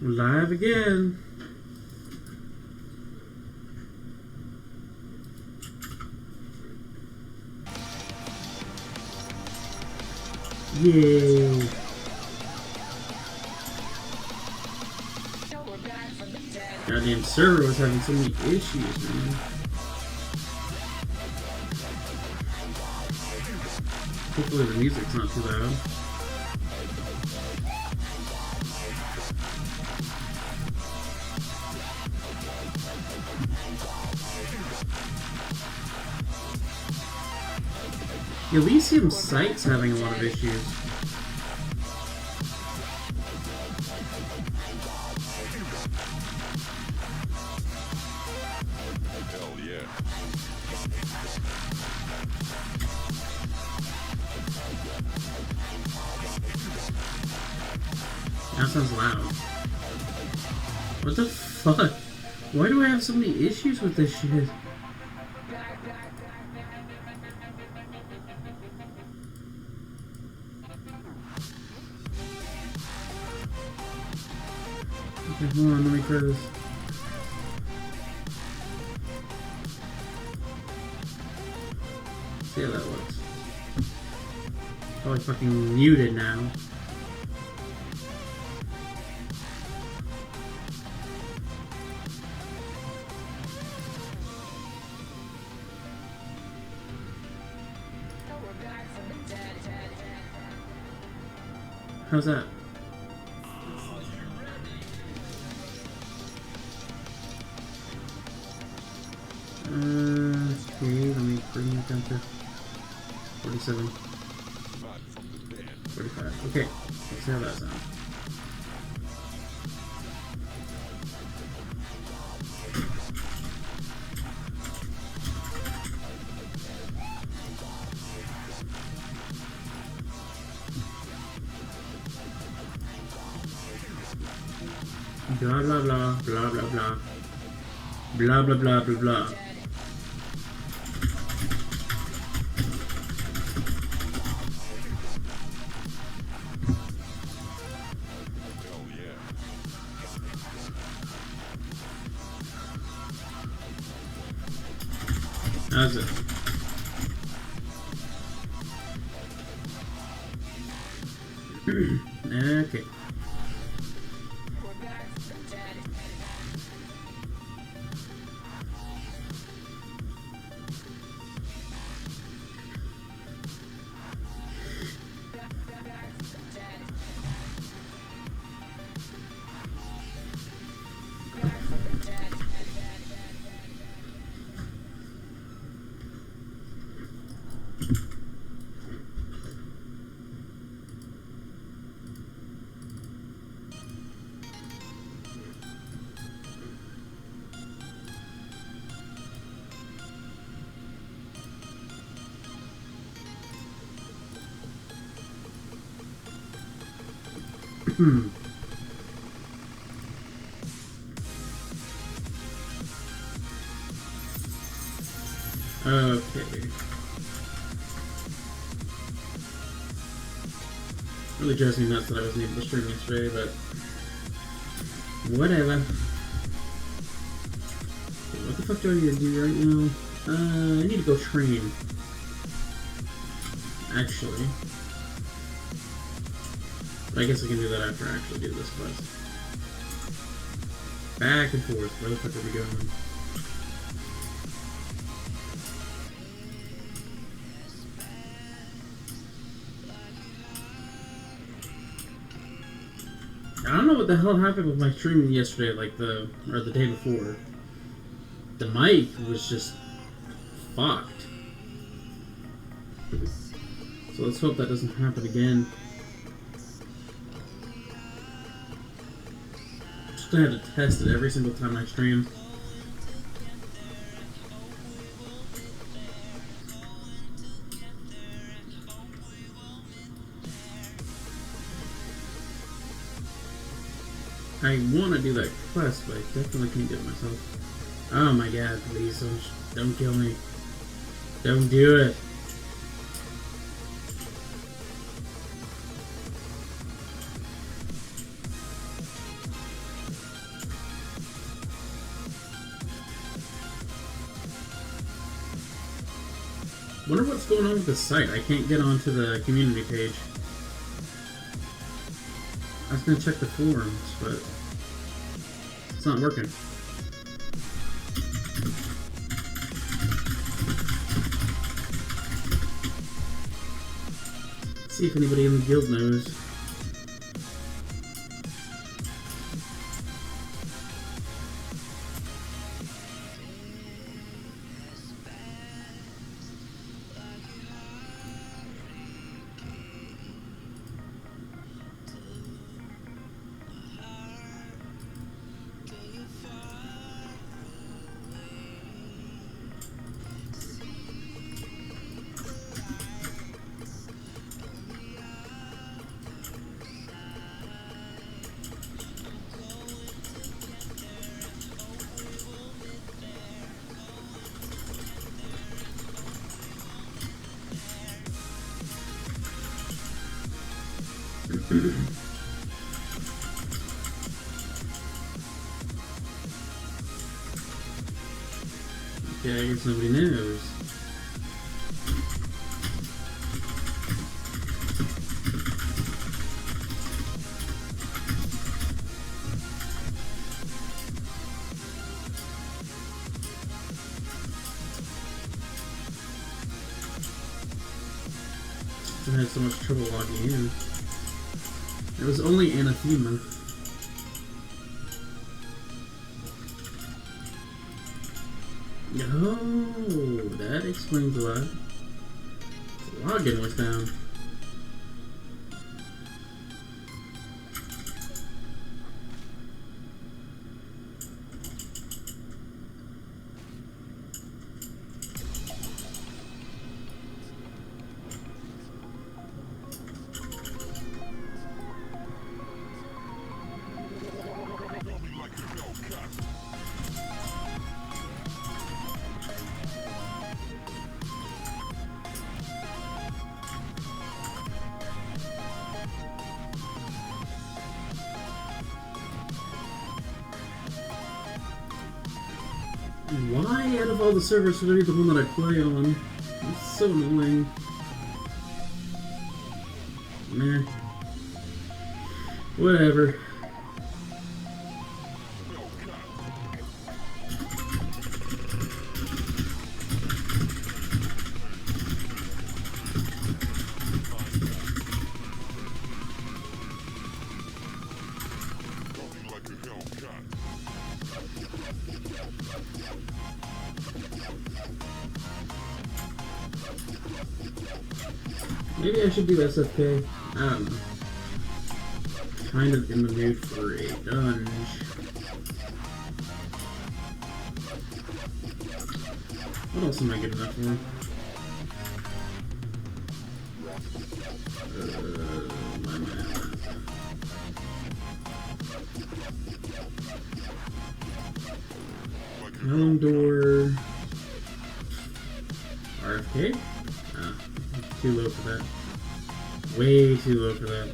Live again. Yay. Goddamn server was having so many issues, man. Hopefully the music's not too loud. Elysium site's having a lot of issues. Hell yeah. That sounds loud. What the fuck? Why do I have so many issues with this shit? Okay, hold on, let me try this. See how that works. Probably fucking muted now. How's that? Okay, let me bring it down to 47. 45. Okay, let's see how that sounds. Blah blah blah blah blah blah blah blah blah blah blah. How's it? Okay. Okay. Really drives me nuts that I wasn't able to stream yesterday, but whatever. What the fuck do I need to do right now? I need to go train. Actually. But I guess I can do that after I actually do this quest. Back and forth. Where the fuck are we going? I don't know what the hell happened with my streaming yesterday, or the day before. The mic was just fucked. So let's hope that doesn't happen again. Just gonna have to test it every single time I stream. I want to do that quest, but I definitely can't do it myself. Oh my god, please don't kill me. Don't do it. Wonder what's going on with the site. I can't get onto the community page. I was gonna check the forums, but it's not working. Let's see if anybody in the guild knows. Okay, I guess nobody knows. I had so much trouble logging in. It was only Anathema. Oh, that explains a lot. Login was down. Why, out of all the servers, should I be the one that I play on? It's so annoying. Meh. Whatever. Maybe I should do SFK. I don't know. Kind of in the mood for a dunge. What else am I good enough for? My math. Home door. RFK? Ah, too low for that. Way too low for that.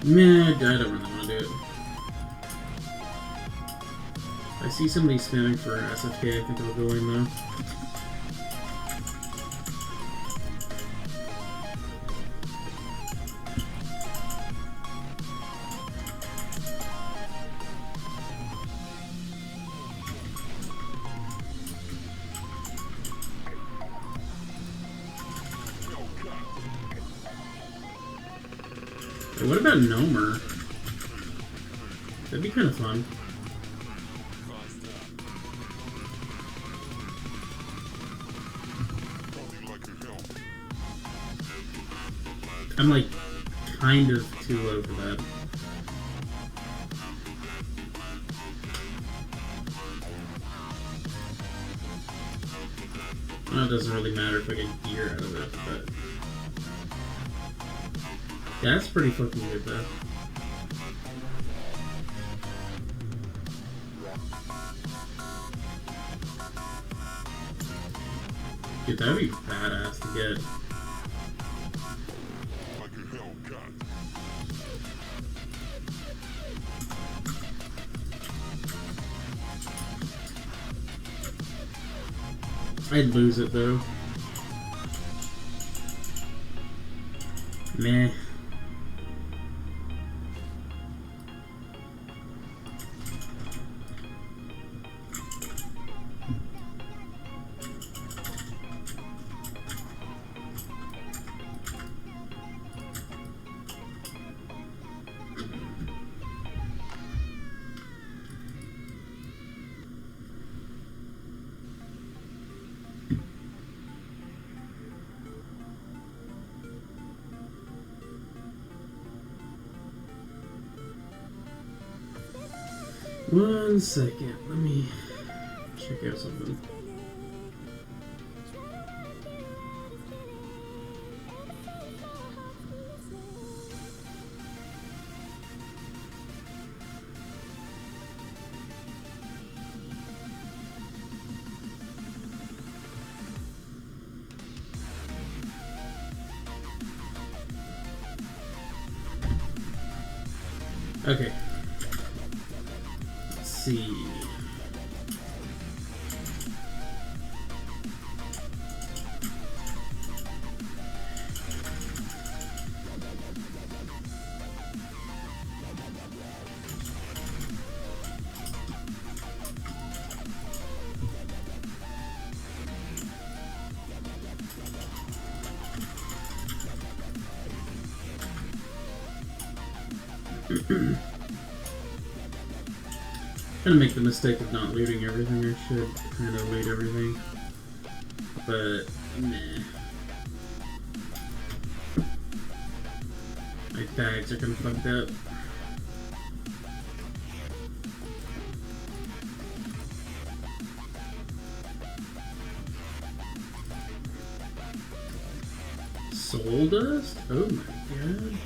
Meh, I don't really want to do it. I see somebody spamming for SFK, I think I'll go in though. Hey, what about Nomer? That'd be kind of fun. I'm like kind of too low for that. Well, it doesn't really matter if I get gear out of it, but yeah, that's pretty fucking good though. Dude, that would be badass to get. Like a Hellcat. I'd lose it though. Meh. One second, let me check out something. Okay. Let's see. Gonna make the mistake of not looting everything. I should kind of loot everything, but nah. My bags are kind of fucked up. Soul dust? Oh my god.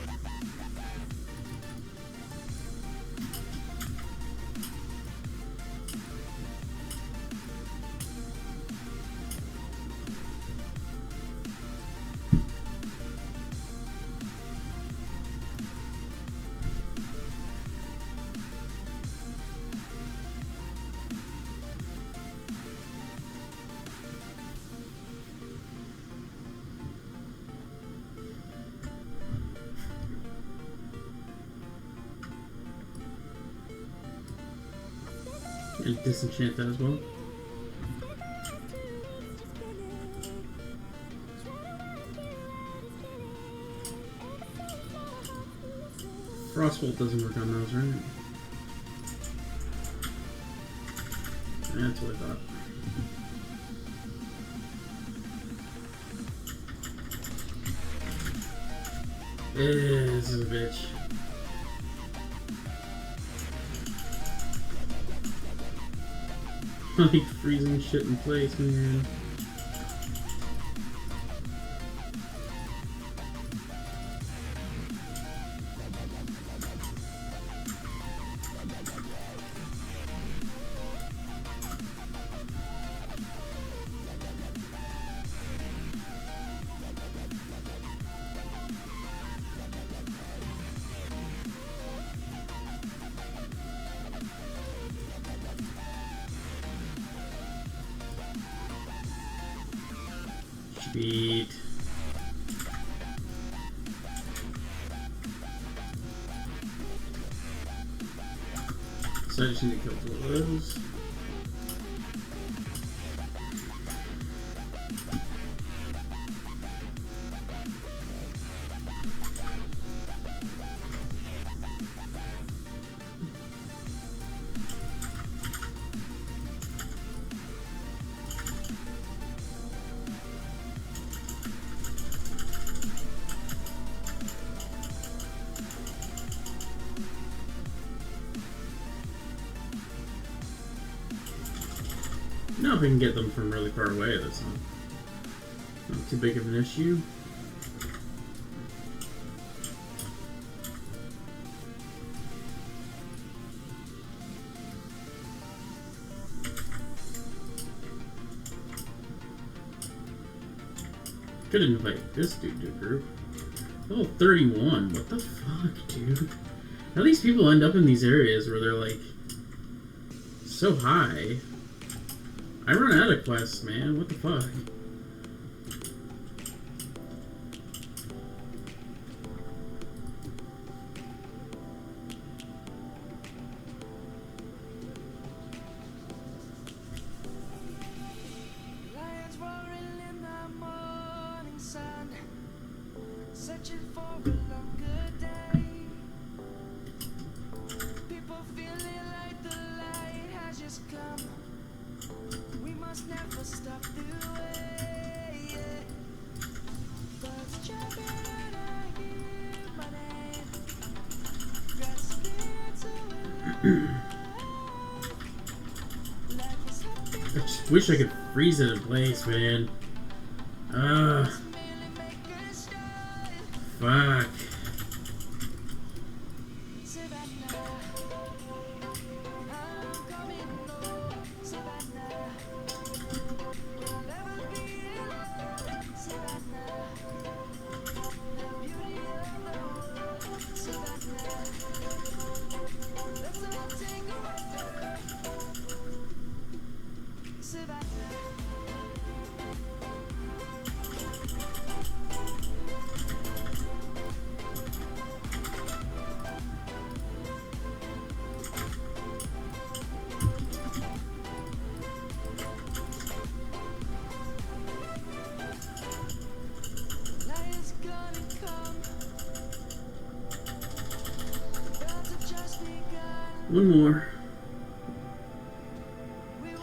And disenchant that as well. Frostbolt doesn't work on those, right? That's what I thought. This is a bitch. Like freezing shit in place, man. Sweet. So I just need to kill 2 of those. Now if we can get them from really far away, that's not too big of an issue. Could invite this dude to a group. Level 31. What the fuck, dude? How do these people end up in these areas where they're like so high? I run out of quests, man. What the fuck? I just wish I could freeze it in place, man. Fuck. One more.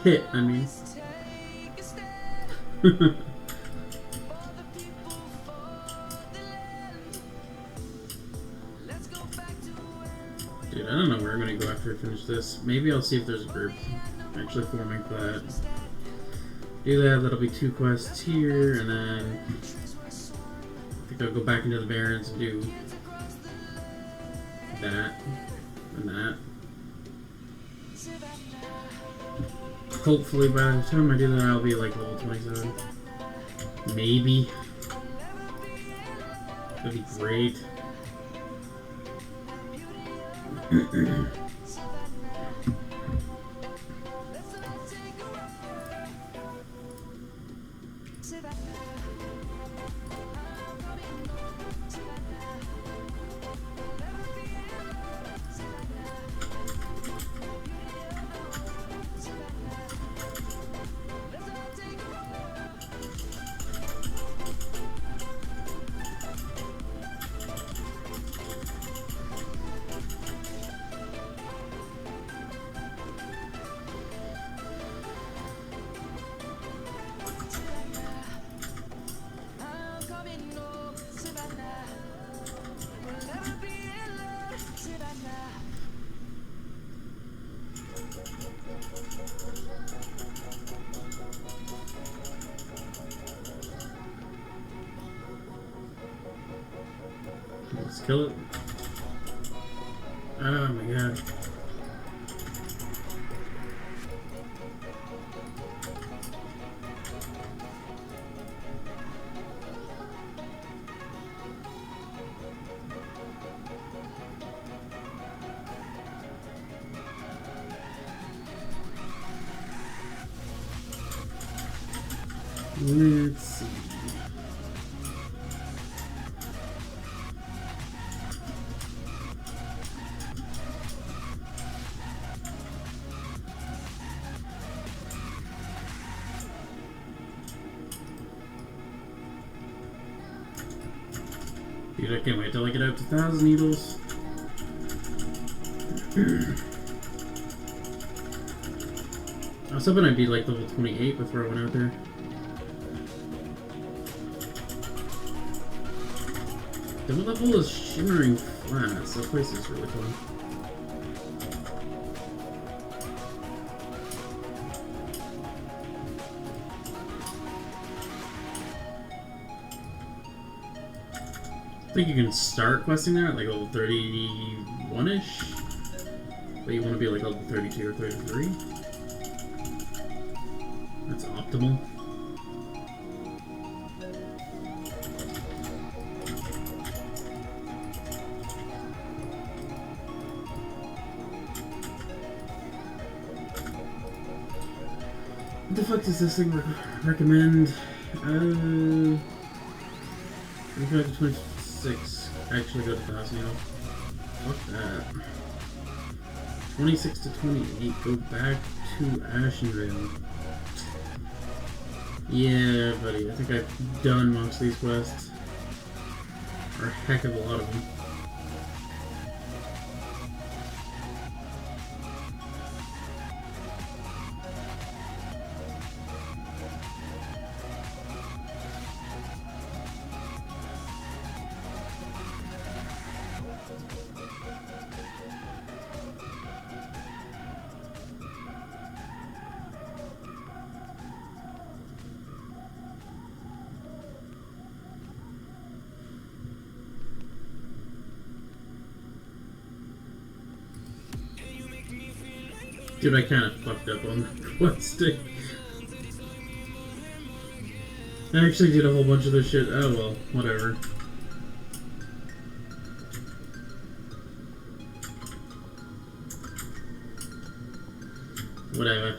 Hit, I mean. Dude, I don't know where I'm gonna go after I finish this. Maybe I'll see if there's a group actually forming for that. Do that, that'll be 2 quests here, and then I think I'll go back into the Barrens and do that and that. Hopefully by the time I do that I'll be like level 27. Maybe. That'd be great. Let's kill it. Oh my god. Let's see. Dude, I can't wait till I get up to 1,000 needles. I was hoping I'd be like level 28 before I went out there. Double level is shimmering flats. That place is really fun. I think you can start questing there at like level 31-ish, but you want to be like level 32 or 33. That's optimal. What the fuck does this thing recommend? 25 to 26. Actually go to 1,000, you know. Fuck that. 26 to 28. Go back to Ashenvale. Yeah, buddy. I think I've done most of these quests. Or a heck of a lot of them. Dude, I kind of fucked up on the questing. I actually did a whole bunch of this shit. Oh well, whatever. Whatever.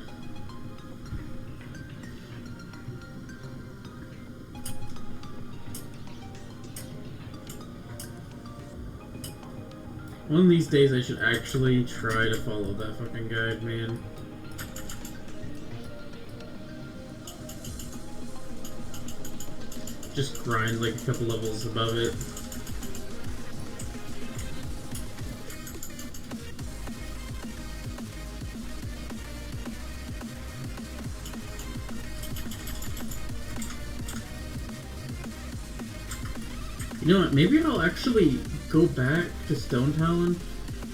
One of these days I should actually try to follow that fucking guide, man. Just grind like a couple levels above it. You know what, maybe I'll actually go back to Stone Talon,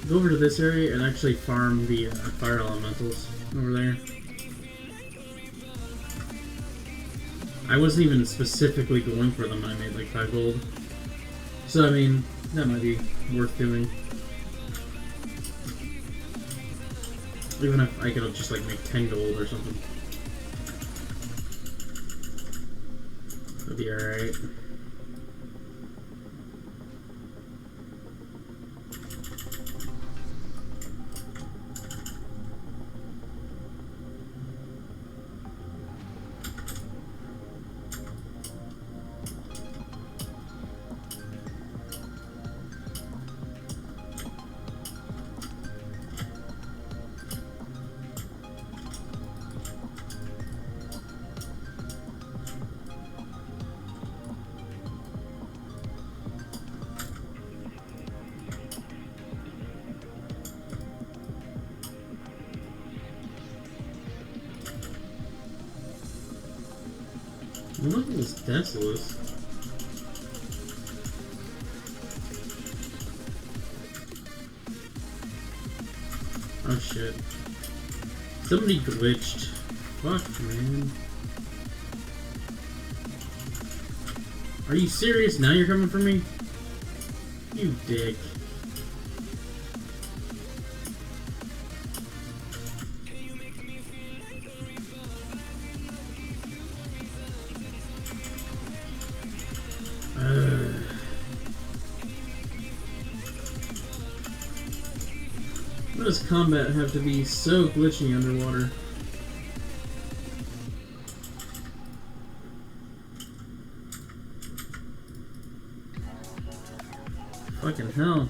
go over to this area, and actually farm the fire elementals over there. I wasn't even specifically going for them when I made like 5 gold. So I mean, that might be worth doing. Even if I could just like make 10 gold or something. That'd be alright. Look at this desolate. Oh shit. Somebody glitched. Fuck, man. Are you serious? Now you're coming for me? You dick. Why does combat have to be so glitchy underwater? Fucking hell.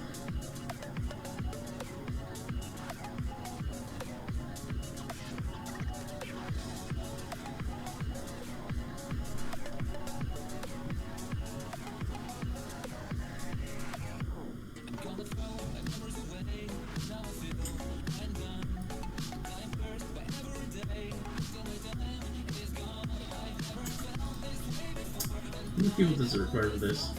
How many people does it require for this?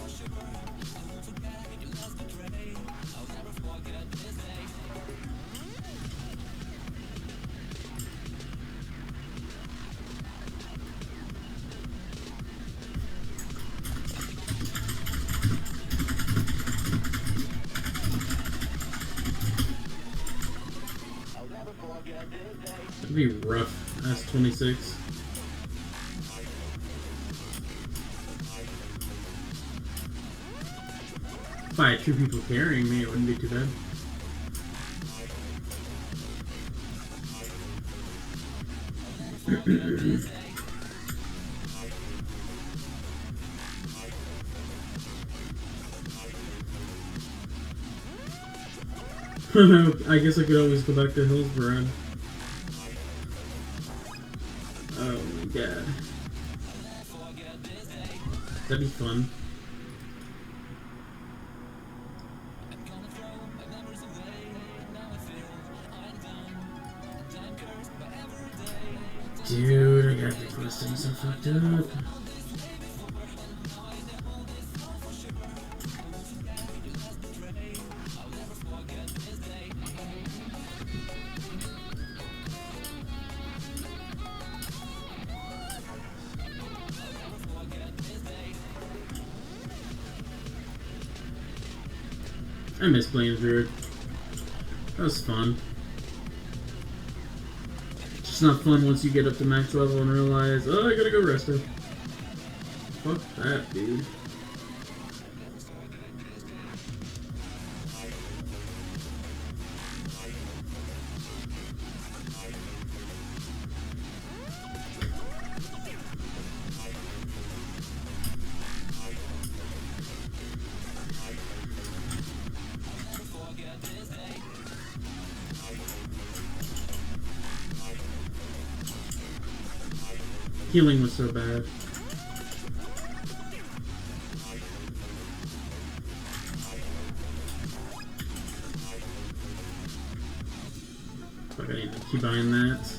That'd be rough. That's 26. If I had 2 people carrying me, it wouldn't be too bad. I guess I could always go back to Hillsborough. Oh my god. That'd be fun. Dude, I gotta think this thing's so fucked up. I miss playing Druid. That was fun. It's not fun once you get up to max level and realize, oh, I gotta go rest it. Fuck that, dude. Healing was so bad. Fuck, I need to keep buying that.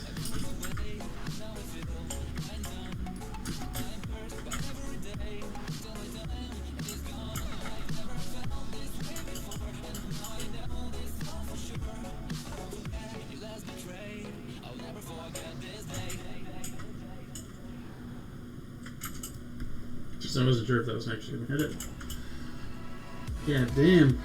I wasn't sure if that was actually gonna hit it. Yeah, damn.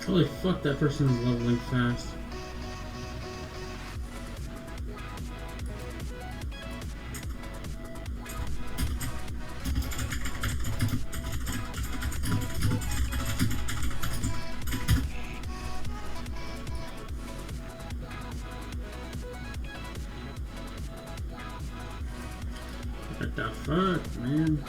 Holy fuck, that person's leveling fast. What the fuck, man?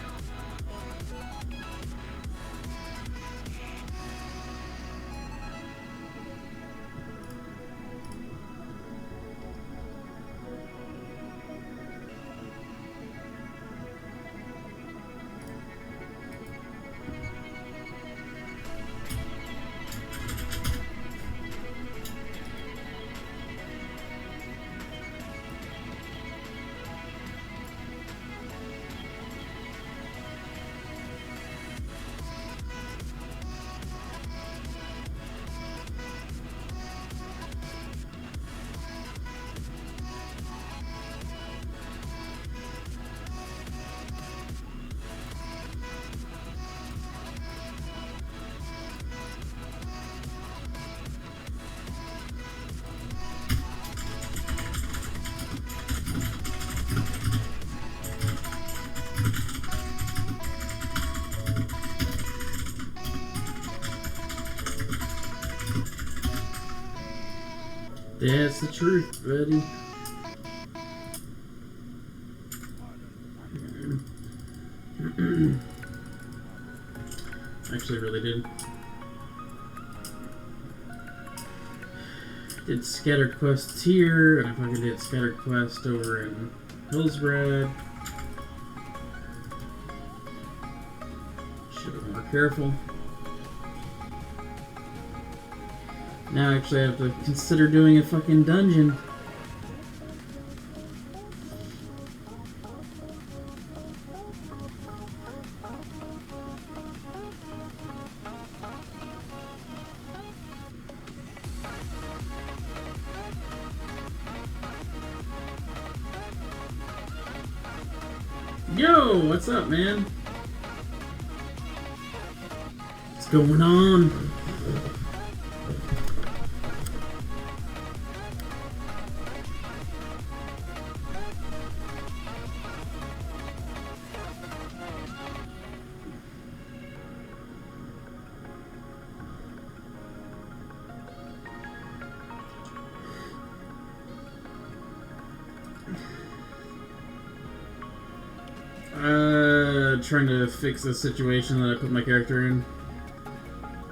That's the truth, buddy. Actually, really did scattered quests here, and I fucking did scattered quest over in Hillsbrad. Should be more careful. Now I actually have to consider doing a fucking dungeon. Yo, what's up, man? What's going on? Trying to fix the situation that I put my character in.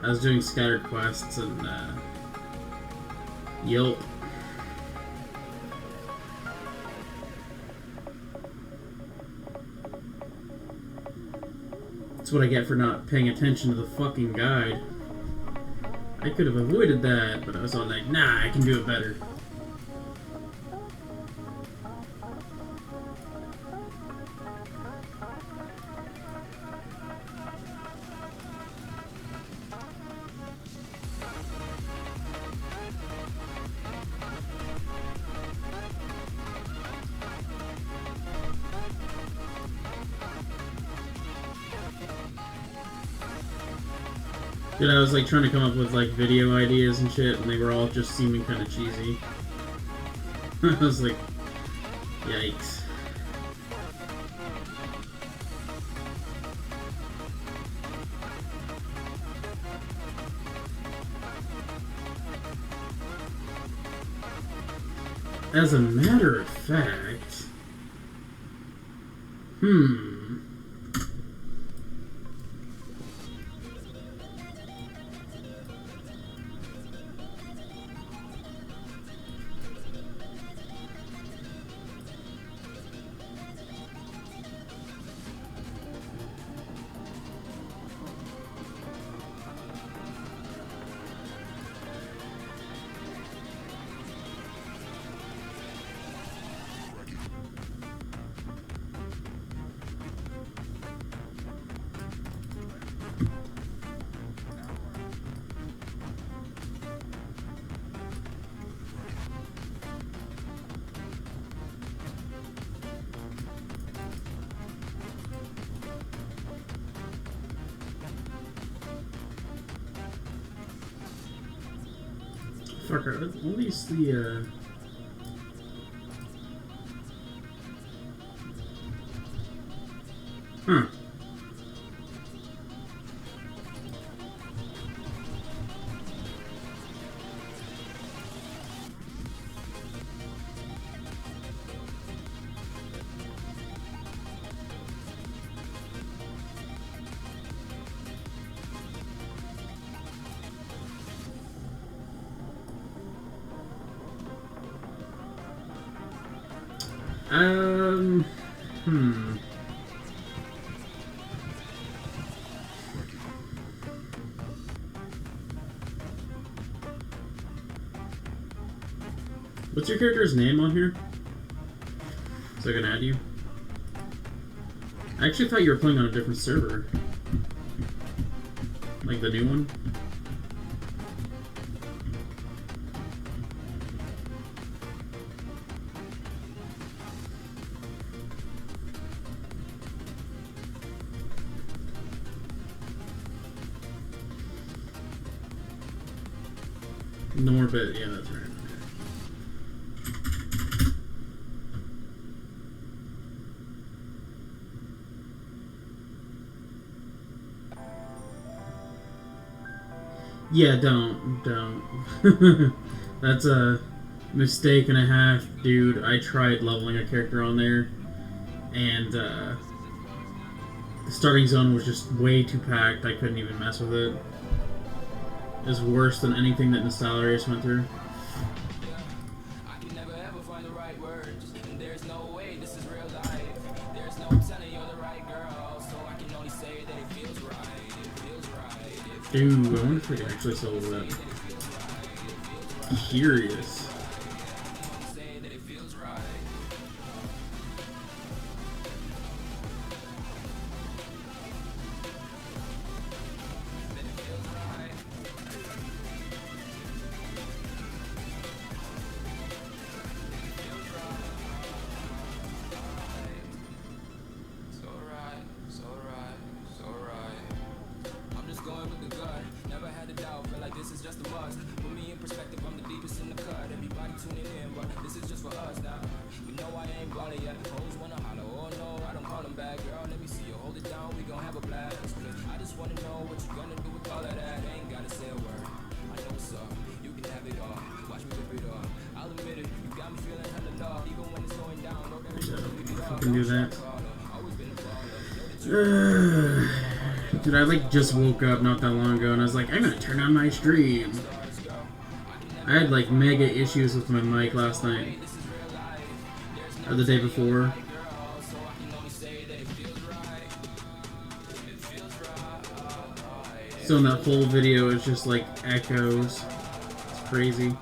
I was doing scattered quests and Yelp. That's what I get for not paying attention to the fucking guide. I could have avoided that, but I was all like, nah, I can do it better. Dude, I was like trying to come up with like video ideas and shit, and they were all just seeming kind of cheesy. I was like, yikes. As a matter of fact, fuck, are at least the, huh. What's your character's name on here? So I can add you? I actually thought you were playing on a different server. Like the new one? Norbit, yeah, that's right. Yeah, don't. That's Mistake and a half, dude. I tried leveling a character on there, and the starting zone was just way too packed. I couldn't even mess with it. It was worse than anything that Nostalrius went through. Dude, I wonder if we can actually sell that. Curious. Can do that. Dude, I like just woke up not that long ago and I was like, I'm gonna turn on my stream. I had like mega issues with my mic last night. Or the day before. So in that whole video it's just like echoes. It's crazy.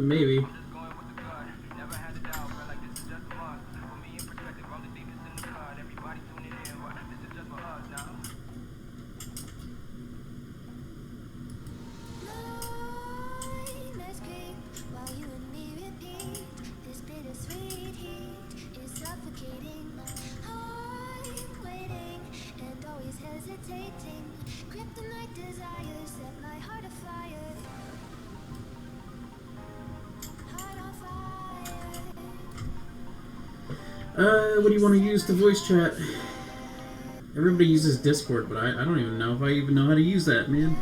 Maybe. What do you want to use to voice chat? Everybody uses Discord, but I don't even know if I even know how to use that, man.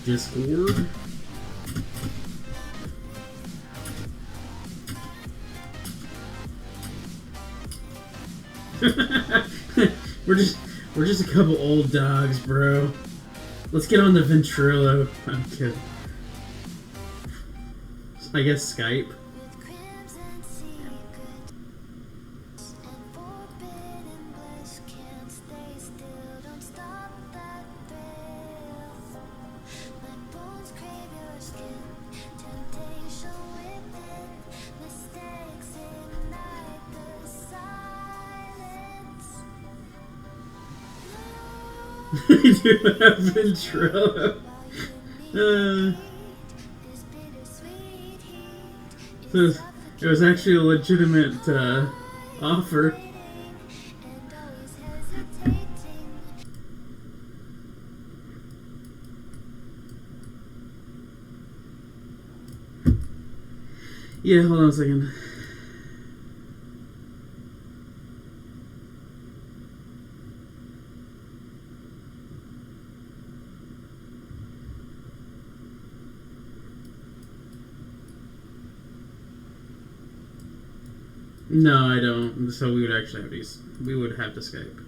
Discord. we're just a couple old dogs, bro. Let's get on the Ventrilo. I'm kidding. I guess Skype. We do have Ventrilo. So it was actually a legitimate offer. Yeah, hold on a second. No, I don't. So we would actually have to we would have to Skype.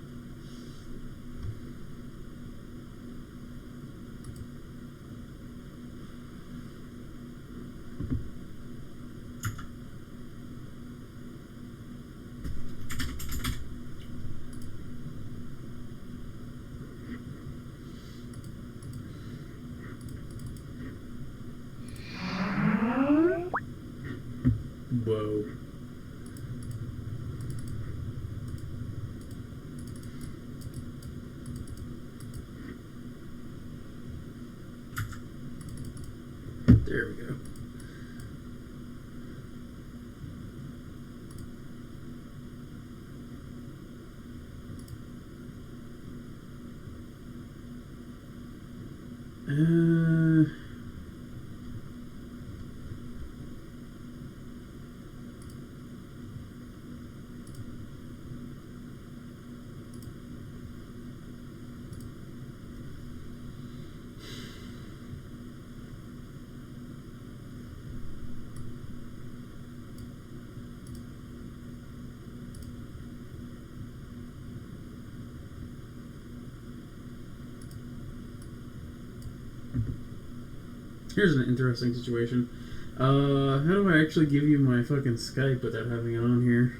Here's an interesting situation. How do I actually give you my fucking Skype without having it on here?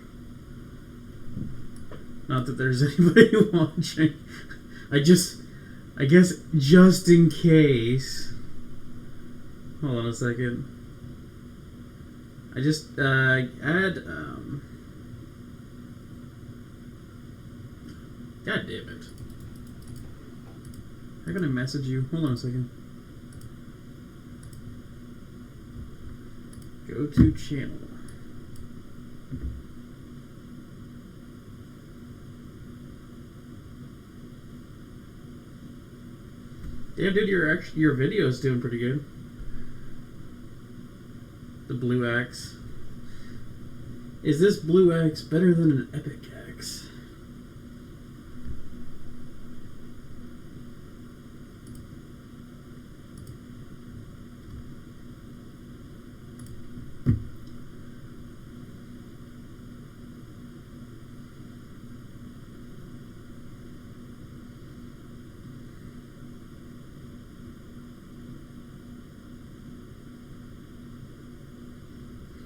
Not that there's anybody watching. I guess just in case. Hold on a second. I just, add, God damn it. How can I message you? Hold on a second. Go to channel. Damn, dude, your video's doing pretty good. The blue axe. Is this blue axe better than an epic axe?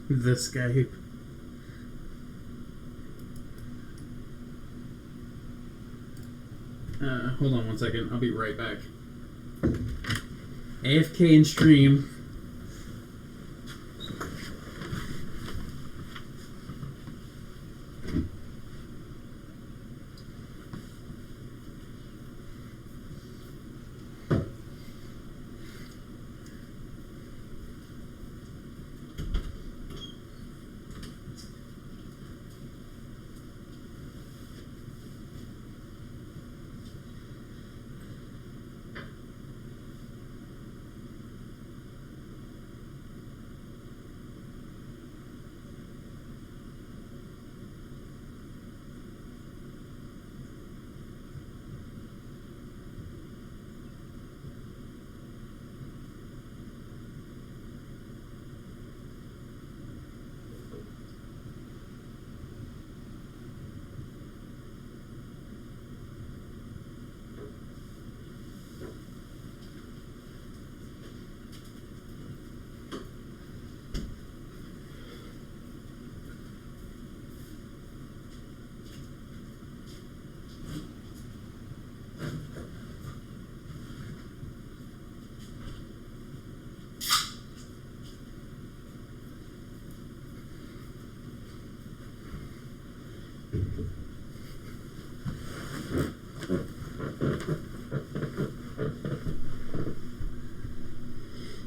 The Skype. Hold on one second. I'll be right back. AFK in stream.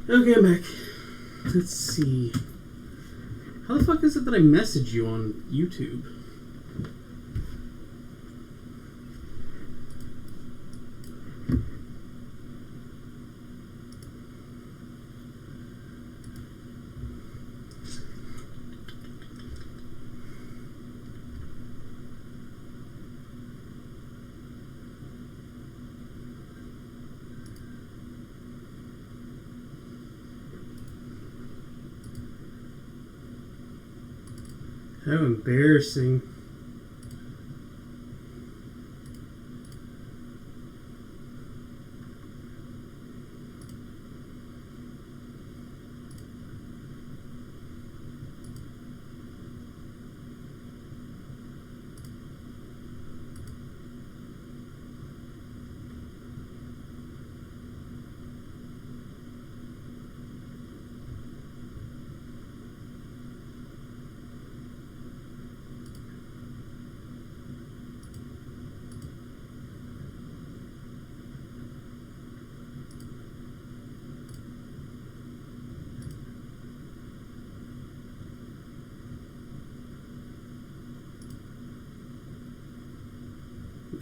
Okay, I'm back. Let's see. How the fuck is it that I message you on YouTube? How embarrassing.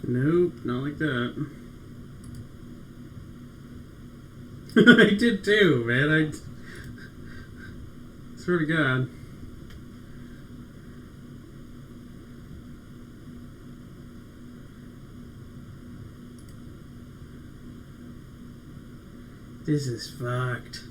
Nope, not like that. I did too, man. I swear to God. This is fucked.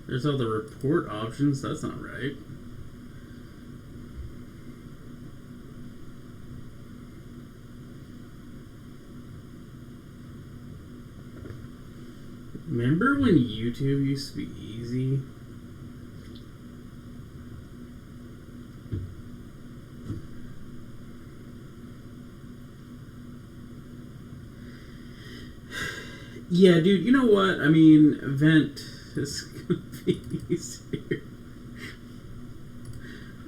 There's all the report options. That's not right. Remember when YouTube used to be easy? Yeah, dude, you know what? I mean, event is gonna be easier.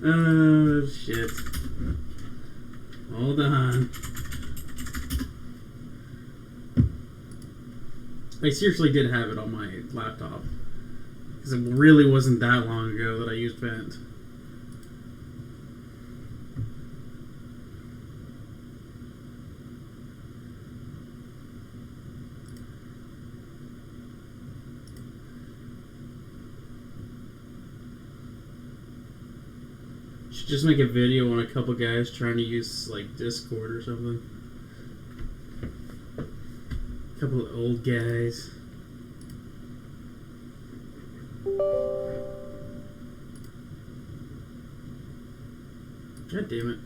Oh, shit. Hold on. I seriously did have it on my laptop. Because it really wasn't that long ago that I used Vent. Should just make a video on a couple guys trying to use, like, Discord or something. A couple of old guys. God damn it.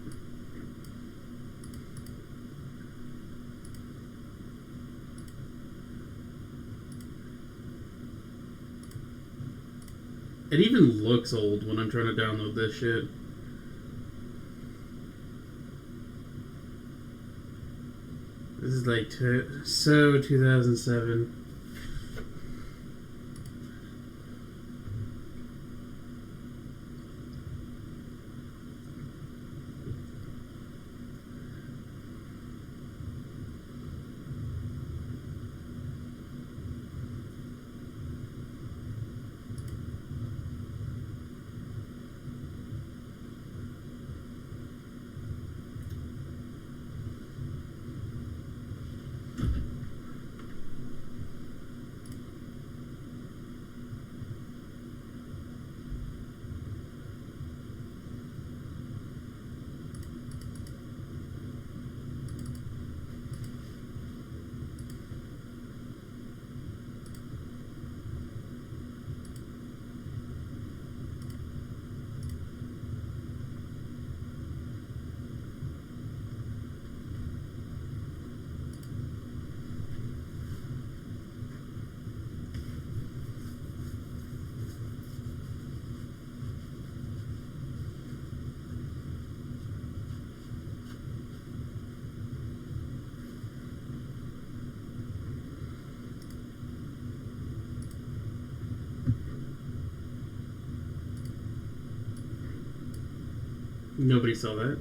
It even looks old when I'm trying to download this shit. This is like so 2007. Nobody saw that.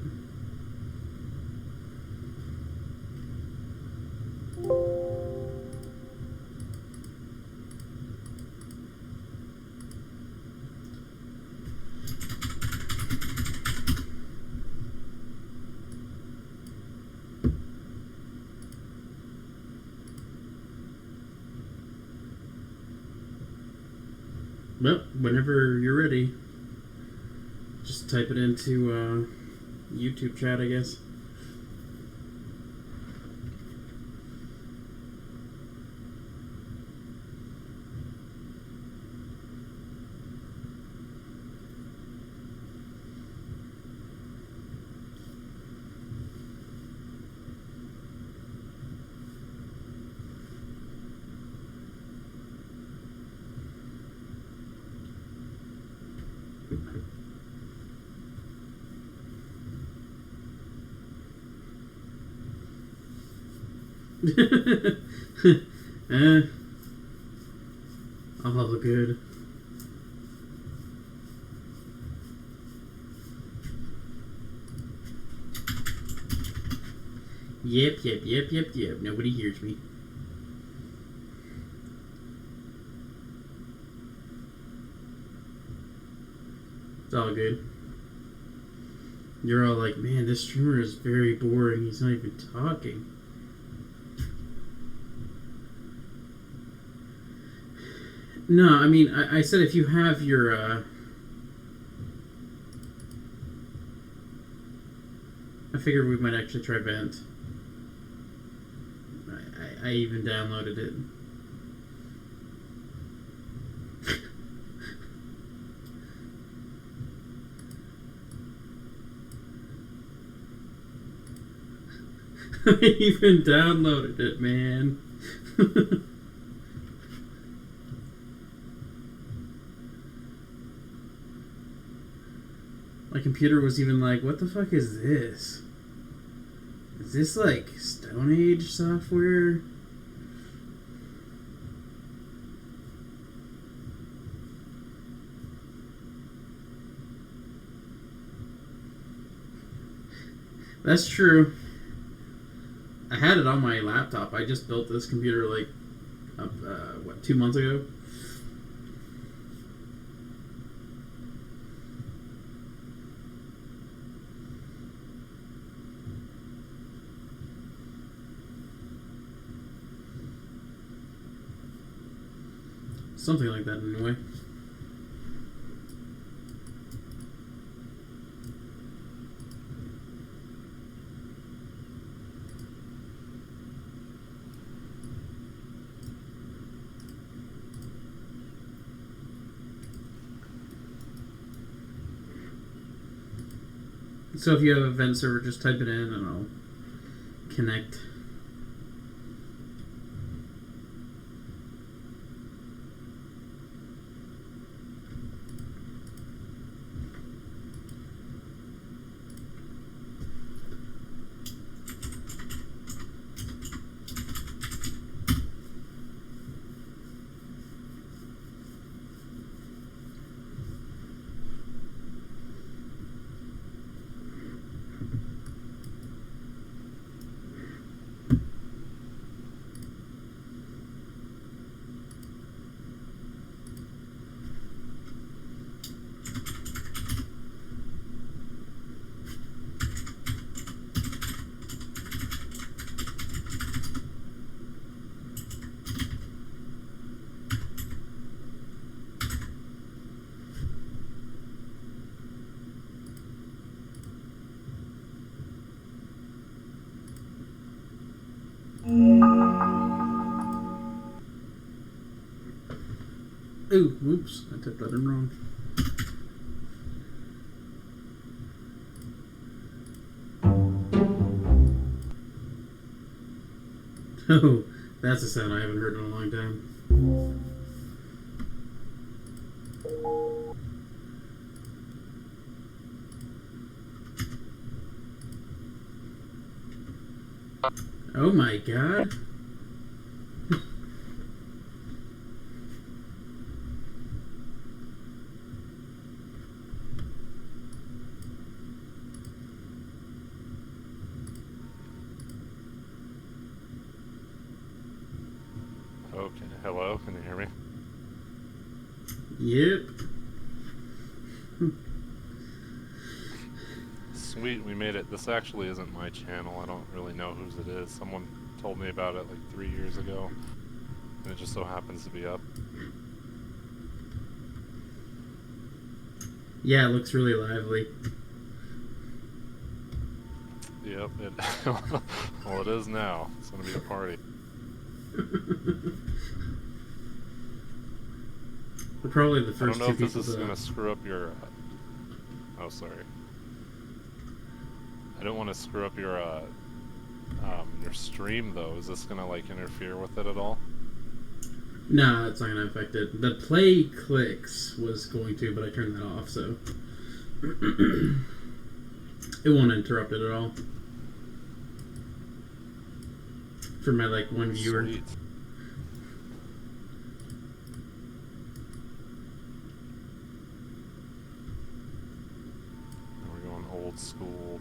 Well, whenever you're ready, just type it into YouTube chat, I guess. All good. Yep. Nobody hears me. It's all good. You're all like, man, this streamer is very boring. He's not even talking. No, I mean, I said if you have your, I figured we might actually try Vent. I even downloaded it. I even downloaded it, man. My computer was even like, what the fuck is this? Is this like Stone Age software? That's true. I had it on my laptop. I just built this computer like, what, 2 months ago? Something like that, anyway. So if you have a vent server, just type it in and I'll connect. Ooh, whoops, I typed that in wrong. Oh, that's a sound I haven't heard in a long time. Oh my god. Okay, hello, can you hear me? Yep. Sweet, we made it. This actually isn't my channel. I don't really know whose it is. Someone told me about it like 3 years ago, and it just so happens to be up. Yeah, it looks really lively. Yep, it well, it is now. It's gonna be a party. We're probably the I first don't know two if this people is to... gonna screw up your... Oh, sorry. I don't want to screw up your stream, though. Is this gonna, like, interfere with it at all? Nah, it's not gonna affect it. The play clicks was going to, but I turned that off, so... it won't interrupt it at all. For my, like, one viewer. Sweet. We're going old school.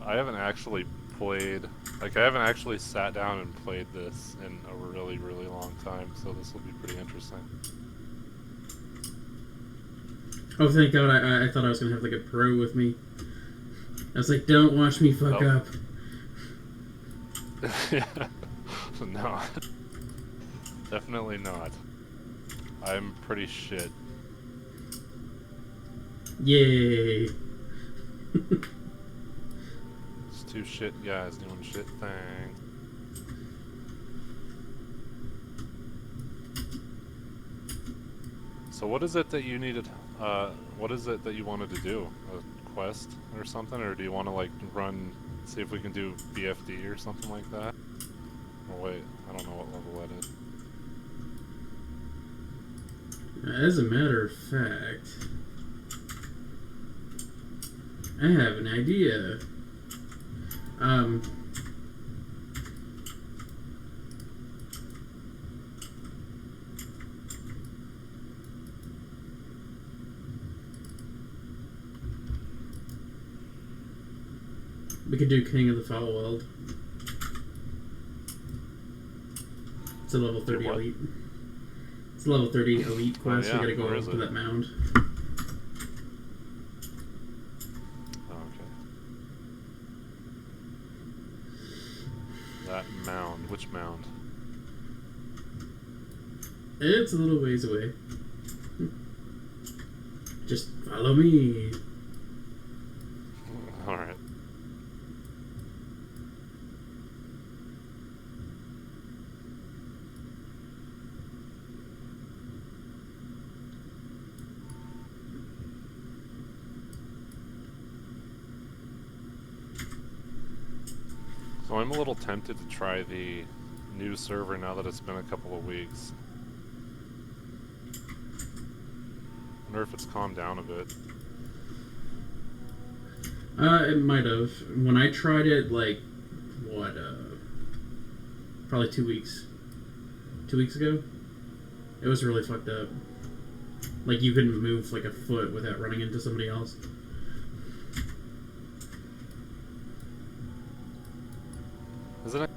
I haven't actually played, like, I haven't actually sat down and played this in a really, really long time, so this will be pretty interesting. Oh, thank God! I thought I was gonna have like a pro with me. I was like, don't watch me fuck up. Yeah. No. Definitely not. I'm pretty shit. Yay! It's two shit guys doing shit things. So what is it that you needed? What is it that you wanted to do? A quest or something? Or do you want to like run, see if we can do BFD or something like that? Or wait, I don't know what level that is. As a matter of fact, I have an idea. We could do King of the Foulweld. It's a level 30 elite. It's a level 30 elite quest. Oh, yeah. We gotta go Where over is to it? that mound. Oh, okay. That mound. Which mound? It's a little ways away. Just follow me. Alright. So I'm a little tempted to try the new server now that it's been a couple of weeks. Wonder if it's calmed down a bit. It might have. When I tried it, like, what, probably 2 weeks. 2 weeks ago? It was really fucked up. Like, you couldn't move, like, a foot without running into somebody else. Isn't it?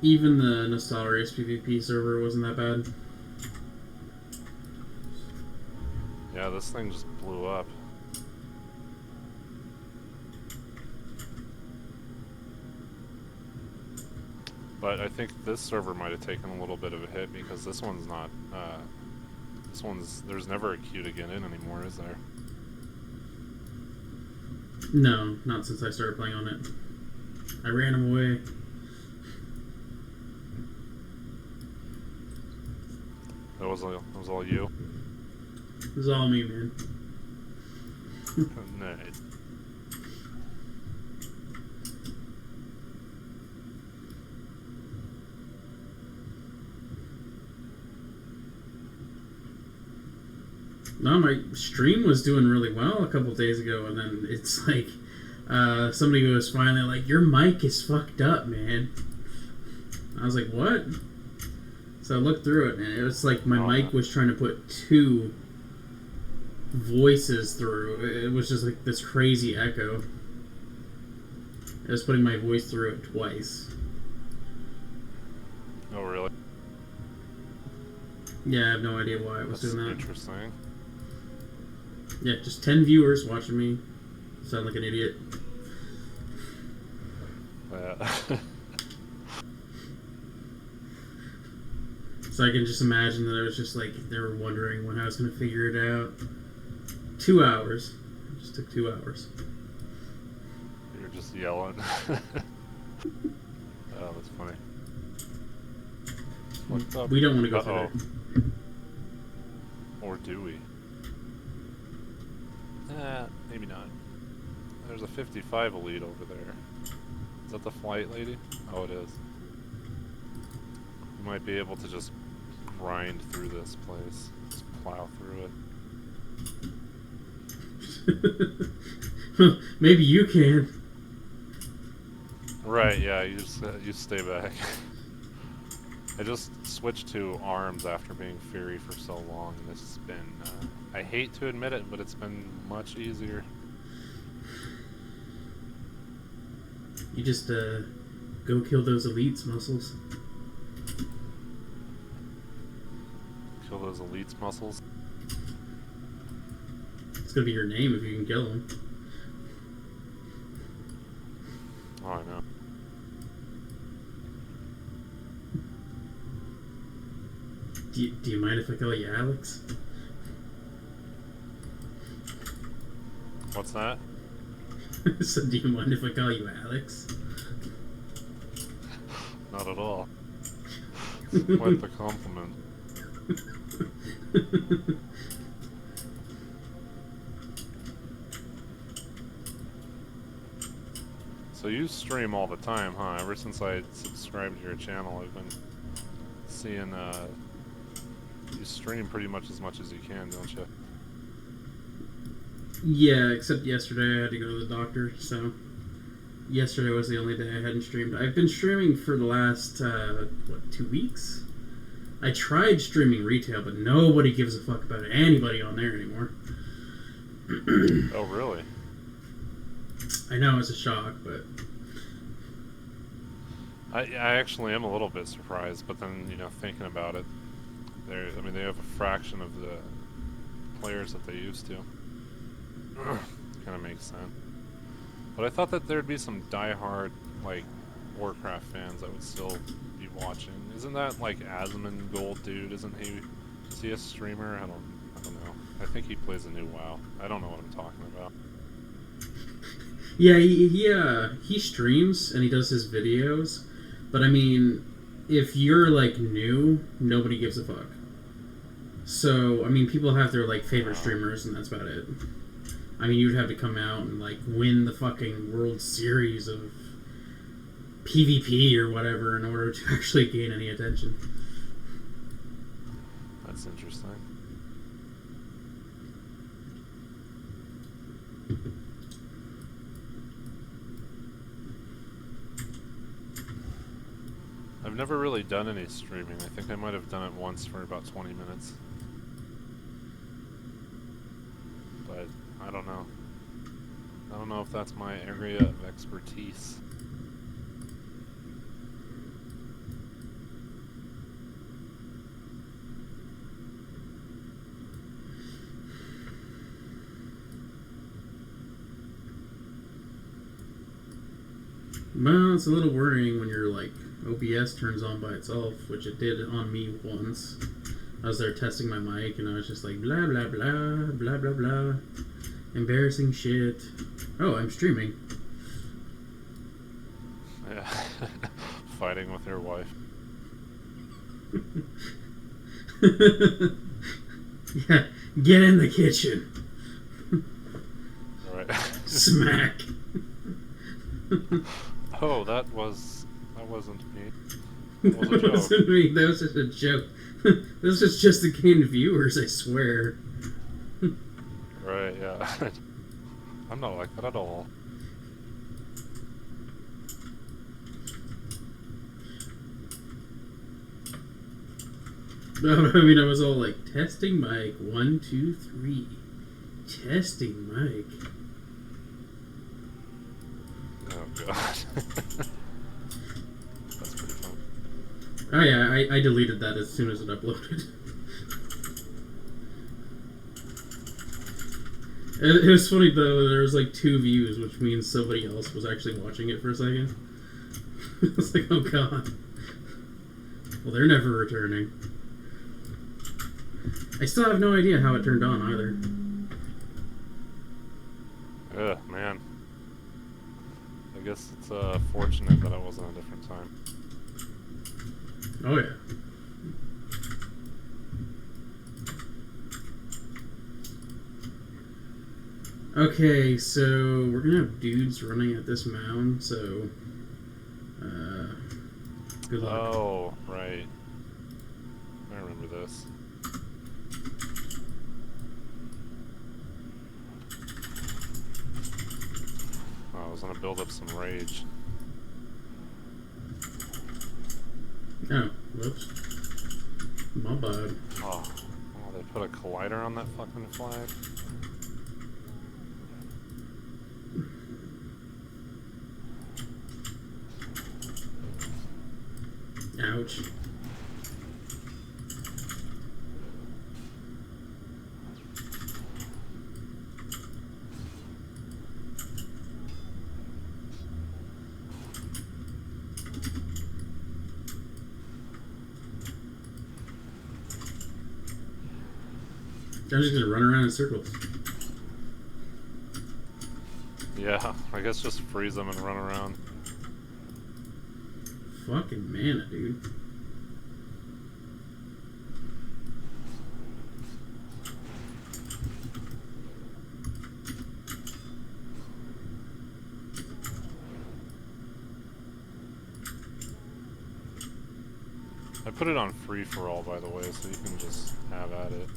Even the Nostalrius PvP server wasn't that bad. Yeah, this thing just blew up. But I think this server might have taken a little bit of a hit because this one's not, there's never a queue to get in anymore, is there? No, not since I started playing on it. I ran him away. That was all you? It was all me, man. Nice. No, my stream was doing really well a couple days ago, and then it's like somebody was finally like, "Your mic is fucked up, man." I was like, "What?" So I looked through it, and it was like my mic was trying to put 2 voices through. It was just like this crazy echo. It was putting my voice through it twice. Oh, really? Yeah, I have no idea why it was That's doing that. interesting. Yeah, just 10 viewers watching me sound like an idiot. Yeah. So I can just imagine that it was just like they were wondering when I was going to figure it out. 2 hours. It just took 2 hours. You're just yelling. Oh, that's funny. What's up? We don't want to go through Uh-oh. it. Or do we? Maybe not. There's a 55 elite over there. Is that the flight lady? Oh, it is. We might be able to just grind through this place. Just plow through it. Maybe you can. Right, yeah, you stay back. I just switched to arms after being Fury for so long, and it's been, I hate to admit it, but it's been much easier. You just, go kill those elites, Muscles. those elites muscles. It's gonna be your name if you can kill him. Oh, I know. Do you mind if I call you Alex? What's that? So do you mind if I call you Alex? Not at all. Quite the compliment. So you stream all the time, huh? Ever since I subscribed to your channel, I've been seeing you stream pretty much as you can, don't you? Yeah, except yesterday I had to go to the doctor, so yesterday was the only day I hadn't streamed. I've been streaming for the last, 2 weeks? I tried streaming retail, but nobody gives a fuck about anybody on there anymore. Oh, really? I know, it's a shock, but... I actually am a little bit surprised, but then, you know, thinking about it, they have a fraction of the players that they used to. Kind of makes sense. But I thought that there'd be some diehard, like, Warcraft fans that would still be watching. Isn't that, like, Asmon Gold dude? Is he a streamer? I don't know. I think he plays a new WoW. I don't know what I'm talking about. Yeah, he streams and he does his videos, but I mean, if you're like new, nobody gives a fuck. So I mean, people have their like favorite streamers, and that's about it. I mean, you'd have to come out and like win the fucking World Series of PvP or whatever in order to actually gain any attention. That's interesting. I've never really done any streaming. I think I might have done it once for about 20 minutes. But I don't know. I don't know if that's my area of expertise. Well, it's a little worrying when your like OBS turns on by itself, which it did on me once. I was there testing my mic and I was just like blah blah blah blah blah blah, embarrassing shit. Oh, I'm streaming. Yeah, fighting with your wife. Yeah, get in the kitchen. Right. Smack. Oh, that wasn't me. That was a joke. Wasn't me. That was just a joke. This is just to gain viewers, I swear. Right, yeah. I'm not like that at all. No, I mean, I was all like, testing mic, 1, 2, 3. Testing mic. Oh, God. That's pretty fun. Oh yeah, I deleted that as soon as it uploaded. It was funny though, there was like 2 views, which means somebody else was actually watching it for a second. I was like, oh god. Well, they're never returning. I still have no idea how it turned on either. Ugh, man. I guess it's fortunate that I was on a different time. Oh yeah. Okay, so we're gonna have dudes running at this mound, so good luck. Oh, right. I remember this. Oh, I was gonna build up some rage. Oh, whoops. My bad. Oh, they put a collider on that fucking flag. Ouch. I'm just gonna run around in circles. Yeah, I guess just freeze them and run around. Fucking mana, dude. I put it on free for all, by the way, so you can just have at it.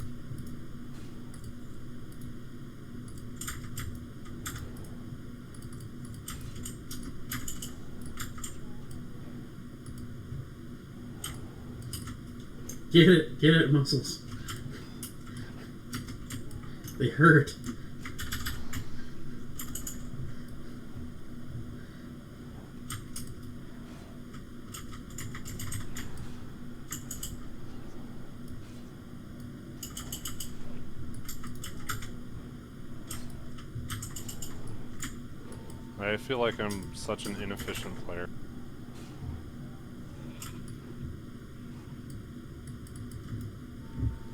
Get it, muscles. They hurt. I feel like I'm such an inefficient player.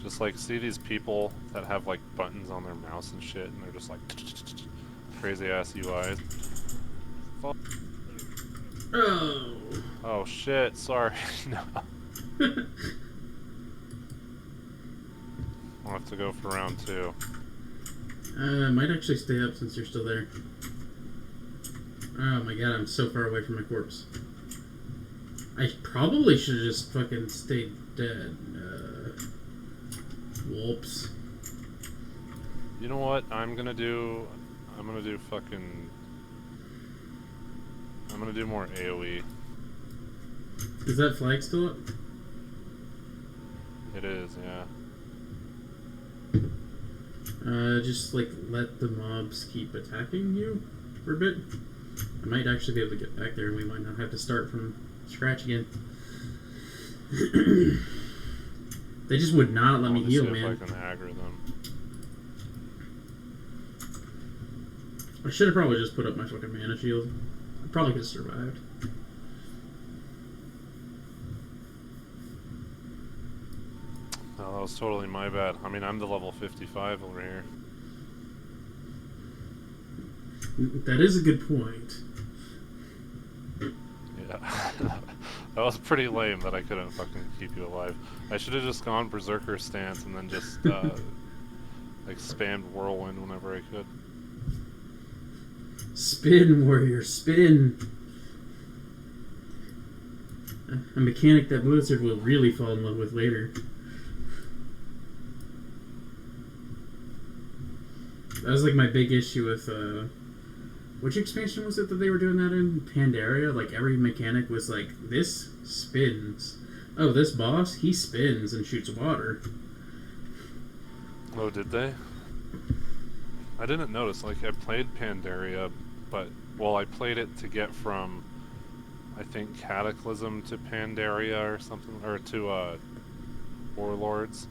Just like, see these people that have like buttons on their mouse and shit, and they're just like crazy ass UIs. Fuck. Oh. Oh shit, sorry. No. I'll have to go for round 2. Might actually stay up since you're still there. Oh my god, I'm so far away from my corpse. I probably should have just fucking stayed dead. Whoops. You know what? I'm gonna do more AoE. Is that flag still up? It is, yeah. Just like let the mobs keep attacking you for a bit. I might actually be able to get back there and we might not have to start from scratch again. They just would not let me heal, man. If I can aggro them. I should have probably just put up my fucking mana shield. I probably could have survived. Oh, that was totally my bad. I mean, I'm the level 55 over here. That is a good point. Yeah. That was pretty lame that I couldn't fucking keep you alive. I should have just gone Berserker stance and then just, like, spammed Whirlwind whenever I could. Spin, warrior, spin! A mechanic that Blizzard will really fall in love with later. That was like my big issue with, which expansion was it that they were doing that in? Pandaria? Like every mechanic was like, this spins. Oh, this boss, he spins and shoots water. Oh, did they? I didn't notice. Like, I played Pandaria, but, well, I played it to get from, I think, Cataclysm to Pandaria or something, or to, Warlords.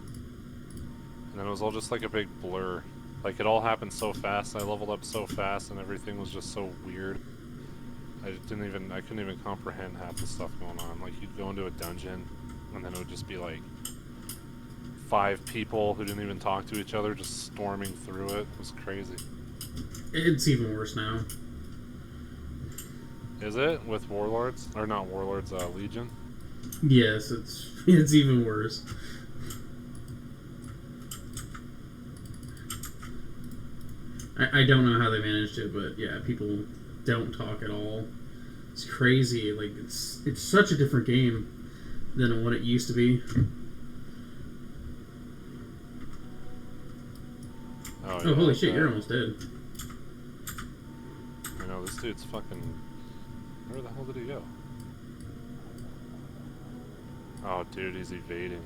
And then it was all just like a big blur. Like, it all happened so fast, I leveled up so fast, and everything was just so weird. I couldn't even comprehend half the stuff going on. Like, you'd go into a dungeon, and then it would just be like 5 people who didn't even talk to each other just storming through it. It was crazy. It's even worse now. Is it? With Warlords? Or not Warlords, Legion? Yes, it's even worse. I don't know how they managed it, but yeah, people don't talk at all. It's crazy. Like, it's such a different game than what it used to be. Oh, holy shit, you're almost dead. I know, this dude's fucking... Where the hell did he go? Oh, dude, he's evading.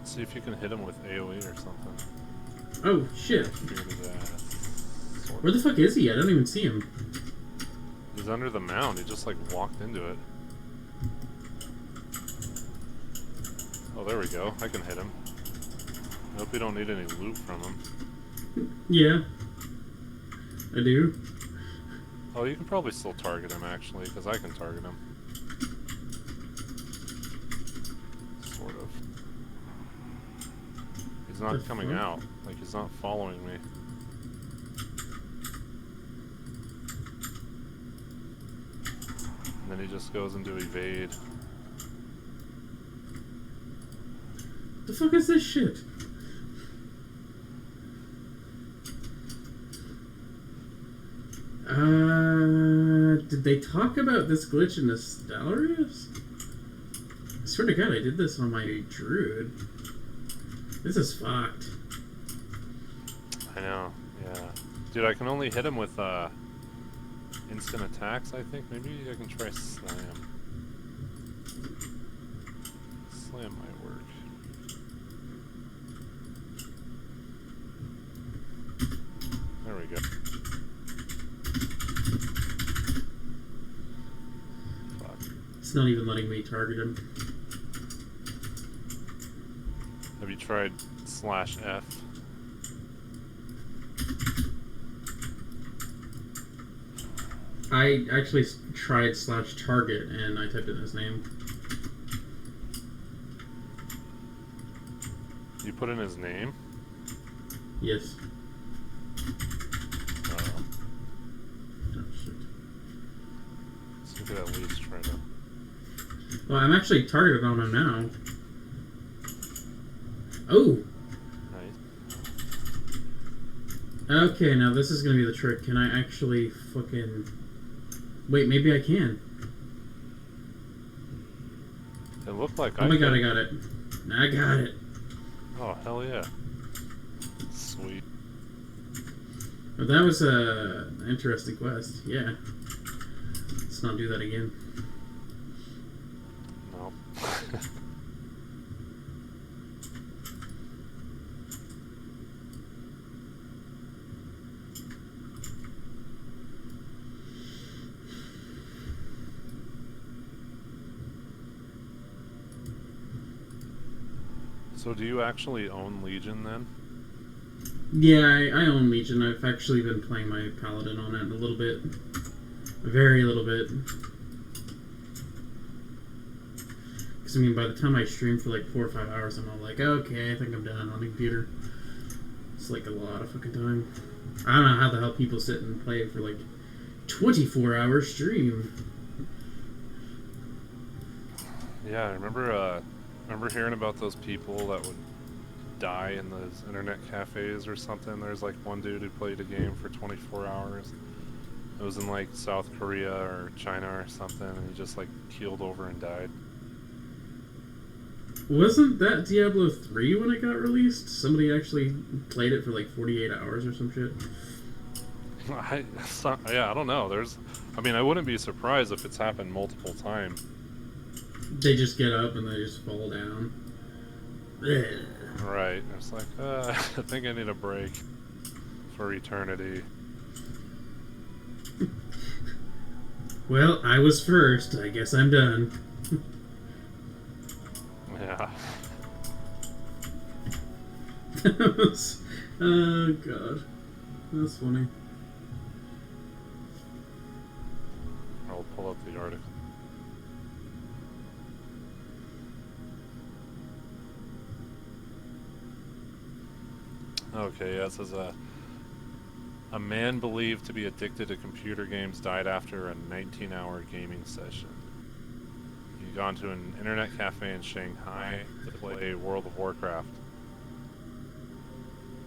See if you can hit him with AoE or something. Oh, shit. Where Where the fuck is he? I don't even see him. He's under the mound. He just, like, walked into it. Oh, there we go. I can hit him. I hope we don't need any loot from him. Yeah. I do. Oh, you can probably still target him, actually, because I can target him. Sort of. He's not coming out. Like, he's not following me. And then he just goes into evade. The fuck is this shit? Did they talk about this glitch in the Stalarius? I swear to God, I did this on my Druid. This is fucked. I know, yeah. Dude, I can only hit him with, instant attacks, I think. Maybe I can try Slam. Slam might work. There we go. Fuck. It's not even letting me target him. Have you tried /F? I actually tried /target and I typed in his name. You put in his name? Yes. Oh. Oh shit. So you could at least try to... Well, I'm actually targeted on him now. Oh! Nice. Okay, now this is gonna be the trick. Can I actually fucking... Wait, maybe I can. It looked like Oh my god, I got it. I got it. Oh, hell yeah. Sweet. Well, that was an interesting quest. Yeah. Let's not do that again. No. So do you actually own Legion then? Yeah, I own Legion. I've actually been playing my Paladin on it a little bit. A very little bit. Because, I mean, by the time I stream for like 4 or 5 hours, I'm all like, okay, I think I'm done on the computer. It's like a lot of fucking time. I don't know how the hell people sit and play for like 24-hour stream. Yeah, I remember hearing about those people that would die in those internet cafes or something. There's like one dude who played a game for 24 hours. It was in like South Korea or China or something, and he just like keeled over and died. Wasn't that Diablo 3 when it got released? Somebody actually played it for like 48 hours or some shit. Yeah, I don't know. I mean, I wouldn't be surprised if it's happened multiple times. They just get up and they just fall down. Ugh. Right. It's like, I think I need a break for eternity. Well, I was first. I guess I'm done. Yeah. Oh, God. That's funny. I'll pull up the article. Okay, yeah, it says a man believed to be addicted to computer games died after a 19-hour gaming session. He gone to an internet cafe in Shanghai to play World of Warcraft.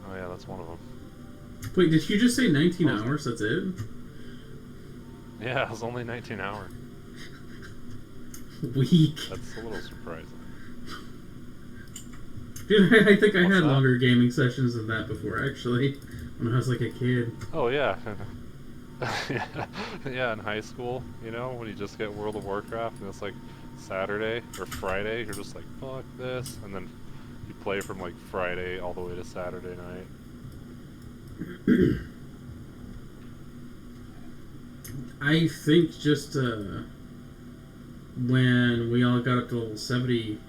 Oh yeah, that's one of them. Wait, did you just say 19 hours? That's it? Yeah, it was only 19 hours. Weak. That's a little surprising. Dude, I think I What's had that? longer gaming sessions than that before, actually, when I was like a kid. Oh yeah. Yeah, in high school, you know, when you just get World of Warcraft and it's like Saturday or Friday, you're just like, fuck this, and then you play from like Friday all the way to Saturday night. I think just when we all got up to level 70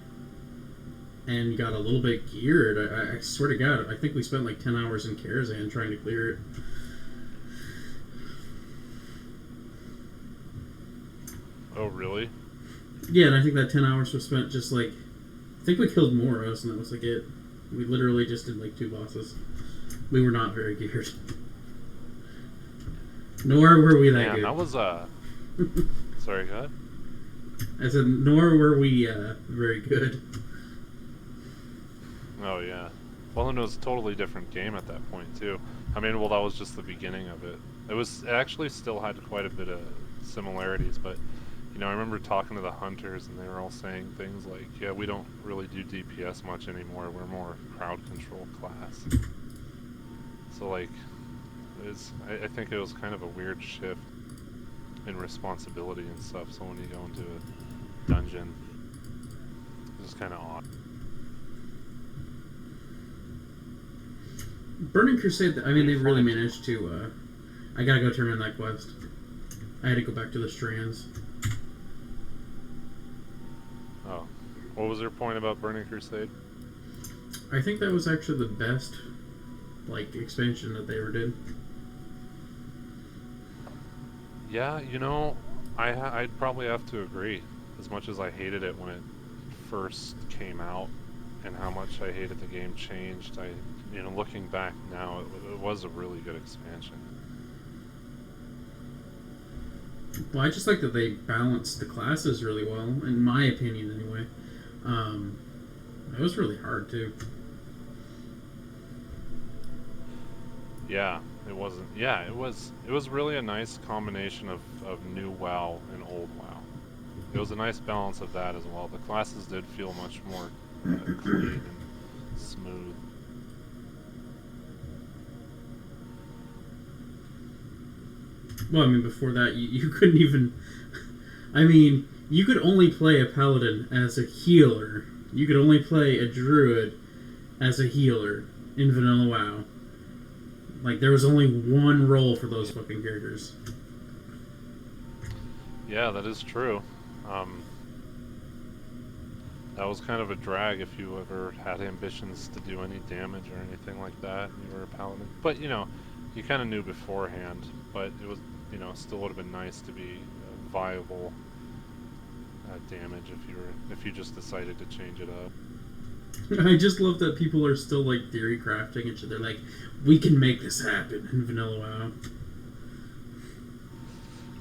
and got a little bit geared, I swear to God, I think we spent like 10 hours in Karazhan trying to clear it. Oh, really? Yeah, and I think that 10 hours was spent just like... I think we killed Moros, and that was like it. We literally just did like 2 bosses. We were not very geared. Nor were we that Man, good. that was, Sorry, go ahead. I said, nor were we very good. Oh, yeah. Well, and it was a totally different game at that point, too. I mean, well, that was just the beginning of it. It actually still had quite a bit of similarities, but, you know, I remember talking to the hunters, and they were all saying things like, yeah, we don't really do DPS much anymore. We're more crowd control class. So, like, I think it was kind of a weird shift in responsibility and stuff, so when you go into a dungeon, it's just kind of odd. Burning Crusade, I mean, they really managed to... I gotta go turn in that quest. I had to go back to the Strands. Oh. What was your point about Burning Crusade? I think that was actually the best, like, expansion that they ever did. Yeah, you know, I'd probably have to agree. As much as I hated it when it first came out, and how much I hated the game changed, you know, looking back now, it was a really good expansion. Well, I just like that they balanced the classes really well, in my opinion, anyway. It was really hard, too. Yeah, it wasn't. Yeah, it was really a nice combination of new WoW and old WoW. It was a nice balance of that as well. The classes did feel much more clean and smooth. Well, I mean, before that, you couldn't even... I mean, you could only play a paladin as a healer. You could only play a druid as a healer in Vanilla WoW. Like, there was only one role for those fucking characters. Yeah, that is true. That was kind of a drag if you ever had ambitions to do any damage or anything like that, and you were a paladin. But, you know, you kind of knew beforehand, but it was, you know, still would have been nice to be viable damage if you just decided to change it up. I just love that people are still, like, theory crafting and shit. They're like, we can make this happen in Vanilla WoW.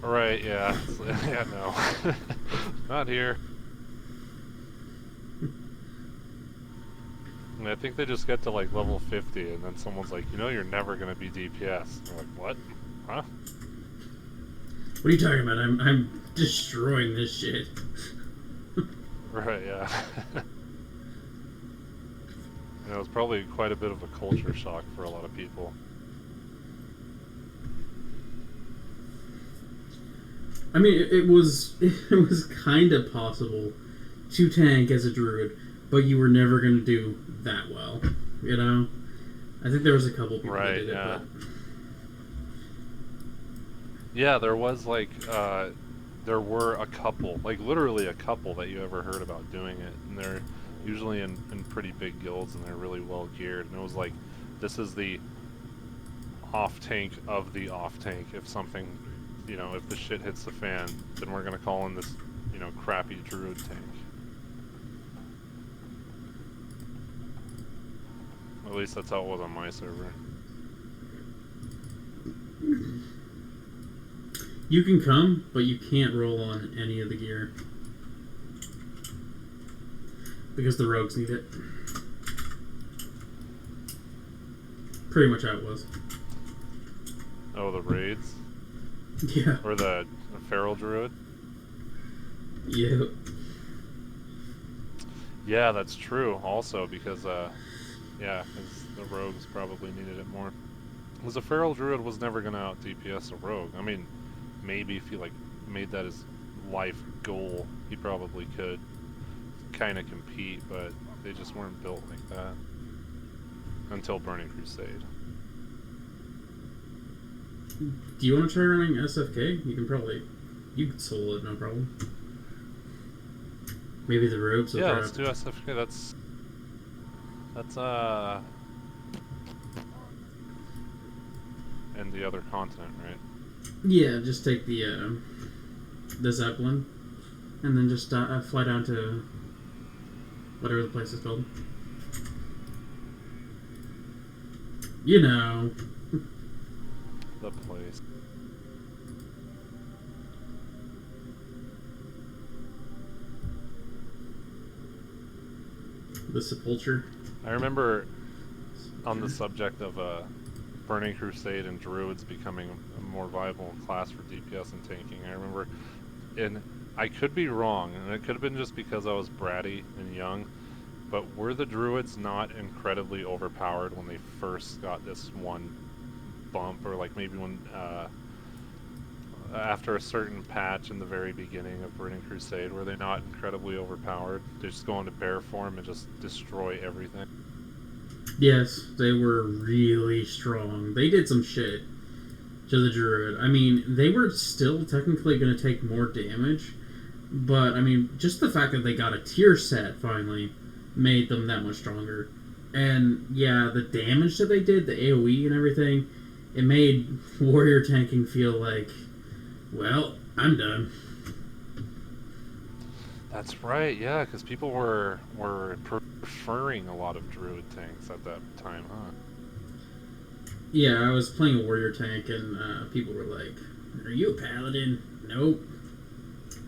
Right, yeah. Yeah, no. Not here. And I think they just get to, like, level 50, and then someone's like, you know you're never going to be DPS. And they're like, what? Huh? What are you talking about? I'm destroying this shit. Right, yeah. You know, it's probably quite a bit of a culture shock for a lot of people. I mean, it was kind of possible to tank as a druid, but you were never going to do that well, you know? I think there was a couple people that did it, but... Yeah, there was, like, there were a couple, like, literally a couple that you ever heard about doing it, and they're usually in pretty big guilds, and they're really well geared, and it was like, this is the off-tank of the off-tank. If something, you know, if the shit hits the fan, then we're gonna call in this, you know, crappy druid tank. At least that's how it was on my server. You can come, but you can't roll on any of the gear. Because the rogues need it. Pretty much how it was. Oh, the raids? Yeah. Or the feral druid? Yep. Yeah, that's true, also, because, yeah, because the rogues probably needed it more. Because a feral druid was never going to out-DPS a rogue. I mean, maybe if he, like, made that his life goal, he probably could kind of compete, but they just weren't built like that. Until Burning Crusade. Do you want to try running SFK? You can solo it, no problem. Maybe the rogues will Yeah, drop. let's do SFK. That's and the other continent, right? Yeah, just take the Zeppelin. and then just fly down to whatever the place is called. You know. The place. The Sepulture. I remember on the subject of Burning Crusade and Druids becoming a more viable class for DPS and tanking. I remember, and I could be wrong, and it could have been just because I was bratty and young, but were the Druids not incredibly overpowered when they first got this one bump, or like maybe when after a certain patch in the very beginning of Burning Crusade, were they not incredibly overpowered? They just go into bear form and just destroy everything. Yes, they were really strong. They did some shit to the Druid. I mean, they were still technically going to take more damage, but I mean, just the fact that they got a tier set finally made them that much stronger. And yeah, the damage that they did, the AoE and everything, it made warrior tanking feel like, well, I'm done. That's right, yeah, because people were preferring a lot of druid tanks at that time, huh? Yeah, I was playing a warrior tank, and people were like, "Are you a paladin? Nope.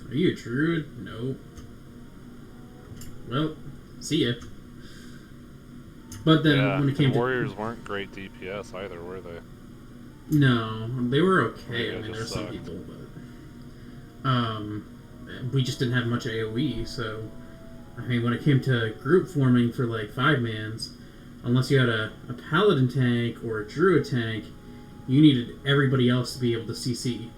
Are you a druid? Nope. Well, see ya." But then yeah, when it came to warriors weren't great DPS either, were they? No, they were okay. Yeah, I mean, there were some sucked. people, but we just didn't have much AoE. So, I mean, when it came to group forming for like 5-mans, unless you had a paladin tank or a druid tank, you needed everybody else to be able to CC.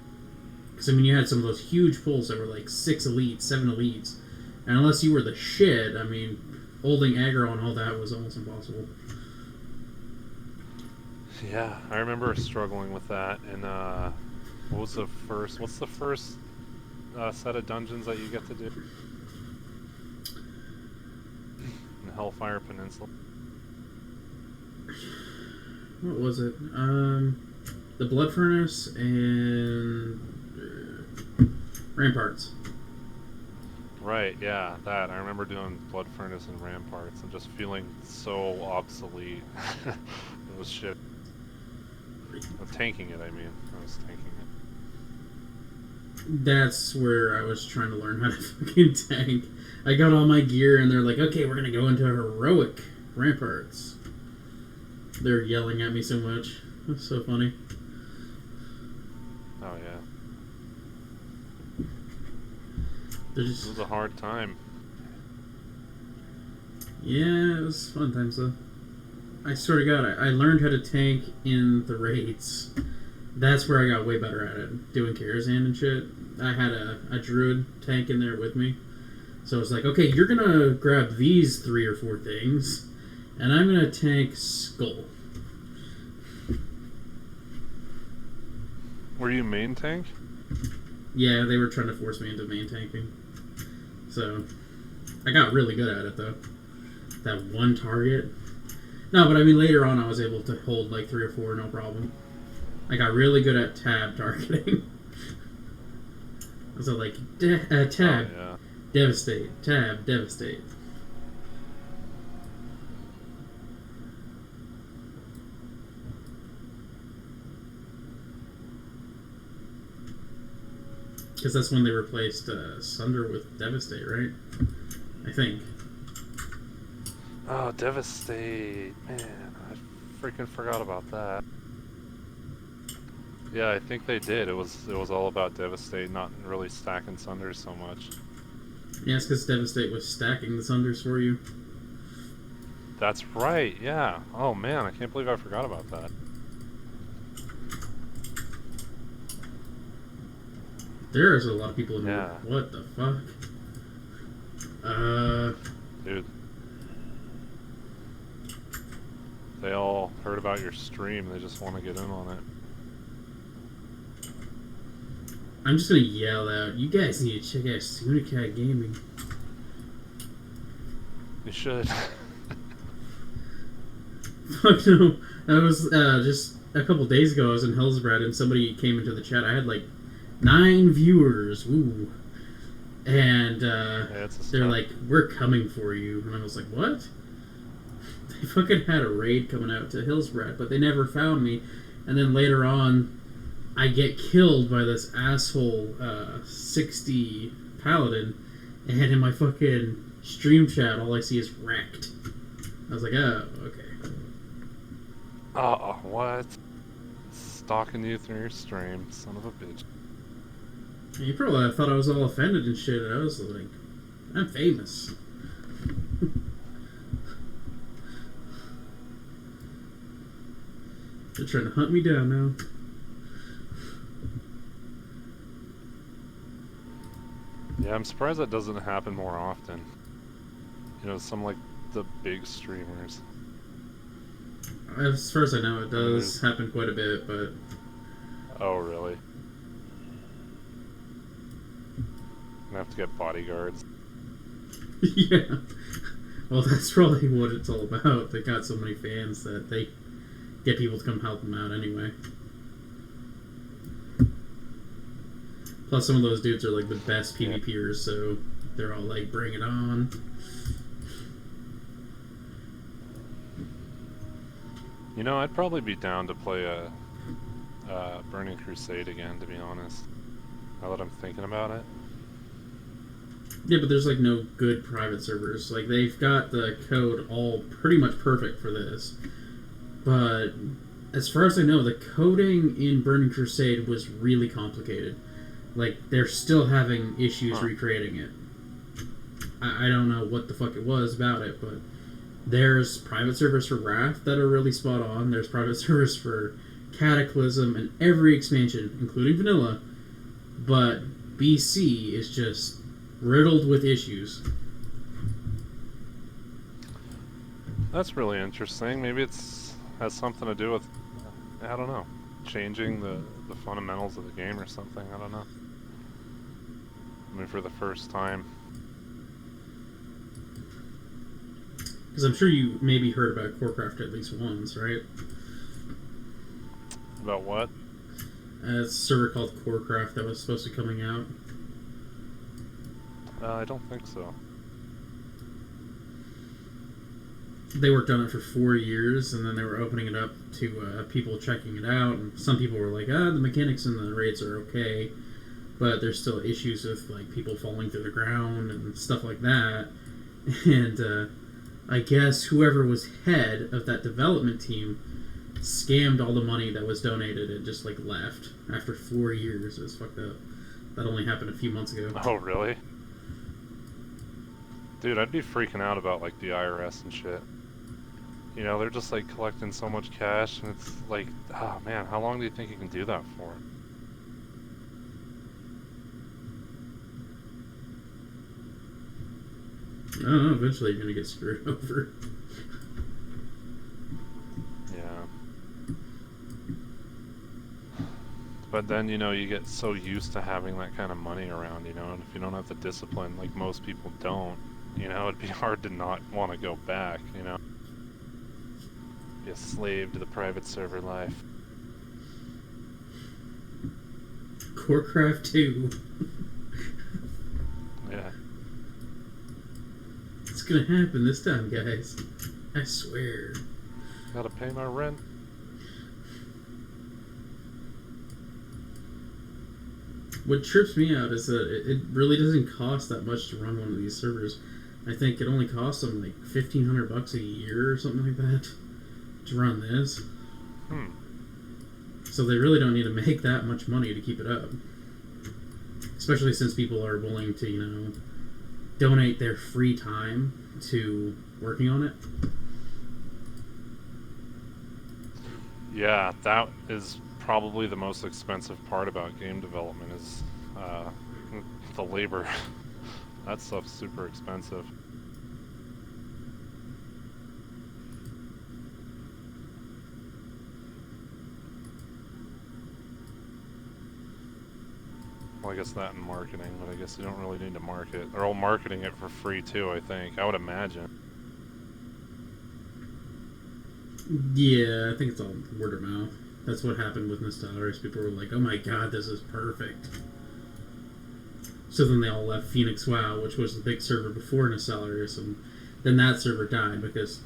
Because I mean, you had some of those huge pulls that were like 6 elites, 7 elites, and unless you were the shit, I mean, holding aggro and all that was almost impossible. Yeah, I remember struggling with that. And what's the first set of dungeons that you get to do in Hellfire Peninsula? What was it? The Blood Furnace and Ramparts. Right, yeah, that. I remember doing Blood Furnace and Ramparts and just feeling so obsolete. It was shit. Tanking it, I mean. I was tanking it. That's where I was trying to learn how to fucking tank. I got all my gear and they're like, okay, we're gonna go into heroic Ramparts. They're yelling at me so much. That's so funny. Oh, yeah. They're just... It was a hard time. Yeah, it was fun times though. I swear to God, I learned how to tank in the raids. That's where I got way better at it. Doing Karazhan and shit. I had a druid tank in there with me. So it's like, okay, you're gonna grab these 3 or 4 things, and I'm gonna tank Skull. Were you main tank? Yeah, they were trying to force me into main tanking. So, I got really good at it though. That one target. No, but I mean later on I was able to hold like 3 or 4 no problem. I got really good at tab targeting. So like tab, Oh, yeah. devastate, tab, devastate. Because that's when they replaced Sunder with Devastate, right? I think. Oh, Devastate. Man, I freaking forgot about that. Yeah, I think they did. It was all about Devastate, not really stacking Sunders so much. Yeah, it's because Devastate was stacking the Sunders for you. That's right, yeah. Oh man, I can't believe I forgot about that. There's a lot of people in Yeah. here. What the fuck? Dude. They all heard about your stream, they just want to get in on it. I'm just gonna yell out, you guys need to check out Sunicat Gaming. You should. Fuck no. That was just a couple days ago. I was in Hillsbrad and somebody came into the chat. I had like 9 viewers. Ooh. And it's a they're step. like, "We're coming for you," and I was like, "What?" They fucking had a raid coming out to Hillsbrad, but they never found me. And then later on, I get killed by this asshole 60 paladin, and in my fucking stream chat, all I see is wrecked. I was like, oh, okay. Oh, what? Stalking you through your stream, son of a bitch. You probably thought I was all offended and shit. I was like, I'm famous. They're trying to hunt me down now. Yeah, I'm surprised that doesn't happen more often. You know, some like the big streamers. As far as I know, it does happen quite a bit, but... Oh, really? I'm gonna have to get bodyguards. Yeah. Well, that's probably what it's all about. They got so many fans that they get people to come help them out anyway. Plus, some of those dudes are like the best PvPers, so they're all like, bring it on. You know, I'd probably be down to play a Burning Crusade again, to be honest. Now that I'm thinking about it. Yeah, but there's like no good private servers. Like, they've got the code all pretty much perfect for this. But as far as I know, the coding in Burning Crusade was really complicated. Like, they're still having issues recreating it. I don't know what the fuck it was about it, but there's private servers for Wrath that are really spot on. There's private servers for Cataclysm and every expansion, including Vanilla. But BC is just riddled with issues. That's really interesting. Maybe it's has something to do with, I don't know, changing the fundamentals of the game or something. I don't know. I mean, for the first time. Because I'm sure you maybe heard about Corecraft at least once, right? About what? It's a server called Corecraft that was supposed to be coming out. I don't think so. They worked on it for 4 years, and then they were opening it up to people checking it out. And some people were like, the mechanics and the raids are okay, but there's still issues with like people falling through the ground and stuff like that. And I guess whoever was head of that development team scammed all the money that was donated and just like left after 4 years. It was fucked up. That only happened a few months ago. Oh, really? Dude, I'd be freaking out about like the IRS and shit. You know, they're just like collecting so much cash, and it's like, oh man, how long do you think you can do that for? I don't know, eventually you're gonna get screwed over. Yeah. But then, you know, you get so used to having that kind of money around, you know, and if you don't have the discipline, like most people don't, you know, it'd be hard to not want to go back, you know. Be a slave to the private server life. Corecraft 2. Yeah. It's gonna happen this time, guys. I swear. Gotta pay my rent. What trips me out is that it really doesn't cost that much to run one of these servers. I think it only costs them like $1,500 a year or something like that to run this. So they really don't need to make that much money to keep it up. Especially since people are willing to, you know, donate their free time to working on it. Yeah, that is probably the most expensive part about game development is the labor. That stuff's super expensive. Well, I guess that and marketing, but I guess you don't really need to market. They're all marketing it for free too, I think. I would imagine. Yeah, I think it's all word of mouth. That's what happened with Nostalris. People were like, oh my god, this is perfect. So then they all left Phoenix WoW, which was the big server before Nacellarius, and then that server died because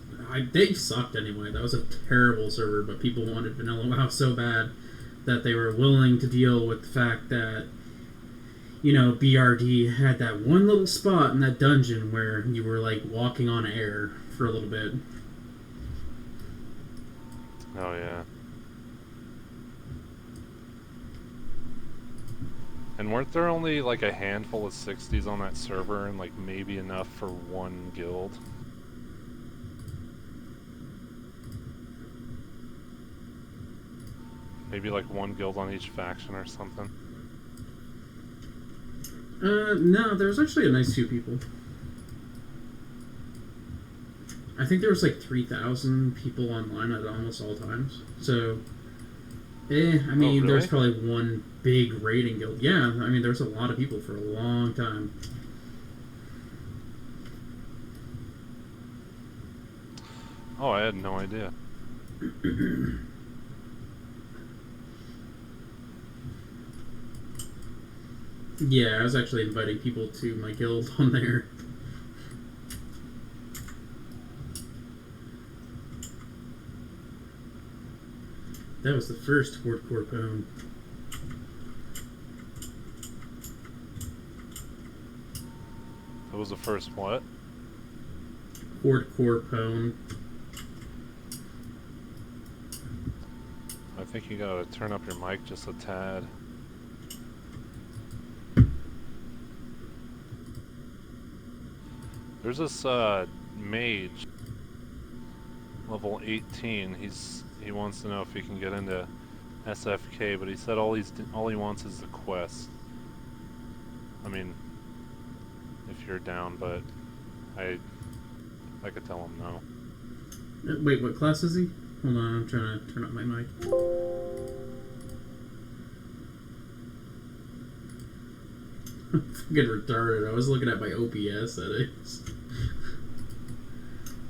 they sucked anyway. That was a terrible server, but people wanted vanilla WoW so bad that they were willing to deal with the fact that, you know, BRD had that one little spot in that dungeon where you were like walking on air for a little bit. Oh yeah. And weren't there only like a handful of 60s on that server and like maybe enough for one guild? Maybe like one guild on each faction or something? No, there was actually a nice few people. I think there was like 3,000 people online at almost all times. So, I mean, really? there's probably one big raiding guild. Yeah, I mean, there's a lot of people for a long time. Oh, I had no idea. Yeah, I was actually inviting people to my guild on there. That was the first hardcore pwn. That was the first what? Hardcore pwn. I think you gotta turn up your mic just a tad. There's this mage, level 18. He wants to know if he can get into SFK, but he said all he wants is the quest. I mean, if you're down, but I could tell him no. Wait, what class is he? Hold on, I'm trying to turn up my mic. I'm fucking retarded. I was looking at my OBS settings.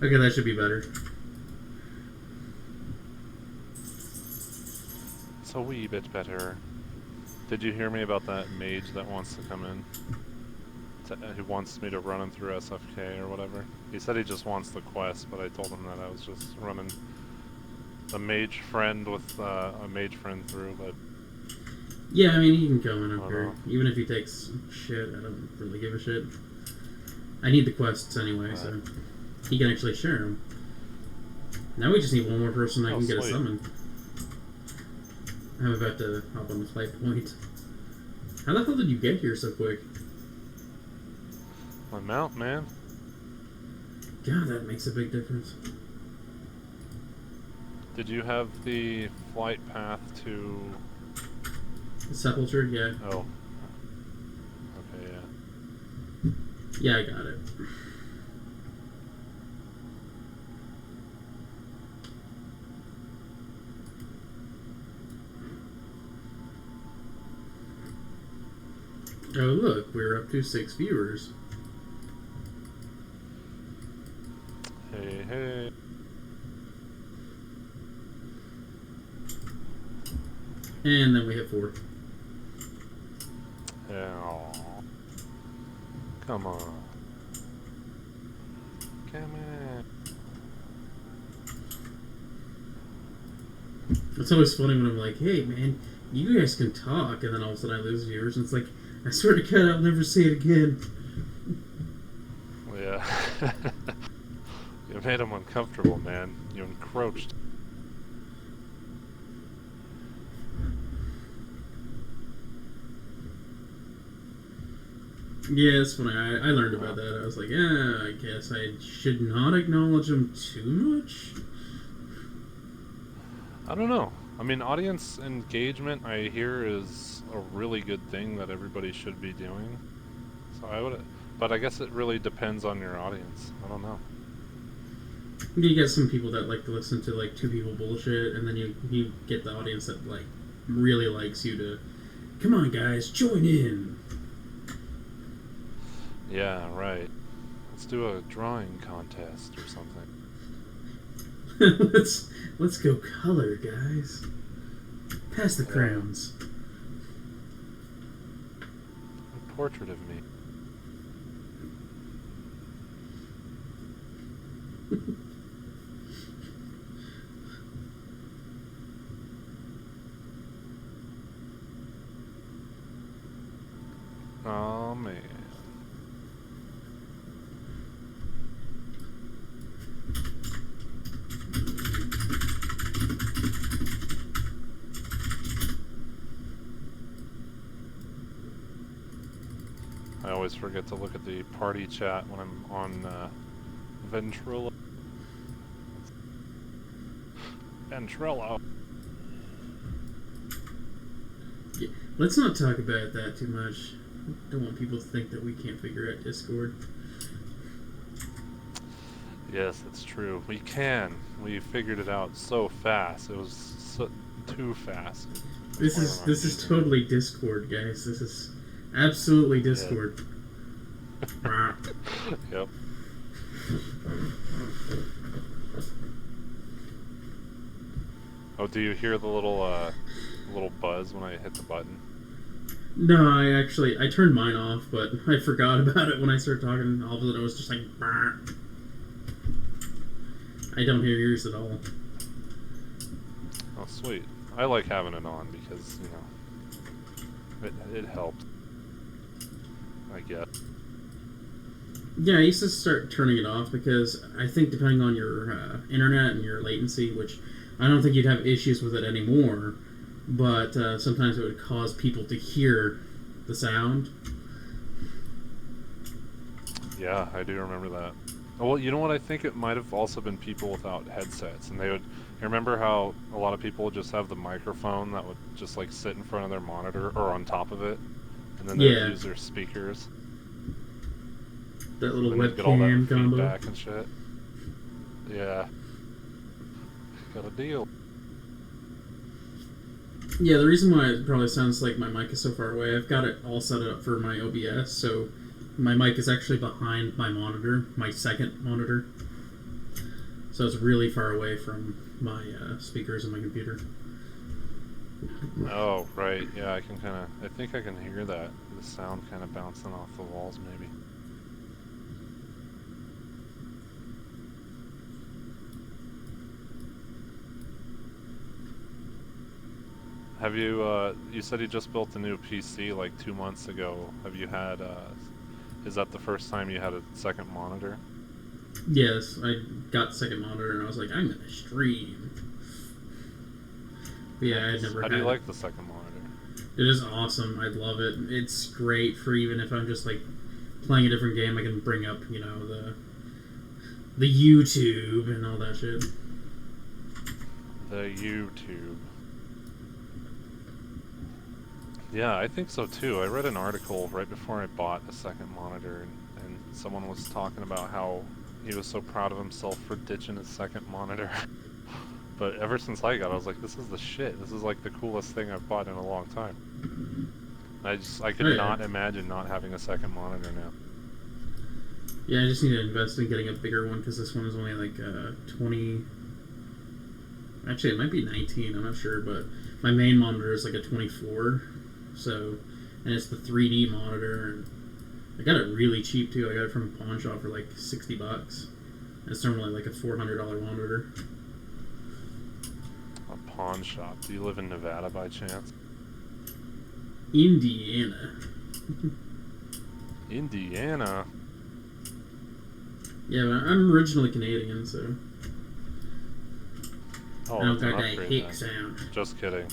Okay, that should be better. It's a wee bit better. Did you hear me about that mage that wants to come in? Who wants me to run him through SFK or whatever? He said he just wants the quest, but I told him that I was just running a mage friend with a mage friend through, but... Yeah, I mean, he can come in up here. Even if he takes shit, I don't really give a shit. I need the quests anyway, so he can actually share them. Now we just need one more person I can get a summon. I'm about to hop on the flight point. How the hell did you get here so quick? My mount, man. God, that makes a big difference. Did you have the flight path to... The Sepulture? Yeah. Oh. Okay, yeah. Yeah, I got it. Oh, look, we're up to 6 viewers. Hey, hey. And then we hit 4. Yeah. Aw. Come on. Come on. It's always funny when I'm like, hey, man, you guys can talk, and then all of a sudden I lose viewers, and it's like, I swear to God, I'll never say it again. Yeah. You made him uncomfortable, man. You encroached. Yeah, it's funny. I learned about that. I was like, yeah, I guess I should not acknowledge them too much. I don't know. I mean, audience engagement, I hear, is a really good thing that everybody should be doing. So I would, but I guess it really depends on your audience. I don't know. You get some people that like to listen to like 2 people bullshit, and then you get the audience that like really likes you to, come on guys, join in. Yeah, right. Let's do a drawing contest or something. let's go color, guys. Pass the crayons. portrait of me. Oh man. I always forget to look at the party chat when I'm on Ventrilo. Ventrilo. Yeah, let's not talk about that too much. Don't want people to think that we can't figure out Discord. Yes, it's true. We can. We figured it out so fast. It was too fast. This is totally Discord, guys. This is absolutely Discord. Yeah. Yep. Oh, do you hear the little buzz when I hit the button? No, I turned mine off, but I forgot about it when I started talking. All of a sudden, it was just like, bah. I don't hear yours at all. Oh, sweet. I like having it on because, you know, it helps. I guess. Yeah, I used to start turning it off because I think depending on your internet and your latency, which I don't think you'd have issues with it anymore, but sometimes it would cause people to hear the sound. Yeah, I do remember that. Well, you know what? I think it might have also been people without headsets, and they would. You remember how a lot of people would just have the microphone that would just like sit in front of their monitor or on top of it, and then they would use their speakers. That little webcam get all that combo. Feedback and shit. Yeah. Got a deal. Yeah, the reason why it probably sounds like my mic is so far away, I've got it all set up for my OBS, so my mic is actually behind my monitor, my second monitor. So it's really far away from my speakers and my computer. Oh, right. Yeah, I think I can hear that. The sound kind of bouncing off the walls, maybe. Have you, you said you just built a new PC like 2 months ago. Have you had, is that the first time you had a second monitor? Yes, I got the second monitor and I was like, I'm gonna stream. But yeah, I had never had. How do you like the second monitor? It is awesome. I love it. It's great for even if I'm just like playing a different game, I can bring up, you know, the YouTube and all that shit. The YouTube. Yeah, I think so too. I read an article right before I bought a second monitor, and someone was talking about how he was so proud of himself for ditching his second monitor. But ever since I got it, I was like, this is the shit. This is like the coolest thing I've bought in a long time. I could not imagine not having a second monitor now. Yeah, I just need to invest in getting a bigger one because this one is only like 20. Actually, it might be 19. I'm not sure, but my main monitor is like a 24. So, and it's the 3D monitor, and I got it really cheap too. I got it from a pawn shop for like $60. It's normally like a $400 monitor. A pawn shop? Do you live in Nevada by chance? Indiana. Indiana? Yeah, but I'm originally Canadian, so oh, I don't got that upgrade, hick sound. Just kidding.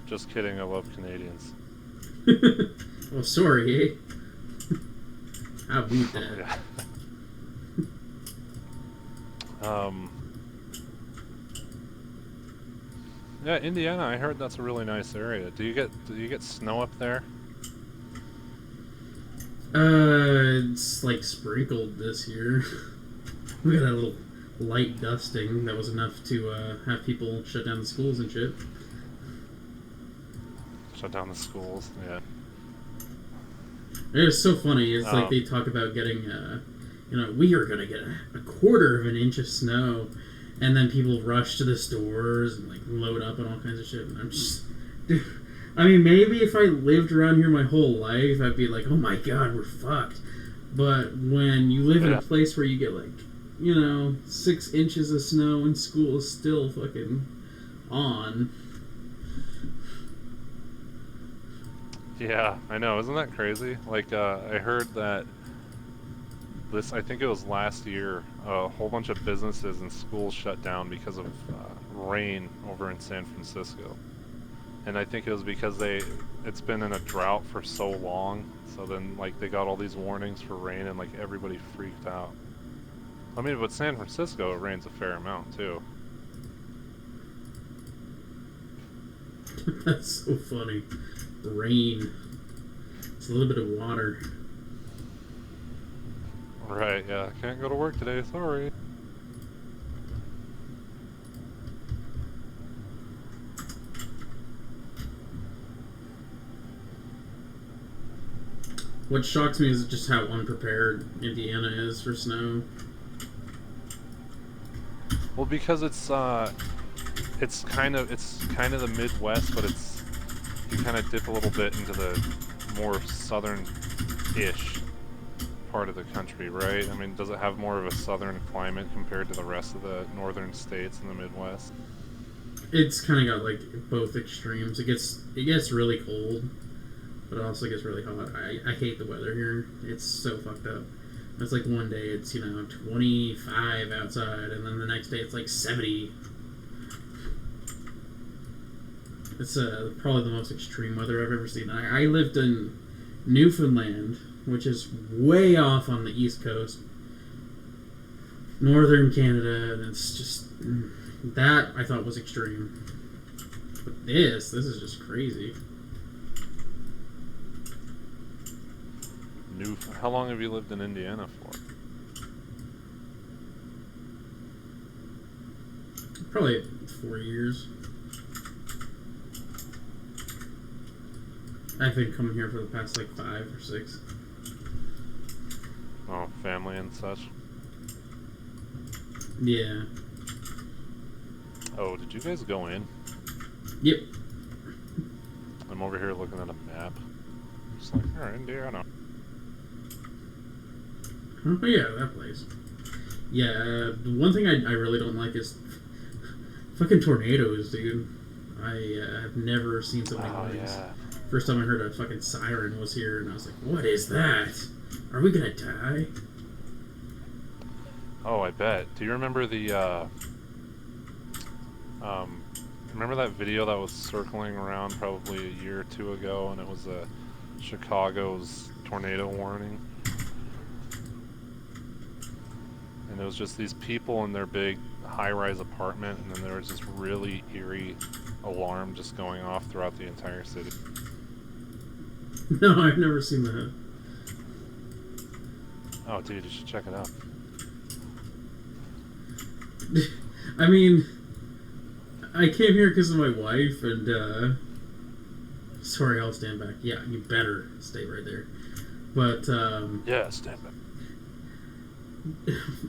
Just kidding, I love Canadians. Oh, sorry, eh? I'll beat that. Oh, yeah. Yeah, Indiana, I heard that's a really nice area. Do you get snow up there? It's like sprinkled this year. We got a little light dusting that was enough to have people shut down the schools and shit. Shut down the schools, yeah. It was so funny. It's like they talk about getting, you know, we are going to get a quarter of an inch of snow. And then people rush to the stores and like load up and all kinds of shit. And I'm just, dude, I mean, maybe if I lived around here my whole life, I'd be like, oh my god, we're fucked. But when you live in a place where you get like, 6 inches of snow and school is still fucking on. Yeah, I know. Isn't that crazy? Like, I heard that I think it was last year, a whole bunch of businesses and schools shut down because of rain over in San Francisco. And I think it was because it's been in a drought for so long, so then like they got all these warnings for rain and like everybody freaked out. I mean, but San Francisco, it rains a fair amount too. That's so funny. Rain. It's a little bit of water. Right, yeah. Can't go to work today, sorry. What shocks me is just how unprepared Indiana is for snow. Well, because it's kind of the Midwest, but you kind of dip a little bit into the more southern-ish part of the country, right? I mean, does it have more of a southern climate compared to the rest of the northern states in the Midwest? It's kind of got like both extremes. It gets really cold, but it also gets really hot. I hate the weather here. It's so fucked up. It's like one day it's 25 outside, and then the next day it's like 70. It's probably the most extreme weather I've ever seen. I lived in Newfoundland, which is way off on the east coast, northern Canada, and it's just that I thought was extreme. But this is just crazy. How long have you lived in Indiana for? Probably 4 years. I've been coming here for the past like 5 or 6. Oh, family and such? Yeah. Oh, did you guys go in? Yep. I'm over here looking at a map. Just like, alright, Indiana. Oh yeah, that place. Yeah, the one thing I really don't like is fucking tornadoes, dude. I have never seen so many things. Yeah. First time I heard a fucking siren was here, and I was like, what is that? Are we gonna die? Oh, I bet. Do you remember remember that video that was circling around probably a year or two ago, and it was Chicago's tornado warning? And it was just these people in their big high-rise apartment, and then there was this really eerie alarm just going off throughout the entire city. No, I've never seen that. Oh, dude, you should check it out. I mean, I came here because of my wife, and sorry, I'll stand back. Yeah, you better stay right there. But Yeah, stand back.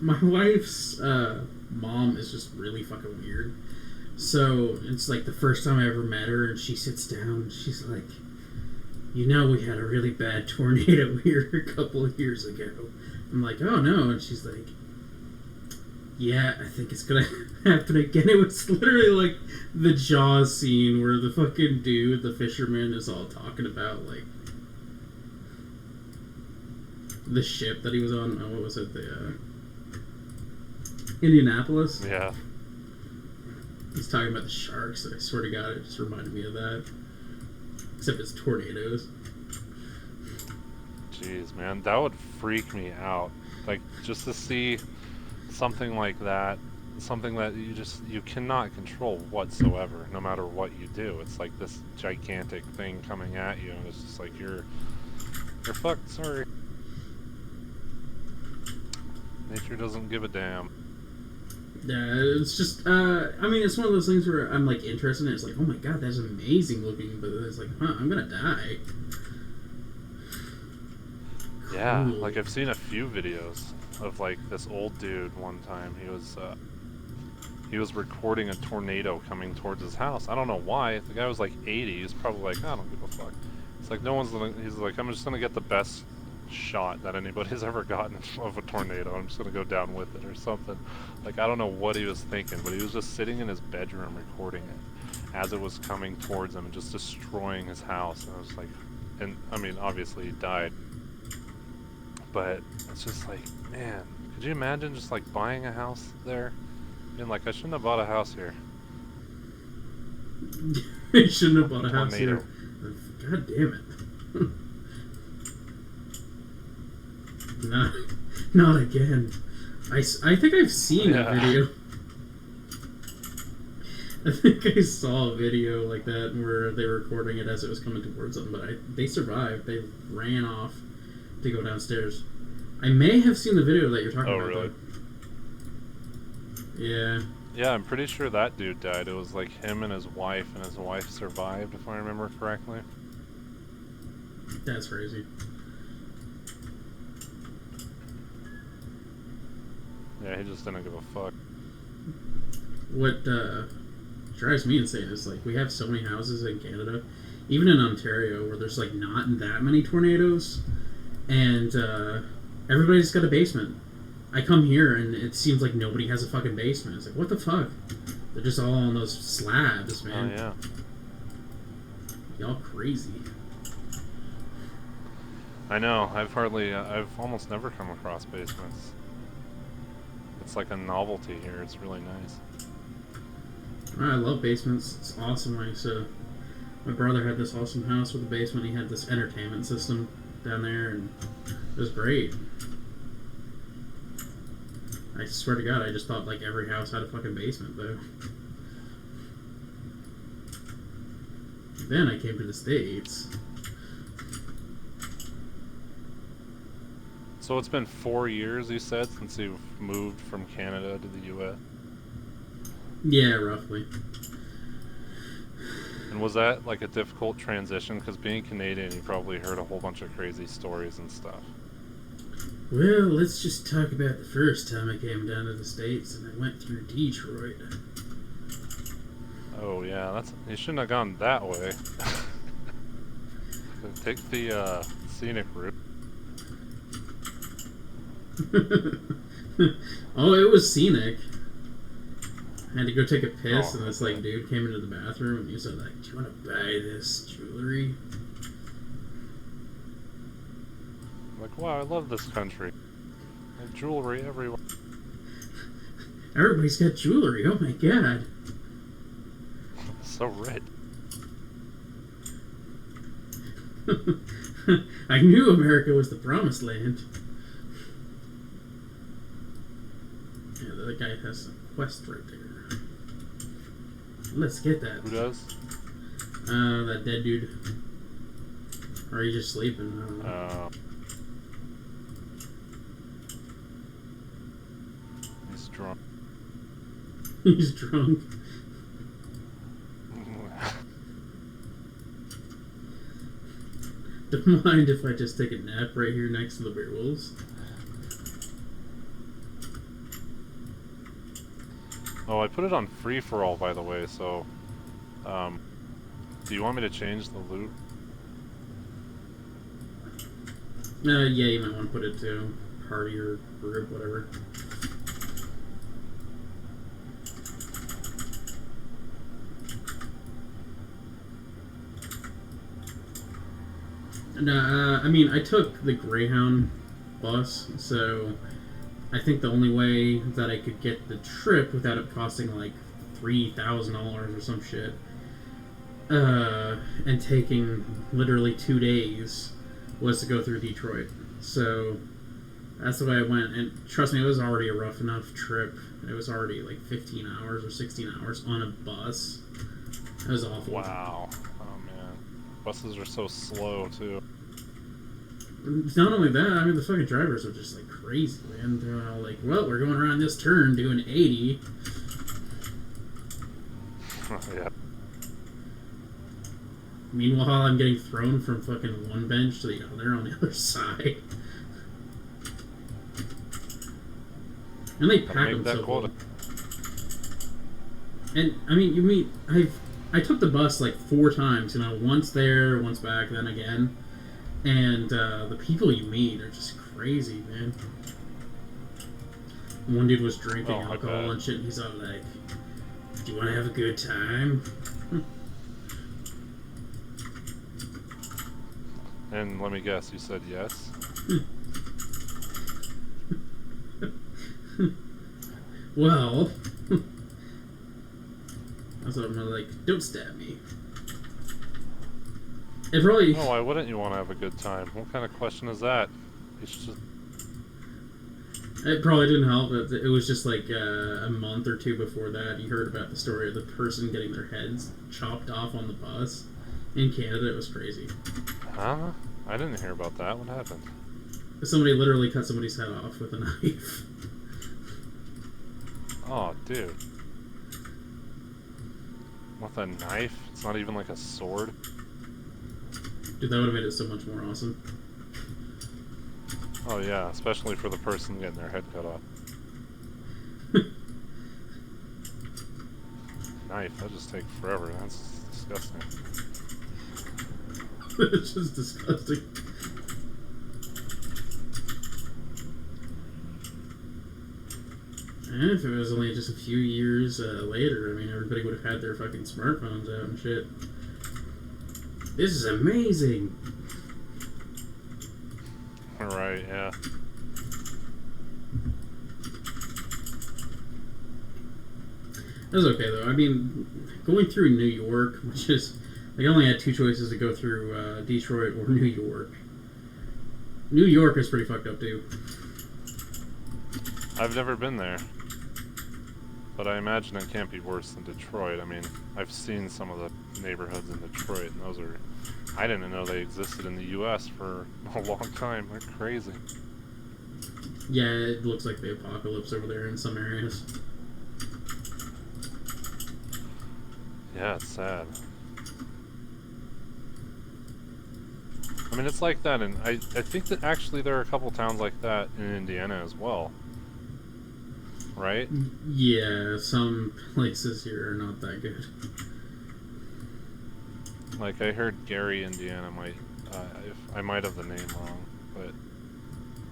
my wife's mom is just really fucking weird. So it's like the first time I ever met her, and she sits down and she's like, we had a really bad tornado here a couple of years ago. I'm like, oh no. And she's like, yeah, I think it's gonna happen again. It was literally like the Jaws scene where the fucking dude, the fisherman, is all talking about like the ship that he was on. Oh, what was it? The Indianapolis? Yeah. He's talking about the sharks, and I swear to God, it just reminded me of that. Except it's tornadoes. Jeez, man, that would freak me out. Like, just to see something like that, something that you cannot control whatsoever, no matter what you do. It's like this gigantic thing coming at you, and it's just like you're fucked. Sorry. Nature doesn't give a damn. Yeah, it's just, I mean, it's one of those things where I'm, like, interested in it. It's like, oh my god, that's amazing looking, but it's like, I'm gonna die. Yeah, Cool. like, I've seen a few videos of, like, this old dude one time. He was, he was recording a tornado coming towards his house. I don't know why. The guy was like 80. He's probably like, I don't give a fuck. It's like no one's gonna. He's like, I'm just gonna get the best shot that anybody's ever gotten of a tornado. I'm just gonna go down with it or something. Like, I don't know what he was thinking, but he was just sitting in his bedroom recording it as it was coming towards him and just destroying his house. And I was like, and I mean, obviously he died, but it's just like, man, could you imagine just like buying a house there? And like, I shouldn't have bought a house here. You shouldn't have bought a house here. God damn it. Not again. I think I've seen a video. I think I saw a video like that where they were recording it as it was coming towards them, but they survived. They ran off to go downstairs. I may have seen the video that you're talking about. Oh, really? Though. Yeah. Yeah, I'm pretty sure that dude died. It was like him and his wife survived, if I remember correctly. That's crazy. Yeah, he just didn't give a fuck. What drives me insane is, like, we have so many houses in Canada, even in Ontario, where there's, like, not that many tornadoes, and everybody's got a basement. I come here, and it seems like nobody has a fucking basement. It's like, what the fuck? They're just all on those slabs, man. Oh, yeah. Y'all crazy. I know. I've almost never come across basements. It's like a novelty here. It's really nice. I love basements. It's awesome. My brother had this awesome house with a basement. He had this entertainment system down there, and it was great. I swear to God, I just thought like every house had a fucking basement, though. Then I came to the States. So it's been 4 years, you said, since you've moved from Canada to the U.S.? Yeah, roughly. And was that like a difficult transition? Because being Canadian, you probably heard a whole bunch of crazy stories and stuff. Well, let's just talk about the first time I came down to the States and I went through Detroit. Oh yeah, you shouldn't have gone that way. Take the scenic route. Oh, it was scenic. I had to go take a piss, and this like dude came into the bathroom and he said, like, "Do you want to buy this jewelry?" Like, wow, I love this country. There's jewelry everywhere. Everybody's got jewelry. Oh my god. So rich. I knew America was the promised land. Yeah, the other guy has a quest right there. Let's get that. Who does? That dead dude. Or are you just sleeping? I don't know. He's drunk. He's drunk. Don't mind if I just take a nap right here next to the werewolves. Oh, I put it on free for all, by the way, so do you want me to change the loot? Yeah, you might want to put it to party or group, whatever. And, I mean, I took the Greyhound bus, so I think the only way that I could get the trip without it costing like $3,000 or some shit, and taking literally 2 days, was to go through Detroit. So that's the way I went, and trust me, it was already a rough enough trip. It was already like 15 hours or 16 hours on a bus. It was awful. Wow. Oh man. Buses are so slow too. Not only that, I mean, the fucking drivers are just like crazy, man. They're all like, well, we're going around this turn doing 80. Yeah. Meanwhile, I'm getting thrown from fucking one bench to the other on the other side. And they pack them so cool. And I mean, I took the bus like 4 times. You know, once there, once back, then again. And the people you meet are just crazy, man. One dude was drinking alcohol and shit. And he's all like, "Do you want to have a good time?" And let me guess, you said yes? Well, I was like, "Don't stab me." It probably. Oh, why wouldn't you want to have a good time? What kind of question is that? You should just... It probably didn't help. It was just like a month or 2 before that. You heard about the story of the person getting their heads chopped off on the bus in Canada. It was crazy. Huh? I didn't hear about that. What happened? Somebody literally cut somebody's head off with a knife. Oh, dude. With a knife? It's not even like a sword? Dude, that would have made it so much more awesome. Oh yeah, especially for the person getting their head cut off. Knife, that just takes forever. That's disgusting. It's just disgusting. And if it was only just a few years later, I mean, everybody would have had their fucking smartphones out and shit. This is amazing. Right, yeah. That was okay though. I mean, going through New York, which is like I only had 2 choices to go through Detroit or New York. New York is pretty fucked up too. I've never been there, but I imagine it can't be worse than Detroit. I mean, I've seen some of the neighborhoods in Detroit, and those are... I didn't know they existed in the U.S. for a long time. They're crazy. Yeah, it looks like the apocalypse over there in some areas. Yeah, it's sad. I mean, it's like that, and I think that actually there are a couple towns like that in Indiana as well. Right? Yeah, some places here are not that good. Like, I heard Gary, Indiana might... I might have the name wrong, but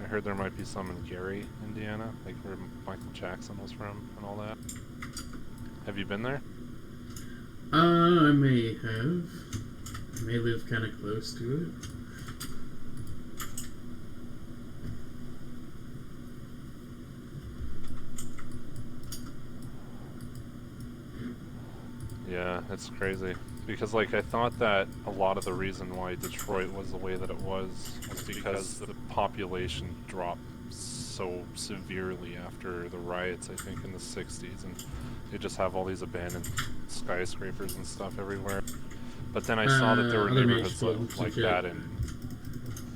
I heard there might be some in Gary, Indiana, like where Michael Jackson was from and all that. Have you been there? I may have. I may live kind of close to it. Yeah, it's crazy. Because, like, I thought that a lot of the reason why Detroit was the way that it was because the population dropped so severely after the riots, I think, in the 60s, and they just have all these abandoned skyscrapers and stuff everywhere. But then I saw that there were neighborhoods like that in...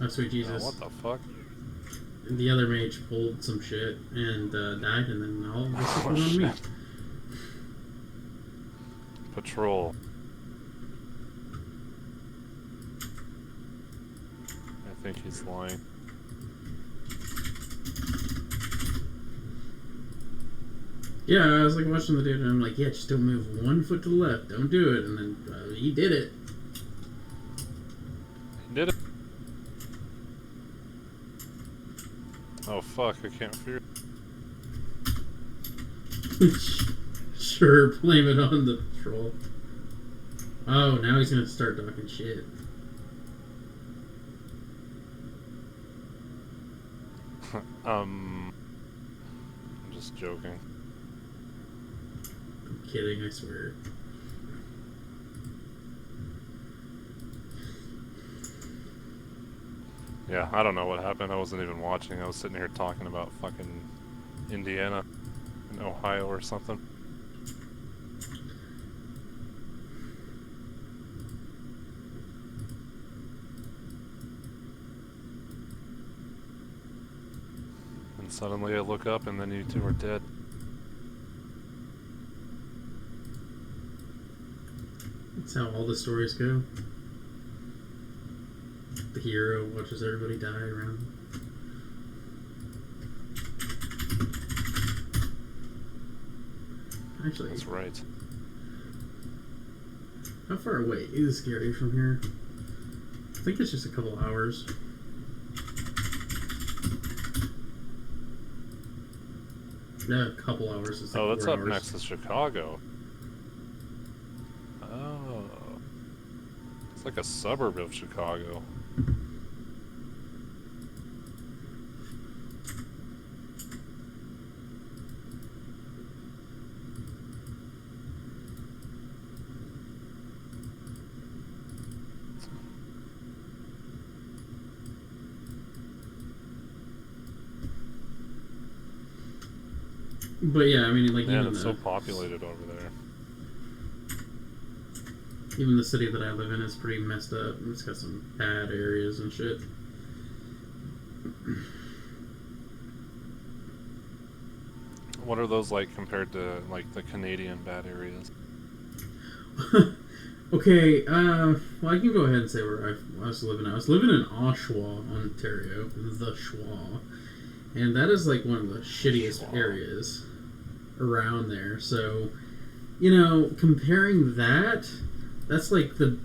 Oh, sweet Jesus. What the fuck? The other mage pulled some shit and died, and then all of this is on me. Patrol. I think he's lying. Yeah, I was like watching the dude and I'm like, yeah, just don't move 1 foot to the left, don't do it, and then he did it. He did it. Oh fuck, I can't fear. Sure, blame it on the patrol. Oh, now he's gonna start talking shit. I'm just joking. I'm kidding, I swear. Yeah, I don't know what happened. I wasn't even watching. I was sitting here talking about fucking Indiana and Ohio or something. And suddenly I look up and then you two are dead. That's how all the stories go. The hero watches everybody die around him. Actually, That's right. How far away is Gary from here? I think it's just a couple hours. Yeah, a couple hours. It's like Oh, that's 4 up hours. next to Chicago. Oh. It's like a suburb of Chicago. But yeah, I mean, like Man, even it's so populated over there. even the city that I live in is pretty messed up. It's got some bad areas and shit. What are those like compared to like the Canadian bad areas? Okay, well, I can go ahead and say where I was living. I was living in Oshawa, Ontario, the Schwa, and that is like one of the shittiest Schwa. areas around there. So, you know, comparing that, that's like the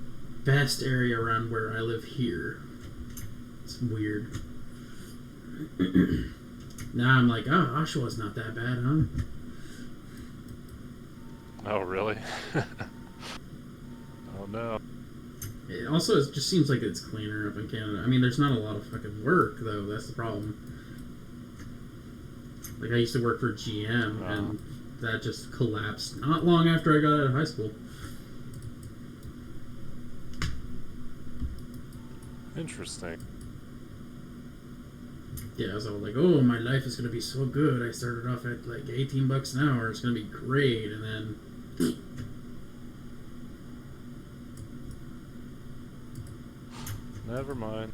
best area around where I live here. It's weird. Now I'm like, oh, Oshawa's not that bad, huh? Oh, really? Oh, no. It also, it just seems like it's cleaner up in Canada. I mean, there's not a lot of fucking work, though. That's the problem. Like, I used to work for GM, and that just collapsed not long after I got out of high school. Interesting. Yeah, I was all like, oh, my life is going to be so good. I started off at like $18 an hour. It's going to be great. And then... Never mind.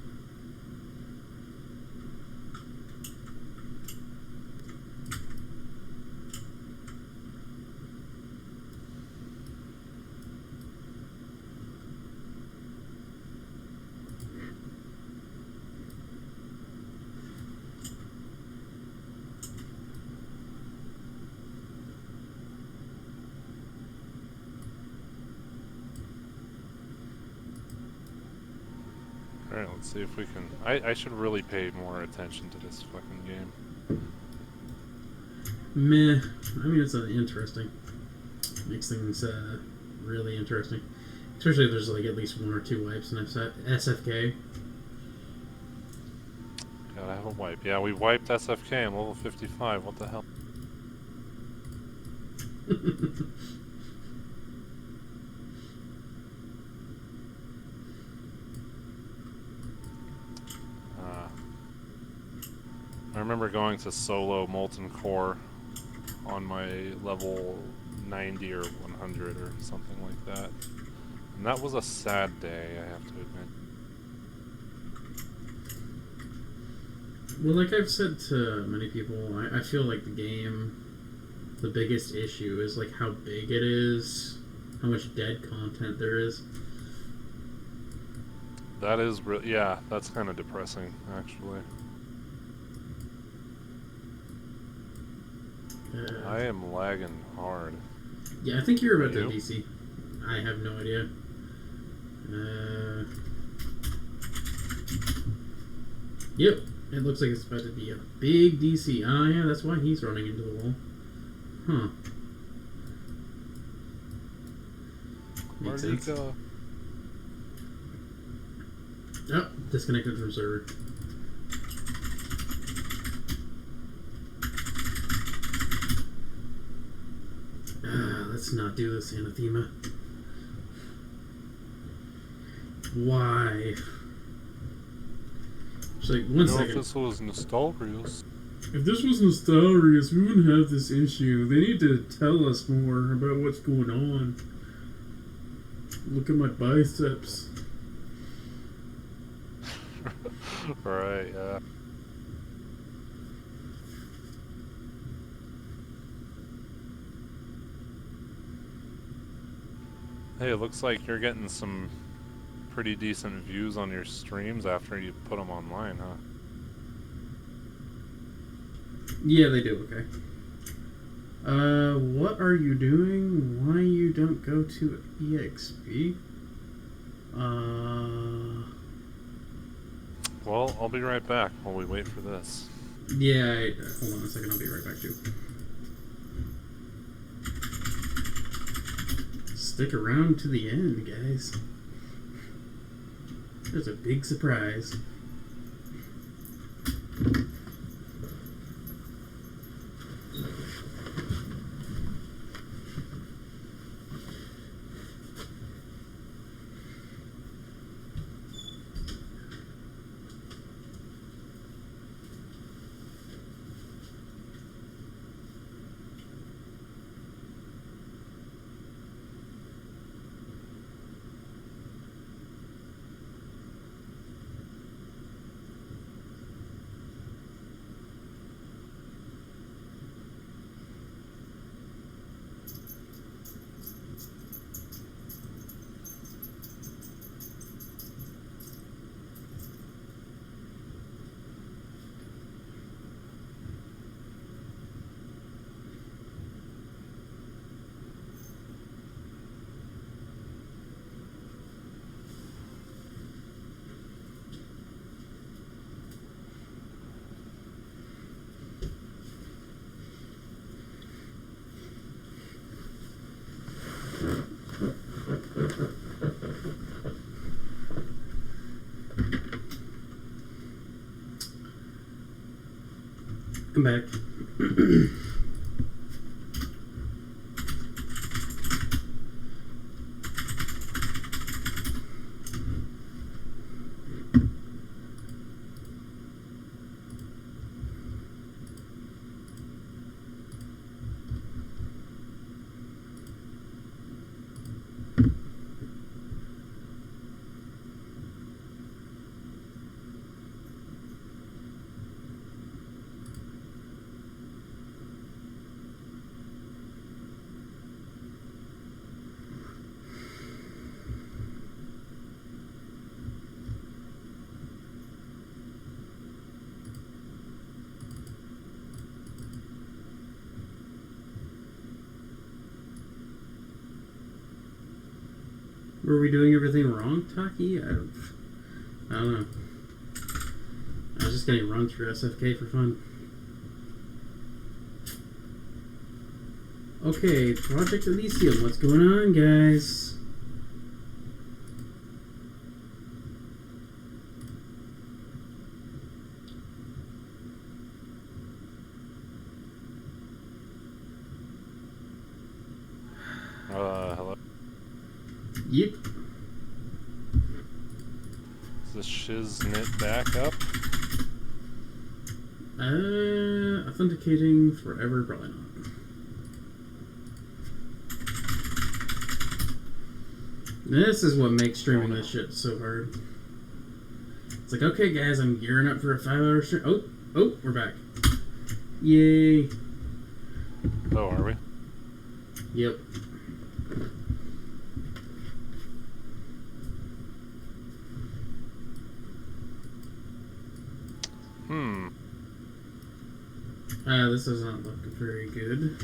Alright, let's see if we can... I should really pay more attention to this fucking game. Meh. I mean, it's interesting. Makes things really interesting. Especially if there's like at least 1 or 2 wipes in SFK. Gotta have a wipe. Yeah, we wiped SFK. I'm level 55. What the hell? I remember going to solo Molten Core on my level 90 or 100 or something like that. And that was a sad day, I have to admit. Well, like I've said to many people, I feel like the game, the biggest issue is like how big it is, how much dead content there is. That is yeah, that's kind of depressing, actually. I am lagging hard. Yeah, I think you're about to DC. I have no idea. Yep, it looks like it's about to be a big DC. Oh yeah, that's why he's running into the wall. Huh. Makes sense. Go? Oh, disconnected from server. Let's not do this, Anathema. Why? Just like, one second. If this was Nostalrius. If this was Nostalrius, we wouldn't have this issue. They need to tell us more about what's going on. Look at my biceps. Right, yeah. Hey, it looks like you're getting some pretty decent views on your streams after you put them online, huh? Yeah, they do, okay. What are you doing? Why you don't go to EXP? Well, I'll be right back while we wait for this. Yeah, hold on a second, I'll be right back too. Stick around to the end, guys. There's a big surprise. Come back. Were we doing everything wrong, Taki? I don't know. I was just getting run through SFK for fun. Okay, Project Elysium, what's going on, guys? Hello? Yep. Is this shiznit back up? Authenticating forever, probably not. This is what makes streaming this shit so hard. It's like, okay, guys, I'm gearing up for a 5-hour stream. Oh, we're back. Yay. Oh, are we? Yep. This does not look very good.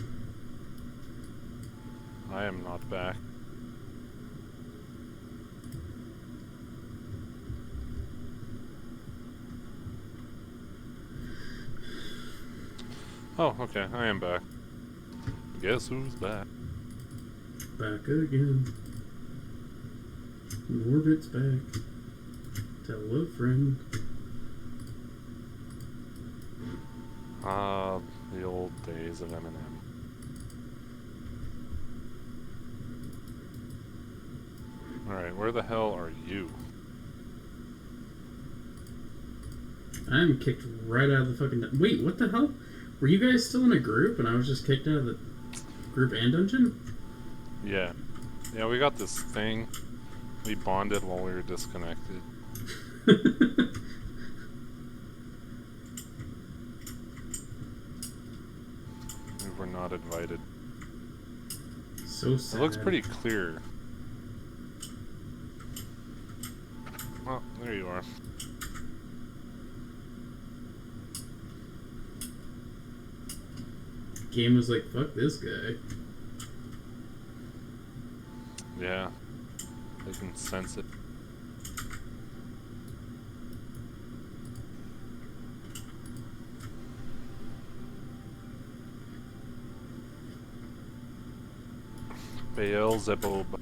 I am not back. Oh, okay, I am back. Guess who's back? Back again. Morbid's back. Tell a friend. Ah, the old days of Eminem. Alright, where the hell are you? I'm kicked right out of the fucking... Wait, what the hell? Were you guys still in a group and I was just kicked out of the group and dungeon? Yeah. Yeah, we got this thing. We bonded while we were disconnected. We were not invited. So sad. It looks pretty clear. Oh, there you are. game was like, fuck this guy. Yeah. They can sense it. Beelzebub.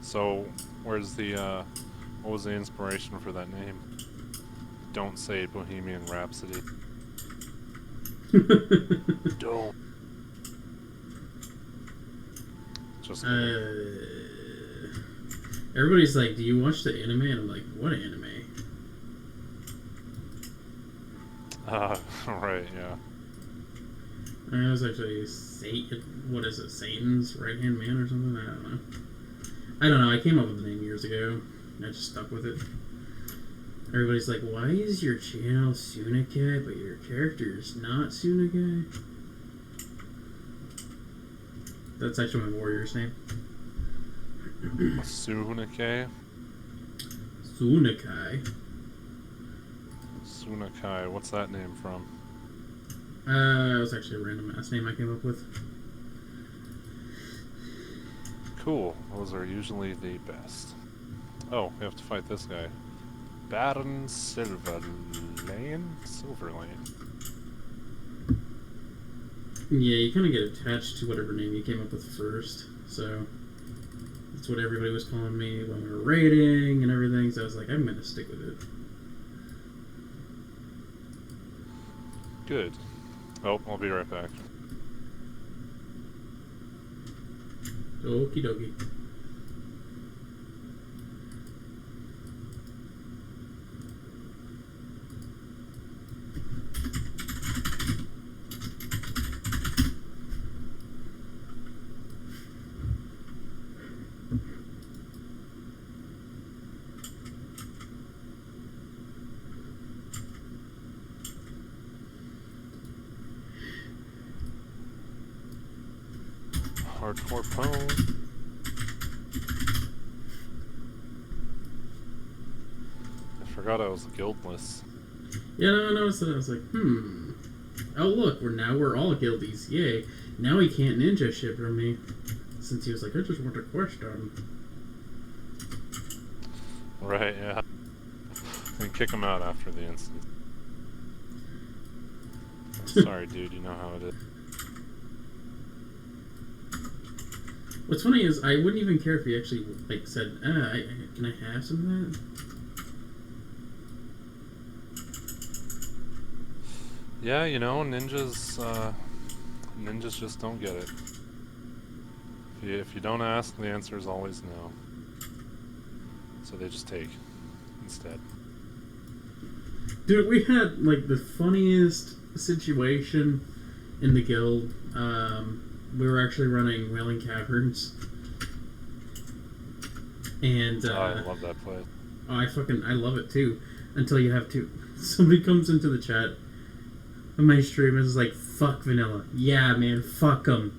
So, where's the, what was the inspiration for that name? Don't say Bohemian Rhapsody. Don't. Just everybody's like, do you watch the anime? And I'm like, what anime? Right, yeah. It was actually what is it, Satan's right-hand man or something? I don't know. I came up with the name years ago. I just stuck with it. Everybody's like, why is your channel Sunake, but your character is not Sunake? That's actually my warrior's name. Sunake? Sunakai. Sunakai, what's that name from? It was actually a random ass name I came up with. Cool. Those are usually the best. Oh, we have to fight this guy. Baron Silverlane? Silverlane. Yeah, you kind of get attached to whatever name you came up with first. So, that's what everybody was calling me when we were raiding and everything. So I was like, I'm going to stick with it. Good. Oh, I'll be right back. Okie dokie. Hardcore pwn. I forgot I was guildless. Yeah, no, I noticed that. I was like, oh look, we're all guildies. Yay. Now he can't ninja shit from me. Since he was like, I just want a question. Right, yeah. And kick him out after the instance. Sorry, dude, you know how it is. What's funny is I wouldn't even care if he actually like said, can I have some of that? Yeah, you know, ninjas just don't get it. If you don't ask, the answer is always no. So they just take instead. Dude, we had like the funniest situation in the guild. We were actually running Wailing Caverns. And I love that place. Oh, I love it too. Until you have to. Somebody comes into the chat on my stream and is like, fuck vanilla. Yeah, man, fuck them.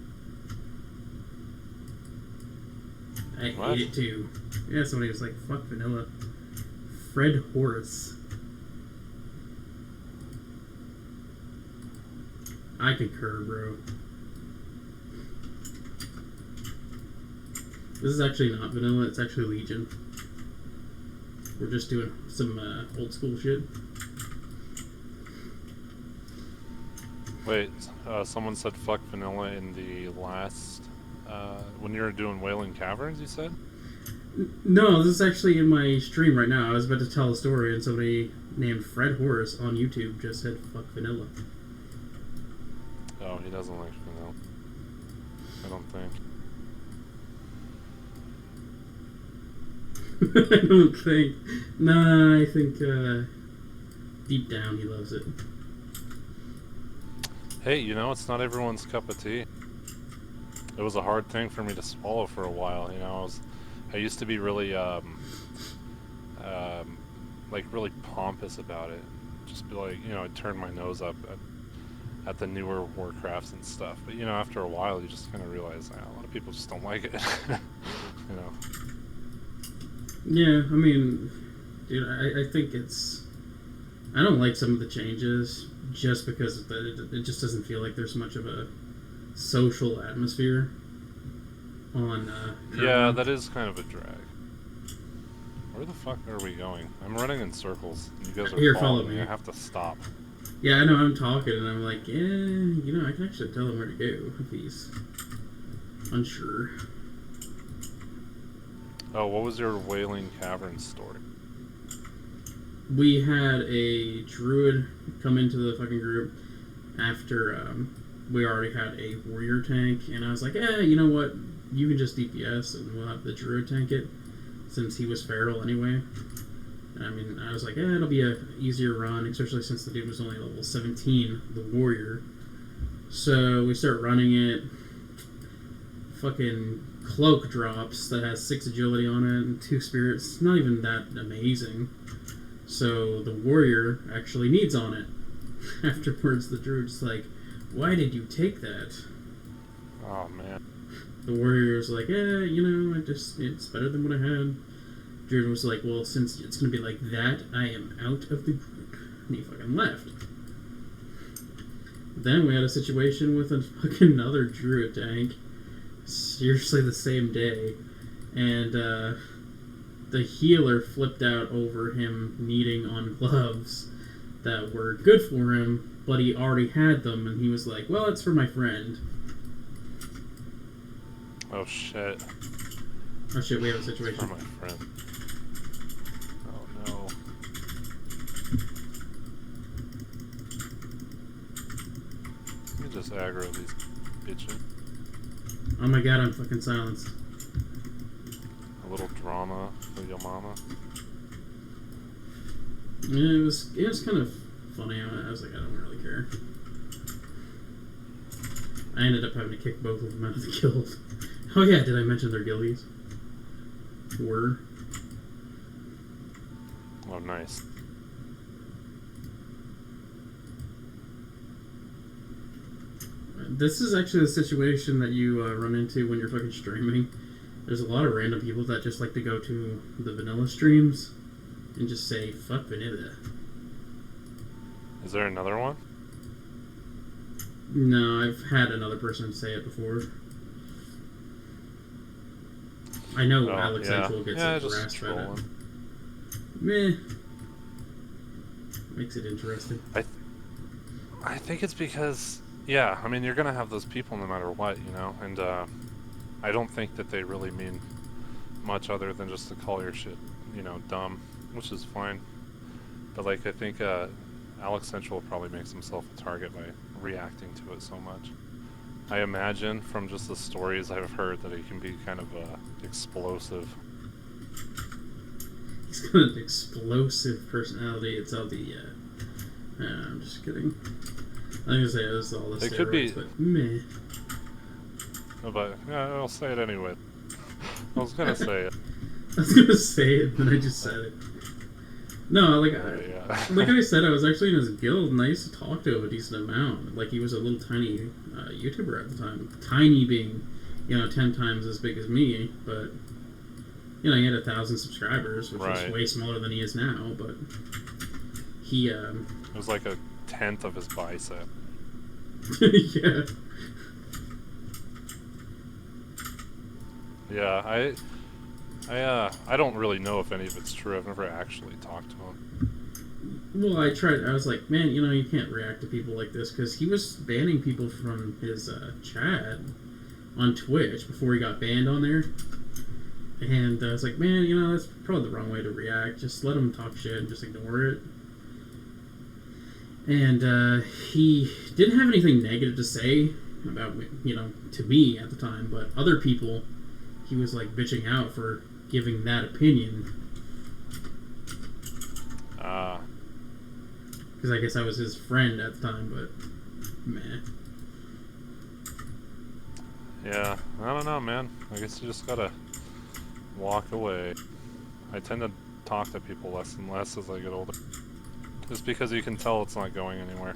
I hate it too. Yeah, somebody was like, fuck vanilla. Fred Horace. I concur, bro. This is actually not vanilla, it's actually Legion. We're just doing some old school shit. Wait, someone said fuck vanilla in the last... when you were doing Wailing Caverns, you said? No, this is actually in my stream right now. I was about to tell a story and somebody named Fred Horace on YouTube just said fuck vanilla. Oh, he doesn't like vanilla. I don't think. I don't think. Nah, I think deep down he loves it. Hey, you know, it's not everyone's cup of tea. It was a hard thing for me to swallow for a while, you know. I used to be really, like, really pompous about it. Just be like, you know, I'd turn my nose up at the newer Warcrafts and stuff. But, you know, after a while, you just kind of realize, a lot of people just don't like it, you know. Yeah, I mean, dude, I think it's... I don't like some of the changes just because it just doesn't feel like there's much of a social atmosphere on. Yeah, that is kind of a drag. Where the fuck are we going? I'm running in circles. You guys are Here, following follow me. me. I have to stop. Yeah, I know. I'm talking, and I'm like, yeah, I can actually tell him where to go if he's unsure. Oh, what was your Wailing Caverns story? We had a druid come into the fucking group after we already had a warrior tank, and I was like, you know what? You can just DPS, and we'll have the druid tank it, since he was feral anyway. I mean, I was like, it'll be a easier run, especially since the dude was only level 17, the warrior. So we start running it. Fucking cloak drops that has 6 agility on it and 2 spirits. Not even that amazing. So the warrior actually needs on it. Afterwards, the druid's like, why did you take that? Oh, man. The warrior's like, it's better than what I had. Druid was like, well, since it's going to be like that, I am out of the group. And he fucking left. Then we had a situation with a fucking another druid tank. Seriously the same day. And the healer flipped out over him needing on gloves that were good for him, but he already had them, and he was like, well, it's for my friend. Oh, shit. Oh shit, we have a situation. For my friend. Oh, no. Let me just aggro these bitches. Oh my god, I'm fucking silenced. A little drama for your mama. Yeah, it was kind of funny. I was like, I don't really care. I ended up having to kick both of them out of the guild. Oh yeah, did I mention their guildies? Were. Oh, nice. This is actually the situation that you run into when you're fucking streaming. There's a lot of random people that just like to go to the vanilla streams and just say, fuck vanilla. Is there another one? No, I've had another person say it before. I know Alex Central gets harassed by that. Meh. Makes it interesting. I think it's because, yeah, I mean, you're gonna have those people no matter what, you know, and I don't think that they really mean much other than just to call your shit, you know, dumb, which is fine. But like, I think Alex Central probably makes himself a target by reacting to it so much. I imagine from just the stories I've heard that he can be kind of explosive. He's got an explosive personality. It's all the I'm just kidding. I was gonna say it was all the steroids, could be, but meh. No, but yeah, I'll say it anyway. I was gonna say it. I was gonna say it, but I just said it. No, like like I said, I was actually in his guild, and I used to talk to him a decent amount. Like, he was a little tiny YouTuber at the time. Tiny being, 10 times as big as me, but, he had 1,000 subscribers, which is way smaller than he is now, but he, It was like 1/10 of his bicep. Yeah. Yeah, I don't really know if any of it's true. I've never actually talked to him. Well, I was like, man, you can't react to people like this, because he was banning people from his chat on Twitch before he got banned on there. And I was like, man, that's probably the wrong way to react. Just let him talk shit and just ignore it. And he didn't have anything negative to say about, to me at the time, but other people, he was like bitching out for giving that opinion. Because I guess I was his friend at the time, but meh. Yeah, I don't know, man. I guess you just gotta walk away. I tend to talk to people less and less as I get older. Just because you can tell it's not going anywhere.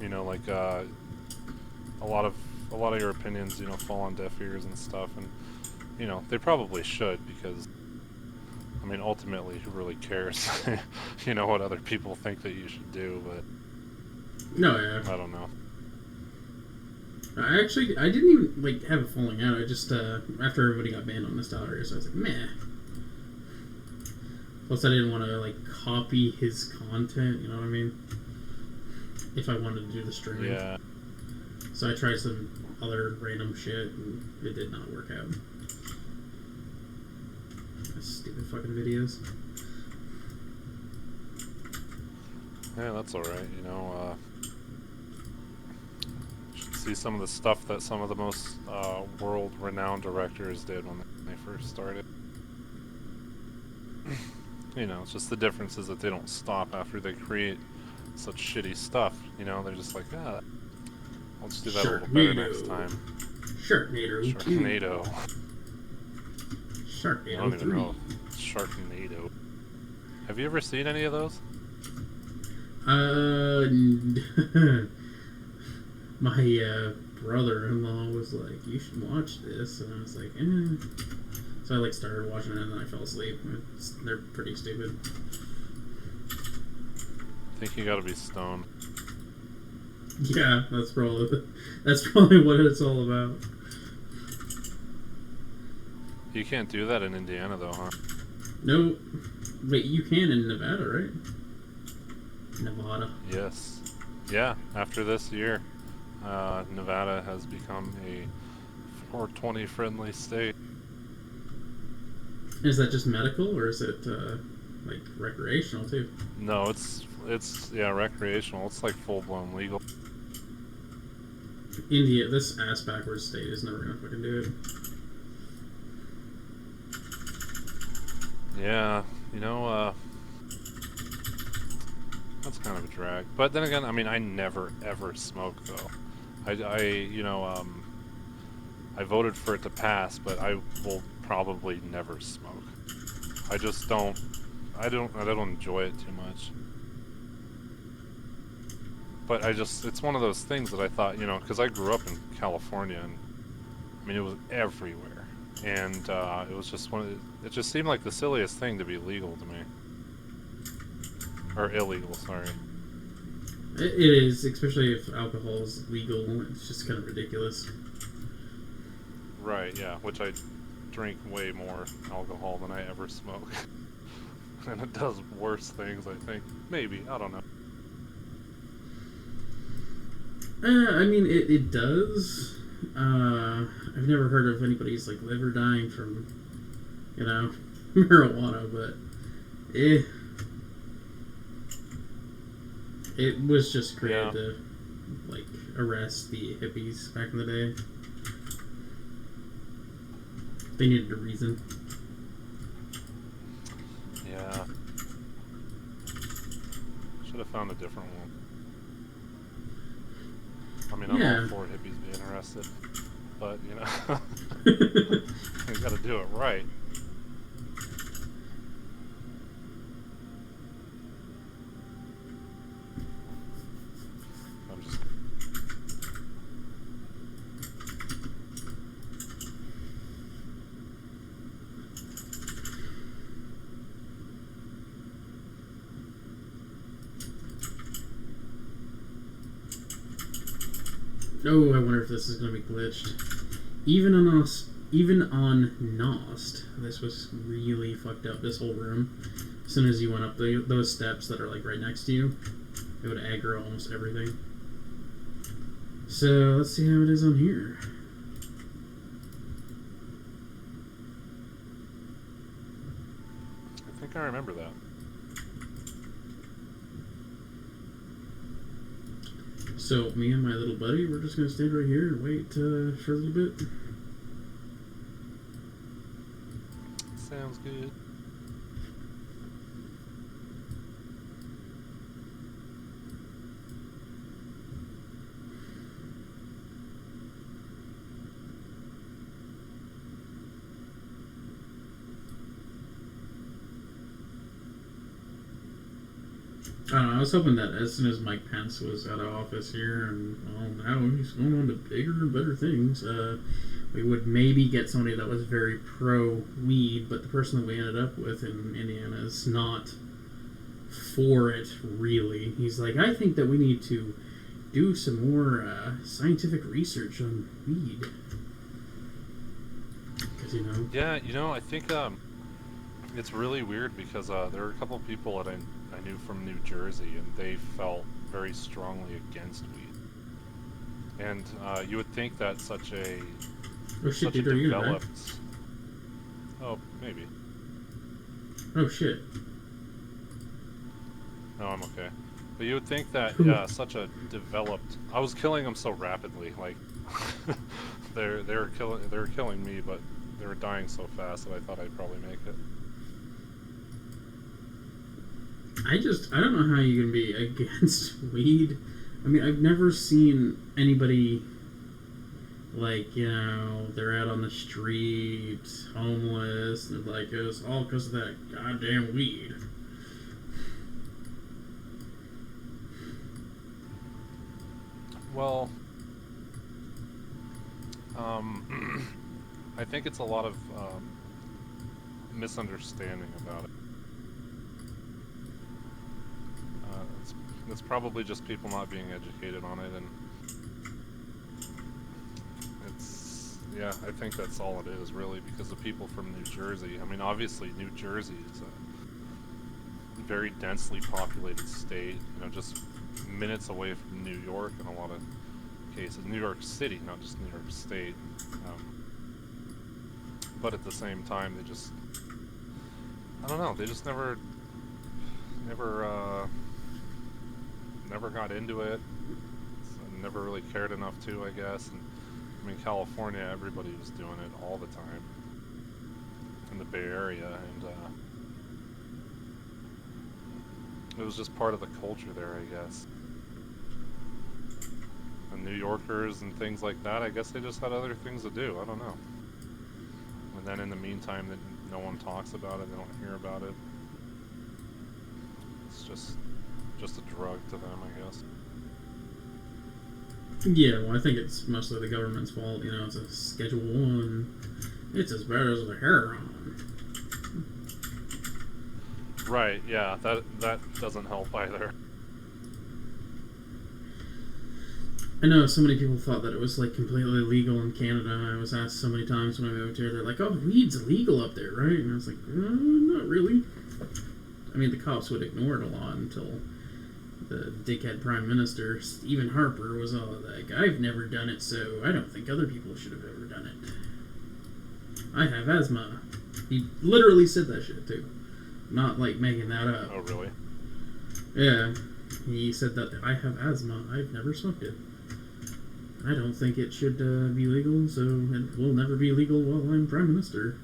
Like a lot of your opinions, fall on deaf ears and stuff, and they probably should, because I mean, ultimately, who really cares? What other people think that you should do, but no, yeah. I don't know. I didn't even like have a falling out. I just after everybody got banned on Nostalgia, so I was like, meh. Plus, I didn't want to like copy his content. You know what I mean? If I wanted to do the streaming. Yeah. So I tried some other random shit, and it did not work out. Stupid fucking videos. Yeah, that's alright, you know, you should see some of the stuff that some of the most world-renowned directors did when they first started. You know, it's just the difference is that they don't stop after they create such shitty stuff, you know, they're just like, ah, let's do that a little better next time. Sharknado. Sharknado. Sharknado. I don't even know. Sharknado. Have you ever seen any of those? My brother-in-law was like, "You should watch this," and I was like, "Eh." So I like started watching it, and then I fell asleep. They're pretty stupid. I think you gotta be stoned. Yeah, that's probably what it's all about. You can't do that in Indiana, though, huh? No, wait, you can in Nevada, right? Nevada. Yes. Yeah, after this year, Nevada has become a 420 friendly state. Is that just medical, or is it like recreational too? No, it's yeah, recreational. It's like full blown legal. India, this ass backwards state is never gonna fucking do it. Yeah, you know, that's kind of a drag. But then again, I mean, I never ever smoke though. You know, I voted for it to pass, but I will probably never smoke. I just don't. I don't enjoy it too much. But it's one of those things that I thought, you know, because I grew up in California, and I mean, it was everywhere, and it was just it just seemed like the silliest thing to be legal to me, or illegal. Sorry. It is, especially if alcohol is legal. It's just kind of ridiculous. Right. Yeah. Which I drink way more alcohol than I ever smoke, and it does worse things. I think maybe I don't know. I mean, it does. I've never heard of anybody's like liver dying from, you know, marijuana, but it was just created to like arrest the hippies back in the day. They needed a reason. Yeah. Should have found a different one. I mean, I'm all for hippies being arrested, but, you know, you gotta do it right. I'm just... Oh, I wonder if this is going to be glitched. Even on Nost, this was really fucked up, this whole room. As soon as you went up those steps that are like right next to you, it would aggro almost everything. So, let's see how it is on here. I think I remember that. So, me and my little buddy, we're just going to stand right here and wait for a little bit. Sounds good. I don't know, I was hoping that as soon as Mike Pence was out of office here, and well, now he's going on to bigger and better things, we would maybe get somebody that was very pro-weed, but the person that we ended up with in Indiana is not for it, really. He's like, I think that we need to do some more scientific research on weed. Because, you know... Yeah, you know, I think it's really weird because there were a couple people that I knew from New Jersey, and they felt very strongly against weed. And you would think that such a developed... Oh, maybe. Oh, shit. No, I'm okay. But you would think that, yeah, such a developed... I was killing them so rapidly, like... they were killing me, but they were dying so fast that I thought I'd probably make it. I don't know how you can be against weed. I mean, I've never seen anybody, like, you know, they're out on the street, homeless, and they're like, it was all because of that goddamn weed. Well, I think it's a lot of misunderstanding about it. It's probably just people not being educated on it, and yeah, I think that's all it is, really, because of people from New Jersey. I mean, obviously, New Jersey is a very densely populated state, you know, just minutes away from New York in a lot of cases. New York City, not just New York State. But at the same time, they just, I don't know, they just never got into it, and never really cared enough to, I guess. And I mean, California, everybody was doing it all the time in the Bay Area, and it was just part of the culture there, I guess. And New Yorkers and things like that, I guess they just had other things to do, I don't know. And then in the meantime, no one talks about it, they don't hear about it. It's just a drug to them, I guess. Yeah, well, I think it's mostly the government's fault. You know, it's a Schedule 1. It's as bad as the heroin. Right, yeah, that doesn't help either. I know so many people thought that it was, like, completely illegal in Canada. I was asked so many times when I moved here, they're like, oh, weed's illegal up there, right? And I was like, not really. I mean, the cops would ignore it a lot until the dickhead Prime Minister, Stephen Harper, was all like, I've never done it, so I don't think other people should have ever done it. I have asthma. He literally said that shit, too. Not, like, making that up. Oh, really? Yeah. He said that I have asthma. I've never smoked it. I don't think it should be legal, so it will never be legal while I'm Prime Minister.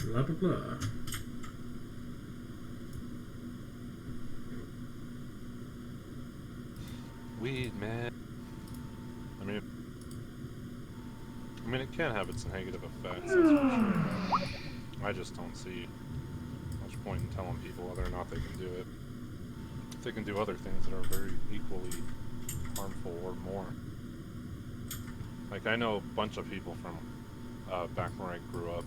Blah, blah, blah. Weed, man. I mean, it can have its negative effects, that's for sure. I just don't see much point in telling people whether or not they can do it. If they can do other things that are very equally harmful or more. Like, I know a bunch of people from back where I grew up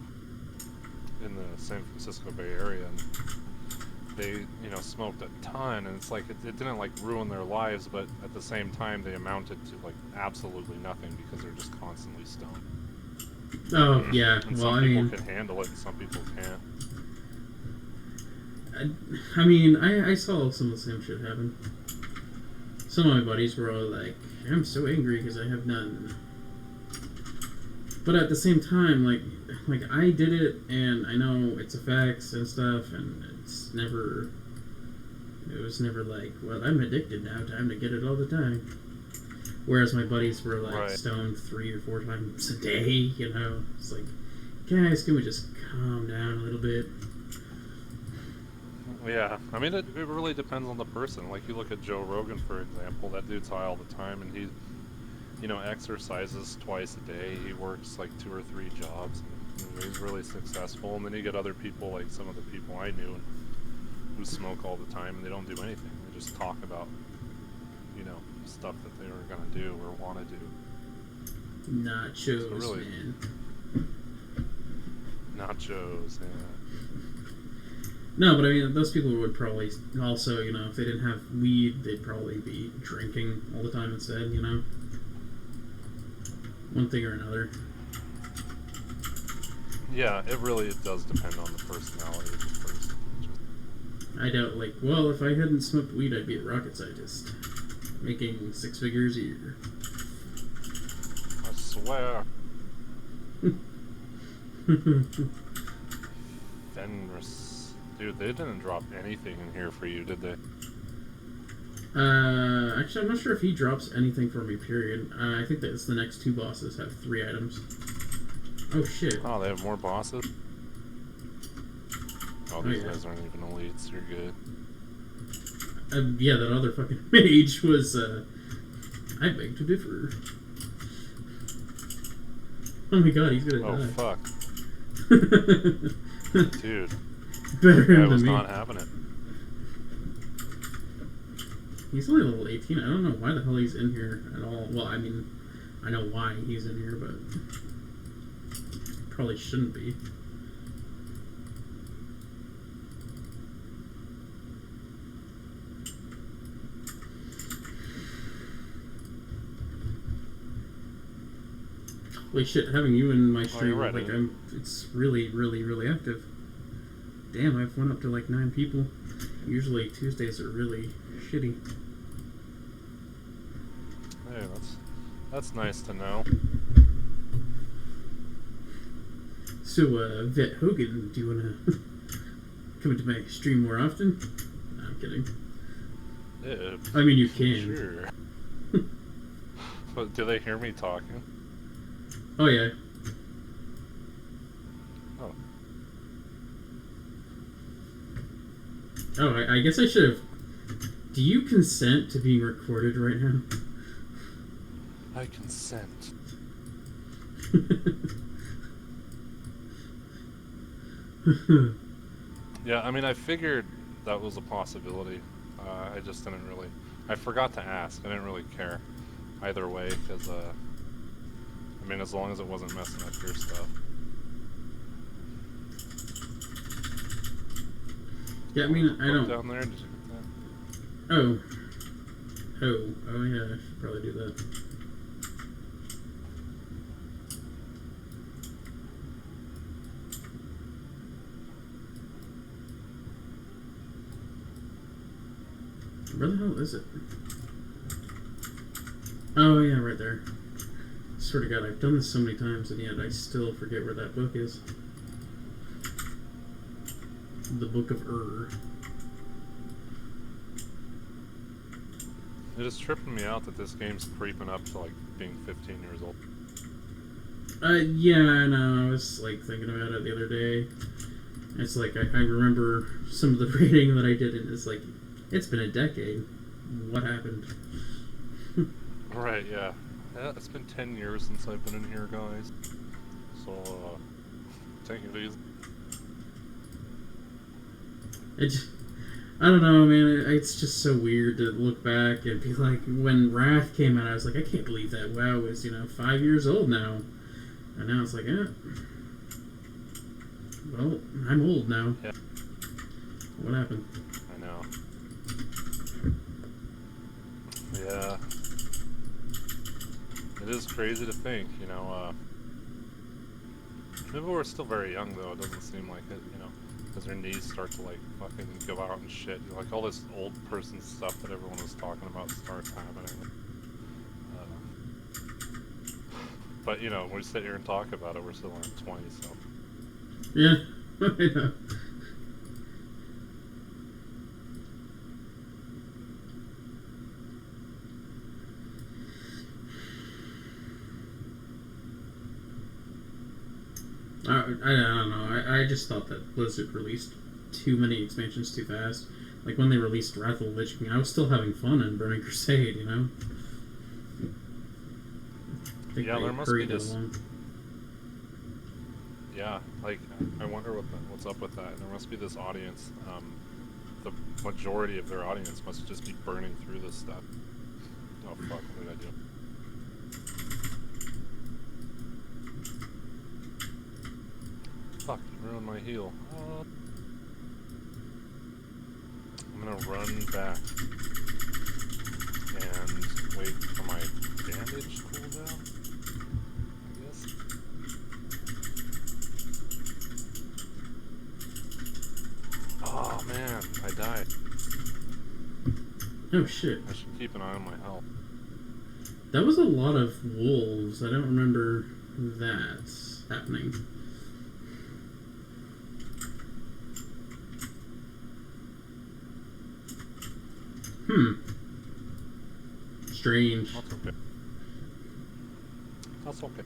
in the San Francisco Bay Area, and they, you know, smoked a ton, and it's like, it didn't, like, ruin their lives, but at the same time, they amounted to, like, absolutely nothing because they're just constantly stoned. Oh, yeah. And well, some people can handle it, and some people can't. I mean, I saw some of the same shit happen. Some of my buddies were all like, I'm so angry because I have none. But at the same time, like I did it, and I know its effects and stuff, and it was never like, well, I'm addicted now, time to get it all the time. Whereas my buddies were like right. Stoned 3 or 4 times a day, you know. It's like, guys, can we just calm down a little bit? Yeah, I mean, it really depends on the person. Like, you look at Joe Rogan, for example, that dude's high all the time, and he, you know, exercises twice a day. He works like 2 or 3 jobs, and he's really successful. And then you get other people, like some of the people I knew, who smoke all the time, and they don't do anything. They just talk about, you know, stuff that they were gonna do or want to do. Nachos, so really, man. Nachos, yeah. No, but I mean, those people would probably also, you know, if they didn't have weed, they'd probably be drinking all the time instead, you know? One thing or another. Yeah, it really does depend on the personality of the person. I doubt, like, well, if I hadn't smoked weed, I'd be a rocket scientist. Making 6 figures a year. I swear. Fenris. Dude, they didn't drop anything in here for you, did they? Actually, I'm not sure if he drops anything for me, period. I think that it's the next 2 bosses have 3 items. Oh, shit. Oh, they have more bosses? Oh, these guys aren't even elites. You're good. Yeah, that other fucking mage was, I beg to differ. Oh my god, he's gonna die. Oh, fuck. Dude. Better I than was me. not having it. He's only level 18. I don't know why the hell he's in here at all. Well, I mean, I know why he's in here, but probably shouldn't be. Holy shit, having you in my stream, right, like, it's really, really, really active. Damn, I've went up to like 9 people. Usually Tuesdays are really shitty. Hey, that's nice to know. So, Vet Hogan, do you wanna come into my stream more often? No, I'm kidding. Yeah, I mean, you can. Sure. But do they hear me talking? Oh, yeah. Oh. Oh, I guess I should have... Do you consent to being recorded right now? I consent. Yeah, I mean, I figured that was a possibility. I just didn't really... I forgot to ask. I didn't really care either way, because, I mean, as long as it wasn't messing up your stuff. Yeah, I mean, I don't... Down there, did you get that? Oh, yeah, I should probably do that. Where the hell is it? Oh, yeah, right there. Swear to God, I've done this so many times, and yet I still forget where that book is. The Book of Ur. It is tripping me out that this game's creeping up to, like, being 15 years old. Yeah, I know. I was, like, thinking about it the other day. It's like, I remember some of the reading that I did, and it's like, it's been a decade. What happened? Right, yeah. Yeah, it's been 10 years since I've been in here, guys. So, take it easy. I don't know, man. It's just so weird to look back and be like, when Wrath came out, I was like, I can't believe that WoW is, 5 years old now. And now it's like, well, I'm old now. Yeah. What happened? I know. Yeah. It is crazy to think, maybe we're still very young, though. It doesn't seem like it, because their knees start to, like, fucking go out and shit. Like, all this old person stuff that everyone was talking about starts happening. But, when we sit here and talk about it, we're still in our 20s, so. Yeah, I know. I don't know. I just thought that Blizzard released too many expansions too fast. Like when they released Wrath of the Lich King, I was still having fun in Burning Crusade, I think yeah, there must be this. Along. Yeah, like I wonder what's up with that. There must be this audience. The majority of their audience must just be burning through this stuff. Oh fuck! What did I do? Fuck, you ruined my heal. gonna run back and wait for my bandage cooldown, I guess. Oh man, I died. Oh shit. I should keep an eye on my health. That was a lot of wolves. I don't remember that happening. Strange. That's okay. That's okay.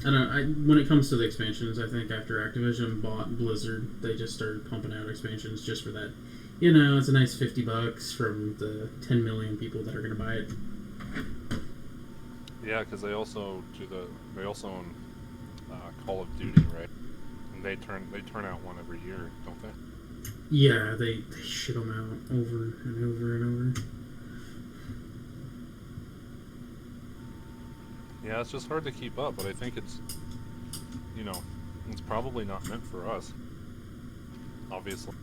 I don't know, when it comes to the expansions, I think after Activision bought Blizzard, they just started pumping out expansions just for that. You know, it's a nice $50 from the 10 million people that are going to buy it. Yeah, because they also own Call of Duty, right? And they turn out one every year, don't they? Yeah, they shit them out over and over and over. Yeah, it's just hard to keep up, but I think it's, you know, it's probably not meant for us. Obviously,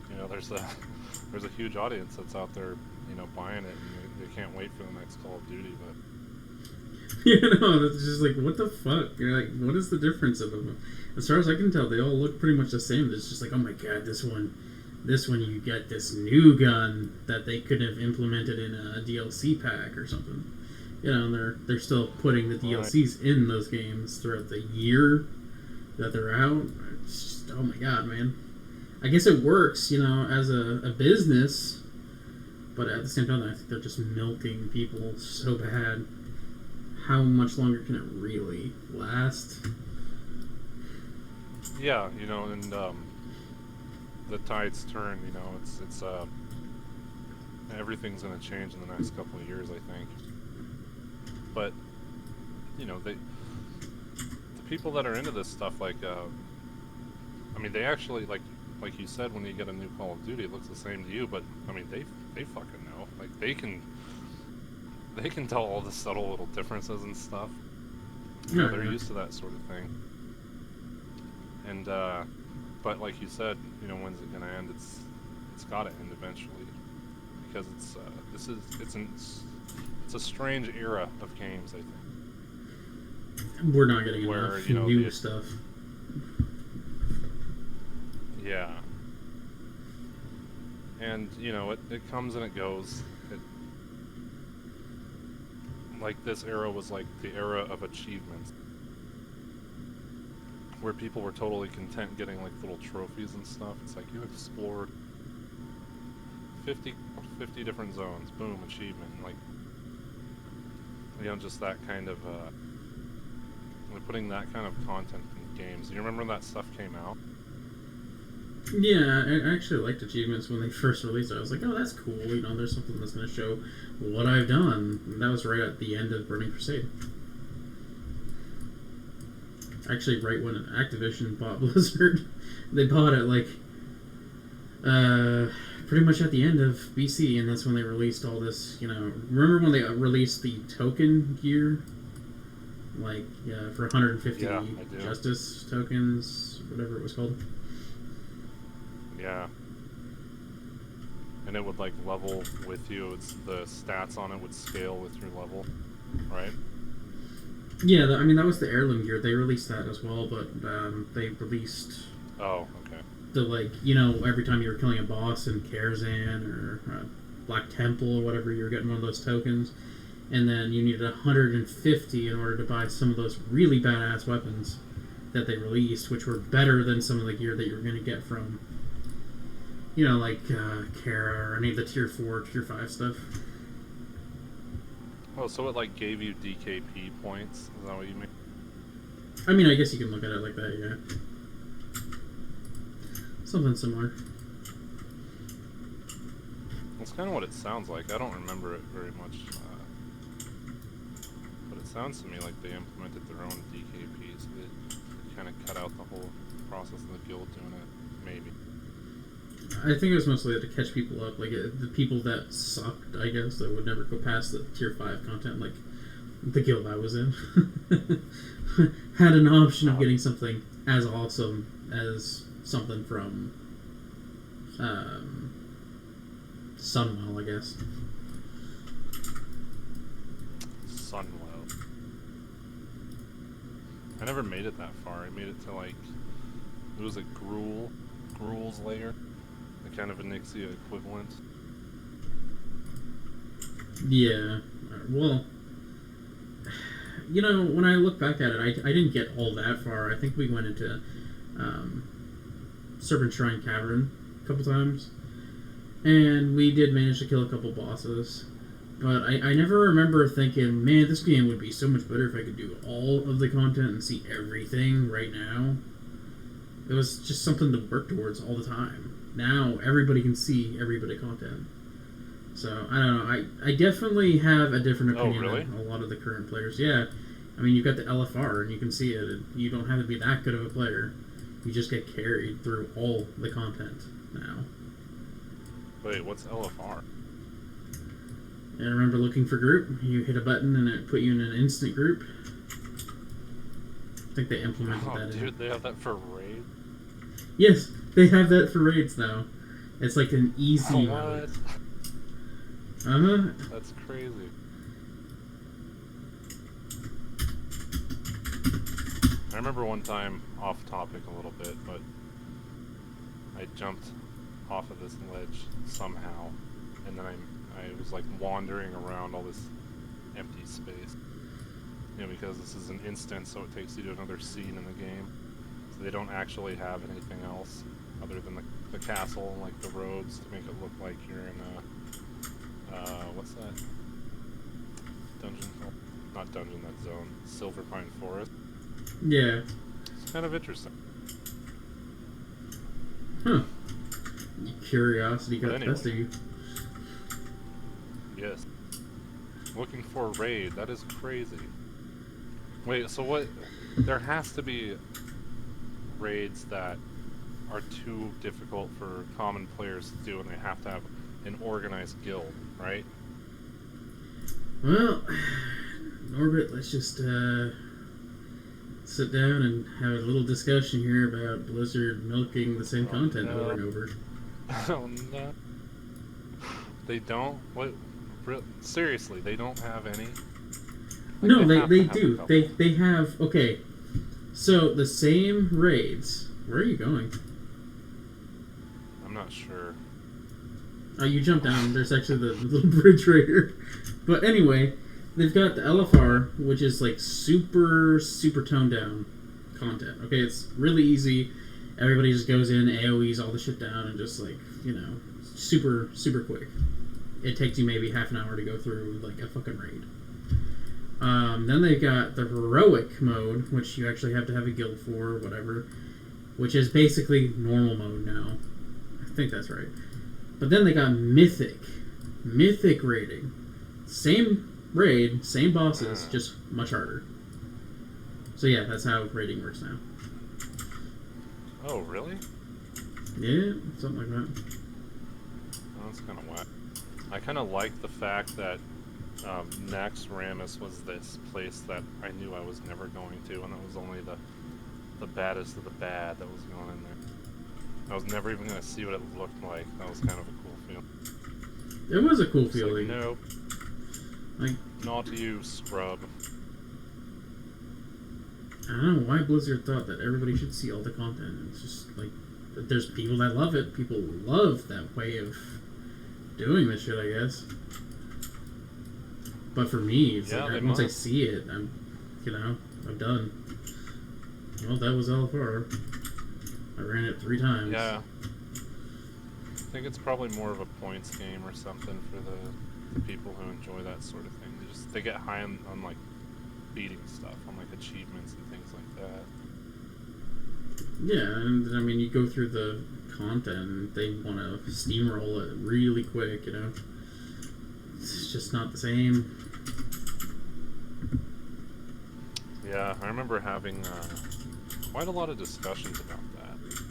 you know, there's a huge audience that's out there, you know, buying it, and they can't wait for the next Call of Duty. But You know, it's just like, what the fuck? You're like, what is the difference of them? As far as I can tell, they all look pretty much the same. It's just like, oh my god, this one you get this new gun that they could have implemented in a DLC pack or something. You know, and they're still putting the DLCs in those games throughout the year that they're out. It's just, oh my god, man. I guess it works, you know, as a business, but at the same time, I think they're just milking people so bad. How much longer can it really last? yeah, you know, and the tides turn. You know, it's everything's going to change in the next couple of years, I think. But you know, the people that are into this stuff, like, I mean, they actually like you said, when you get a new Call of Duty, it looks the same to you. But I mean, they fucking know. Like, they can tell all the subtle little differences and stuff. You know, they're used to that sort of thing. And but like you said, you know, when's it gonna end? It's gotta end eventually, because it's a strange era of games, I think. We're not getting where, enough you know, new stuff. Yeah. And, you know, it comes and it goes. Like, this era was like the era of achievements, where people were totally content getting like little trophies and stuff. It's like, you explored 50 different zones, boom, achievement. And, like, you know, just that kind of putting that kind of content in games. Do you remember when that stuff came out? Yeah, I actually liked achievements when they first released it. I was like, oh, that's cool. You know, there's something that's going to show what I've done. And that was right at the end of Burning Crusade. Actually, right when Activision bought Blizzard, they bought it, like, pretty much at the end of BC, and that's when they released all this, you know... Remember when they released the token gear? Like, for 150 Justice tokens, whatever it was called. Yeah. And it would, like, level with you. The stats on it would scale with your level, right? Yeah, I mean, that was the heirloom gear. They released that as well, but they released... Oh, okay. The, like, you know, every time you were killing a boss in Karazhan or Black Temple or whatever, you were getting one of those tokens. And then you needed 150 in order to buy some of those really badass weapons that they released, which were better than some of the gear that you were going to get from, you know, like Kara or any of the Tier 4, Tier 5 stuff. Oh, so it, like, gave you DKP points? Is that what you mean? I mean, I guess you can look at it like that, yeah. Something similar. That's kind of what it sounds like. I don't remember it very much. But it sounds to me like they implemented their own DKP, so they kind of cut out the whole process of the guild doing it, maybe. I think it was mostly to catch people up, like the people that sucked, I guess, that would never go past the Tier 5 content, like the guild I was in, had an option of getting something as awesome as something from Sunwell, I guess. Sunwell. I never made it that far. I made it to like, it was a Gruul's lair, the kind of Onyxia equivalent. Yeah, well, you know, when I look back at it, I didn't get all that far. I think we went into Serpent Shrine Cavern a couple times, and we did manage to kill a couple bosses. But I never remember thinking, man, this game would be so much better if I could do all of the content and see everything right now. It was just something to work towards all the time. Now, everybody can see everybody content. So, I don't know. I definitely have a different opinion than a lot of the current players. Yeah. I mean, you've got the LFR, and you can see it. And you don't have to be that good of a player. You just get carried through all the content now. Wait, what's LFR? And I remember looking for group. You hit a button, and it put you in an instant group. I think they implemented that. Dude, they have that for raid? Yes, they have that for raids now. It's like an easy mode. That's crazy. I remember one time, off topic a little bit, but I jumped off of this ledge somehow, and then I was like wandering around all this empty space. You know, because this is an instance, so it takes you to another scene in the game. So they don't actually have anything else other than the castle and like the roads to make it look like you're in a what's that dungeon called? Not dungeon, that zone. Silverpine Forest. Yeah. It's kind of interesting. Huh. Curiosity got the best of you. Yes. Looking for a raid. That is crazy. Wait, so what? There has to be raids that are too difficult for common players to do, and they have to have an organized guild, right? Well, Norbit, let's just sit down and have a little discussion here about Blizzard milking the same content over and over. Oh no. They don't? What? Seriously, they don't have any? Like, no, they do. They have... Okay, so the same raids... Where are you going? I'm not sure. Oh, you jump down. There's actually the little bridge right here. But anyway, they've got the LFR, which is like super, super toned down content. Okay, it's really easy. Everybody just goes in, AoEs all the shit down, and just like, you know, super, super quick. It takes you maybe half an hour to go through like a fucking raid. Then they've got the heroic mode, which you actually have to have a guild for, or whatever, which is basically normal mode now. I think that's right. But then they got mythic raiding. Same raid, same bosses, just much harder. So yeah, that's how raiding works now. Oh, really? Yeah, something like that. Oh, that's kind of whack. I kind of like the fact that Nax Ramus was this place that I knew I was never going to, and it was only the baddest of the bad that was going in there. I was never even going to see what it looked like. That was kind of a cool feeling. It was a cool feeling. Like, nope. Like, not you, scrub. I don't know why Blizzard thought that everybody should see all the content. It's just like, there's people that love it. People love that way of doing this shit, I guess. But for me, it's like, once I see it, I'm done. Well, that was LFR. I ran it 3 times. Yeah. I think it's probably more of a points game or something for the people who enjoy that sort of thing. They get high on like beating stuff, on like achievements and things like that. Yeah, and I mean, you go through the content and they want to steamroll it really quick, you know. It's just not the same. Yeah, I remember having quite a lot of discussions about that with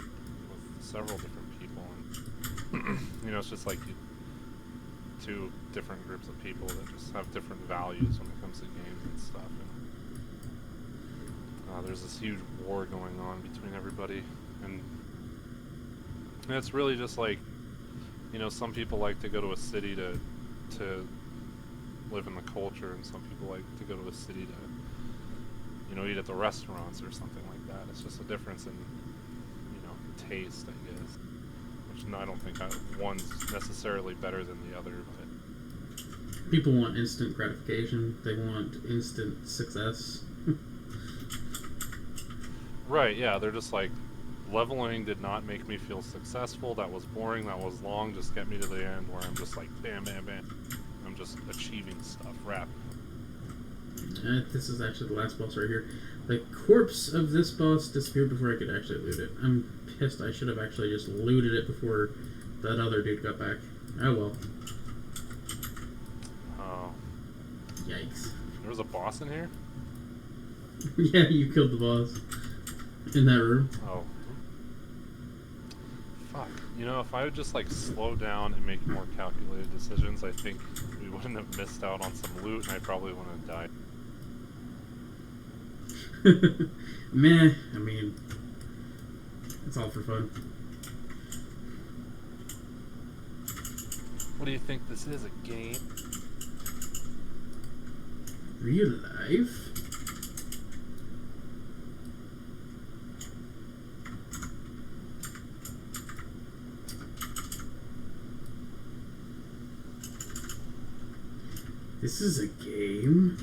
several different people, and you know, it's just like two different groups of people that just have different values when it comes to games and stuff. And there's this huge war going on between everybody, and And it's really just like, you know, some people like to go to a city to live in the culture, and some people like to go to a city to, you know, eat at the restaurants or something like that. It's just a difference in, you know, taste, I guess. Which I don't think one's necessarily better than the other, but People want instant gratification. They want instant success. right, yeah, they're just like, leveling did not make me feel successful. That was boring. That was long. Just get me to the end where I'm just like, bam, bam, bam. I'm just achieving stuff rapidly. This is actually the last boss right here. The corpse of this boss disappeared before I could actually loot it. I'm pissed. I should have actually just looted it before that other dude got back. Oh well. Oh. Yikes. There was a boss in here? Yeah, you killed the boss. In that room. Oh. Fuck. You know, if I would just like slow down and make more calculated decisions, I think we wouldn't have missed out on some loot, and I probably wouldn't have died. Meh. I mean, it's all for fun. What do you think this is, a game? Real life? This is a game?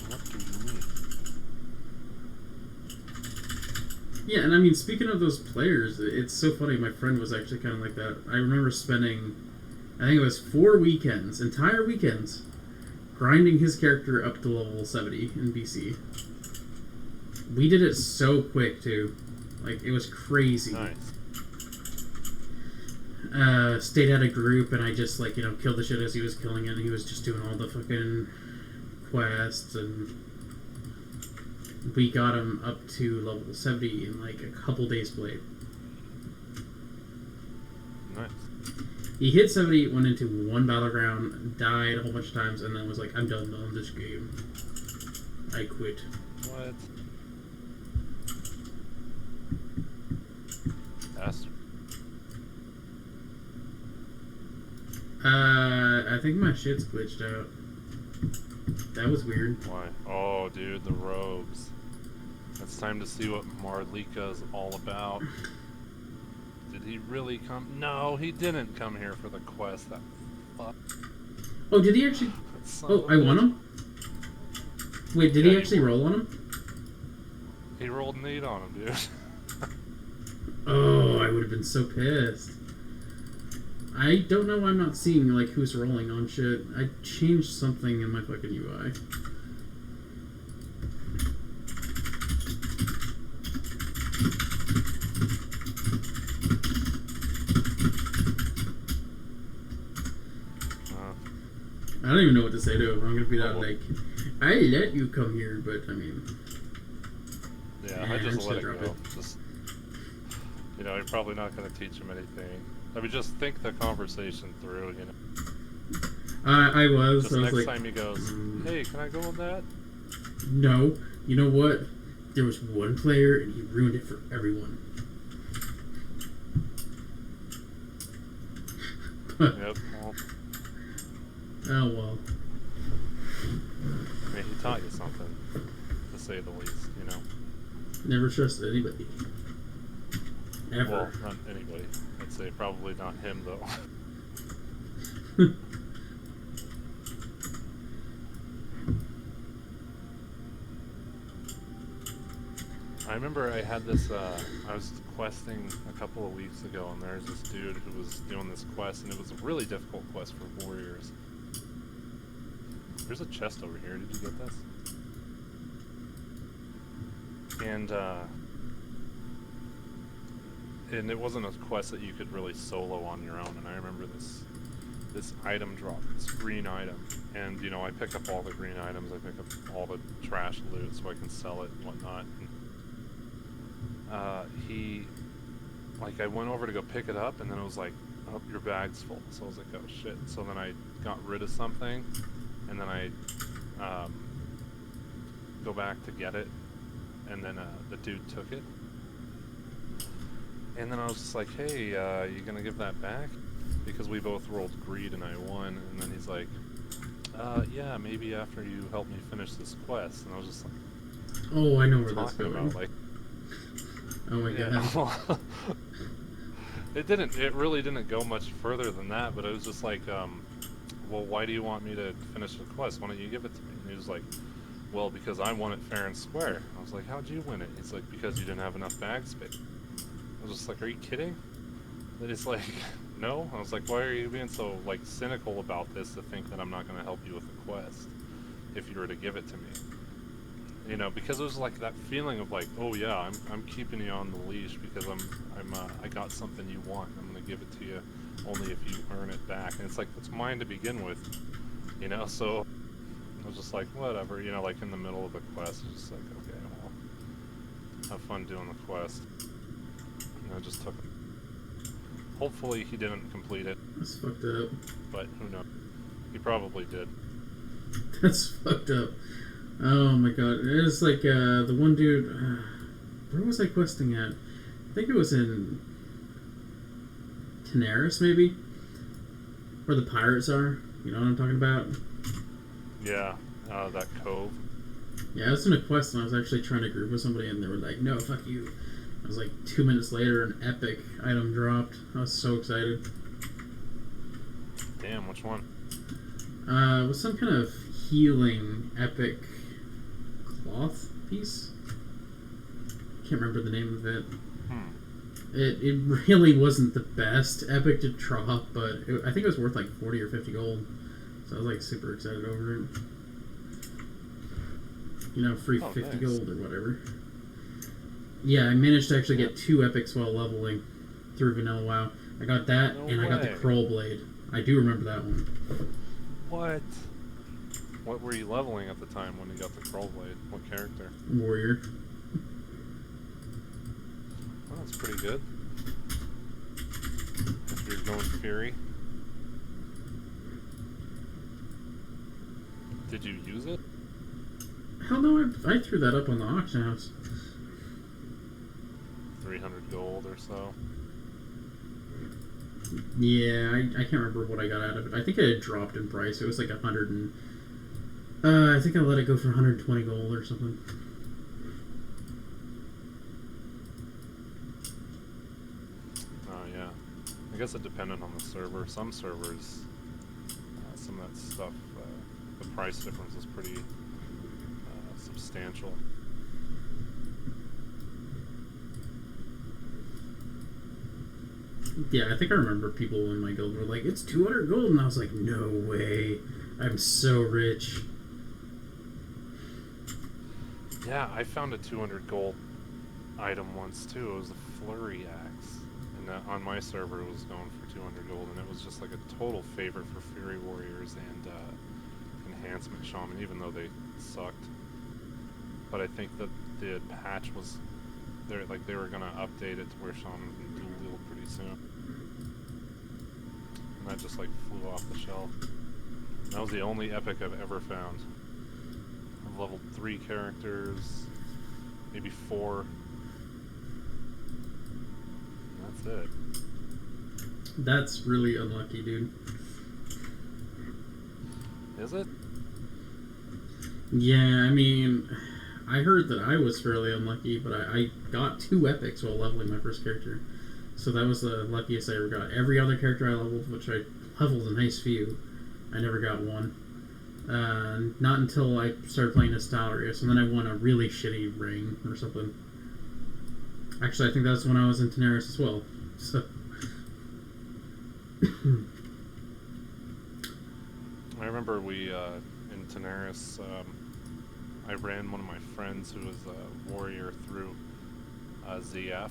What do you mean? Yeah, and I mean, speaking of those players, it's so funny. My friend was actually kind of like that. I remember spending, I think it was 4 weekends, entire weekends, grinding his character up to level 70 in BC. We did it so quick, too. Like, it was crazy. Nice. Stayed at a group, and I just, like, you know, killed the shit as he was killing it, and he was just doing all the fucking quests, and we got him up to level 70 in, like, a couple days played. Nice. He hit 70, went into one battleground, died a whole bunch of times, and then was like, I'm done on this game. I quit. What? Bastard. I think my shit's glitched out. That was weird. Why? Oh, dude, the robes. It's time to see what Marlika's all about. Did he really come? No, he didn't come here for the quest. That fuck. Oh, did he actually? Oh, I won him? Wait, did he actually roll on him? He rolled an 8 on him, dude. Oh, I would have been so pissed. I don't know why I'm not seeing, like, who's rolling on shit. I changed something in my fucking UI. I don't even know what to say to him. I'm gonna be that like, I let you come here, but I mean, yeah, I just let it go. Just, you know, you're probably not gonna teach him anything. I mean, just think the conversation through, you know. I was. Just I was next like, time he goes, hey, can I go on that? No, you know what? There was one player and he ruined it for everyone. Yep. Well, oh well. I mean, he taught you something, to say the least, you know. Never trust anybody. Ever. Well, not anybody. I'd say probably not him, though. I remember I had this, I was questing a couple of weeks ago, and there's this dude who was doing this quest, and it was a really difficult quest for warriors. There's a chest over here, did you get this? And it wasn't a quest that you could really solo on your own, and I remember this item drop, this green item, and you know, I pick up all the green items, I pick up all the trash loot so I can sell it and whatnot. Like, I went over to go pick it up, and then it was like, oh, your bag's full. So I was like, oh shit. So then I got rid of something, and then I go back to get it, and then the dude took it. And then I was just like, hey, you gonna give that back? Because we both rolled greed and I won. And then he's like, yeah, maybe after you help me finish this quest. And I was just like, Oh, I know where that's talking going. about, like, Oh my god. It really didn't go much further than that, but it was just like, well, why do you want me to finish the quest? Why don't you give it to me? And he was like, well, because I won it fair and square. I was like, how'd you win it? He's like, because you didn't have enough bag space. I was just like, are you kidding? And he's like, no. I was like, why are you being so, like, cynical about this to think that I'm not going to help you with the quest if you were to give it to me? You know, because it was like that feeling of like, oh yeah, I'm keeping you on the leash because I got something you want. I'm gonna give it to you only if you earn it back. And it's like, it's mine to begin with, you know. So I was just like, whatever, you know, like in the middle of the quest, I was just like, okay, well, have fun doing the quest. And I just took it. Hopefully he didn't complete it. That's fucked up. But who knows? He probably did. That's fucked up. Oh my god. It was like the one dude. Where was I questing at? I think it was in Daenerys, maybe? Where the pirates are. You know what I'm talking about? Yeah, that cove. Yeah, I was in a quest and I was actually trying to group with somebody and they were like, no, fuck you. I was like 2 minutes later, an epic item dropped. I was so excited. Damn, which one? It was some kind of healing epic cloth piece. Can't remember the name of it. It really wasn't the best epic to drop, but I think it was worth like 40 or 50 gold. So I was like super excited over it. You know, free 50 nice. gold or whatever. Yeah, I managed to actually get 2 epics while leveling through Vanilla WoW. I got that, No and I got the way. Kroll Blade. I do remember that one. What? What were you leveling at the time when you got the Kroll Blade? What character? Warrior. Well, that's pretty good. If you're going Fury. Did you use it? Hell no, I threw that up on the auction house. 300 gold or so. Yeah, I can't remember what I got out of it. I think it had dropped in price. It was like 100 and... I think I let it go for 120 gold or something. Oh, yeah. I guess it depended on the server. Some servers, some of that stuff, the price difference is pretty substantial. Yeah, I think I remember people in my guild were like, it's 200 gold, and I was like, no way. I'm so rich. Yeah, I found a 200 gold item once too. It was a flurry axe, and on my server it was going for 200 gold, and it was just like a total favorite for Fury Warriors and Enhancement Shaman, even though they sucked. But I think that the patch was, they were gonna update it to where Shaman can dual wield pretty soon, and that just like flew off the shelf. That was the only epic I've ever found. I've leveled 3 characters, maybe 4. And that's it. That's really unlucky, dude. Is it? Yeah, I mean, I heard that I was fairly unlucky, but I got 2 epics while leveling my first character. So that was the luckiest I ever got. Every other character I leveled, which I leveled a nice few, I never got one. Not until I started playing Nostalrius, and then I won a really shitty ring or something. Actually, I think that's when I was in Daenerys as well. So. I remember we, in Daenerys, I ran one of my friends who was a warrior through ZF.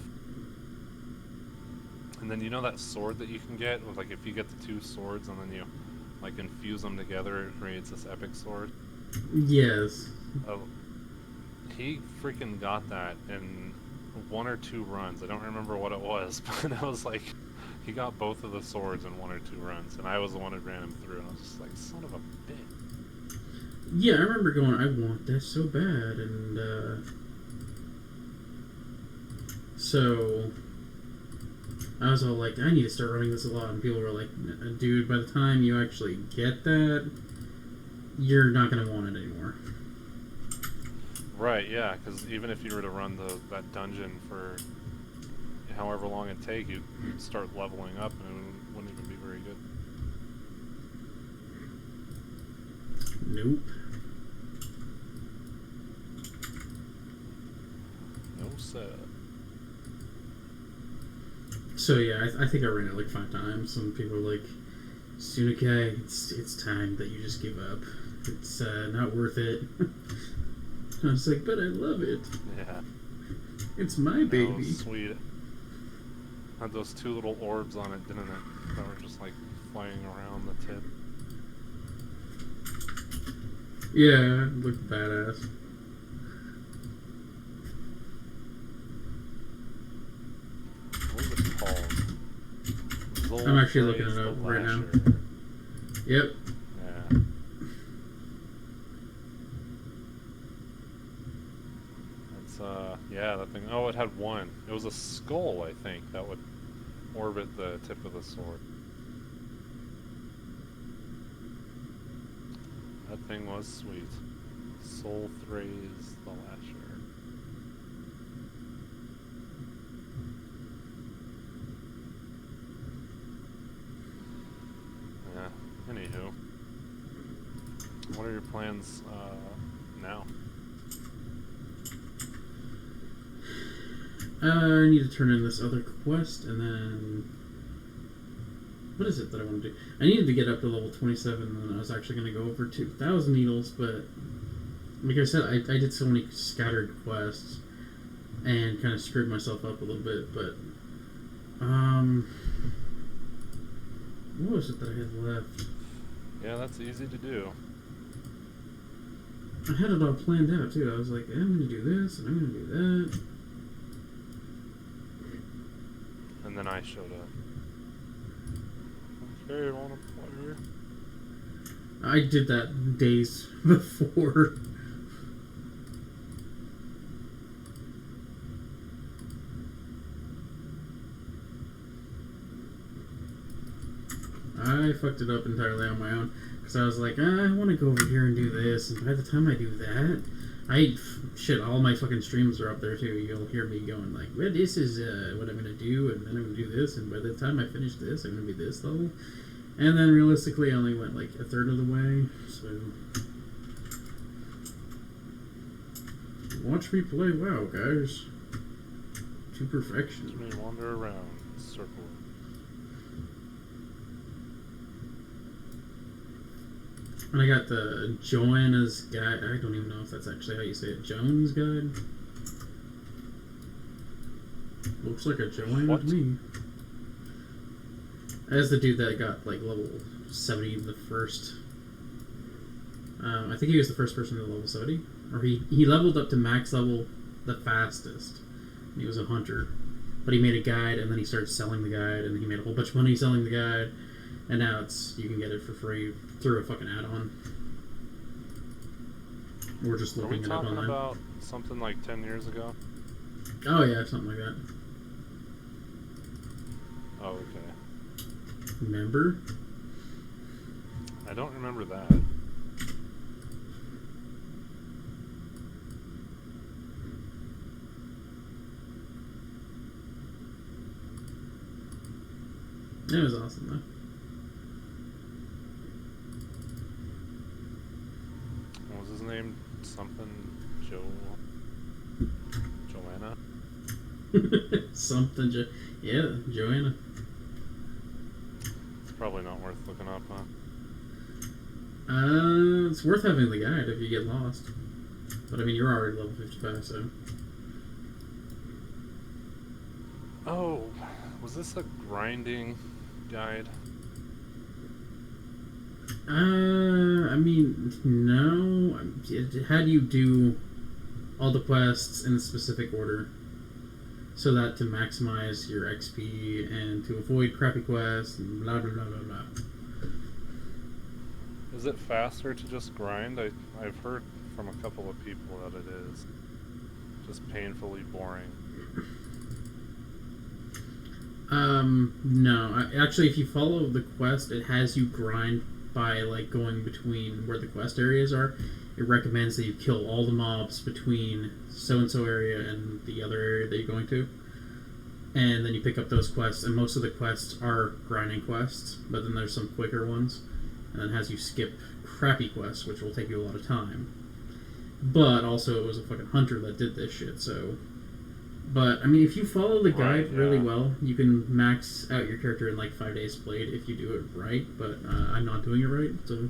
And then you know that sword that you can get? With, like, if you get the 2 swords and then you like infuse them together, it creates this epic sword. Yes. He freaking got that in 1 or 2 runs. I don't remember what it was, but I was like, he got both of the swords in 1 or 2 runs, and I was the one who ran him through, and I was just like, son of a bitch. Yeah, I remember going, I want this so bad, and so I was all like, I need to start running this a lot, and people were like, dude, by the time you actually get that, you're not going to want it anymore. Right, yeah, because even if you were to run that dungeon for however long it take, you'd start leveling up and it wouldn't even be very good. Nope. No sir. So yeah, I think I ran it like 5 times, and people were like, Sunike, it's time that you just give up. It's not worth it. I was like, but I love it. Yeah. It's my baby. Oh, sweet. Had those 2 little orbs on it, didn't it? That were just like flying around the tip. Yeah, it looked badass. What was it called? I'm actually looking it up right now. Yep. Yeah. That's yeah, that thing. Oh, it had 1. It was a skull, I think, that would orbit the tip of the sword. That thing was sweet. Soul Thrays the Lasher. Yeah, anywho. What are your plans now? I need to turn in this other quest, and then... What is it that I want to do? I needed to get up to level 27, and then I was actually going to go over 2,000 needles, but... Like I said, I did so many scattered quests, and kind of screwed myself up a little bit, but... What was it that I had left? Yeah, that's easy to do. I had it all planned out, too. I was like, I'm going to do this, and I'm going to do that. And then I showed up. Okay, I want to play. I did that days before. I fucked it up entirely on my own. Because I was like, I want to go over here and do this. And by the time I do that, shit, all my fucking streams are up there too. You'll hear me going like, well, this is what I'm going to do. And then I'm going to do this. And by the time I finish this, I'm going to be this level. And then realistically, I only went like a third of the way. So, watch me play WoW, guys. To perfection. Watch me wander around in circle. And I got the Joanna's Guide. I don't even know if that's actually how you say it. Joan's Guide? Looks like a Joanna to me. As the dude that got like level 70 the first. I think he was the first person to level 70. Or he leveled up to max level the fastest. He was a hunter. But he made a guide, and then he started selling the guide, and he made a whole bunch of money selling the guide. And now you can get it for free through a fucking add-on. Or just looking it up online. Are we talking about something like 10 years ago? Oh yeah, something like that. Oh, okay. Remember? I don't remember that. It was awesome though. What was his name? Something Joanna? Something yeah, Joanna. It's probably not worth looking up, huh? It's worth having the guide if you get lost. But I mean, you're already level 55, so. Oh, was this a grinding guide? I mean, no. It had you do all the quests in a specific order. So that to maximize your XP and to avoid crappy quests and blah blah blah blah blah. Is it faster to just grind? I've heard from a couple of people that it is just painfully boring. No. Actually, if you follow the quest, it has you grind by, like, going between where the quest areas are. It recommends that you kill all the mobs between so-and-so area and the other area that you're going to. And then you pick up those quests, and most of the quests are grinding quests, but then there's some quicker ones. And then it has you skip crappy quests, which will take you a lot of time. But also, it was a fucking hunter that did this shit, so... But, I mean, if you follow the guide really well, you can max out your character in, like, 5 days played if you do it right, but I'm not doing it right, so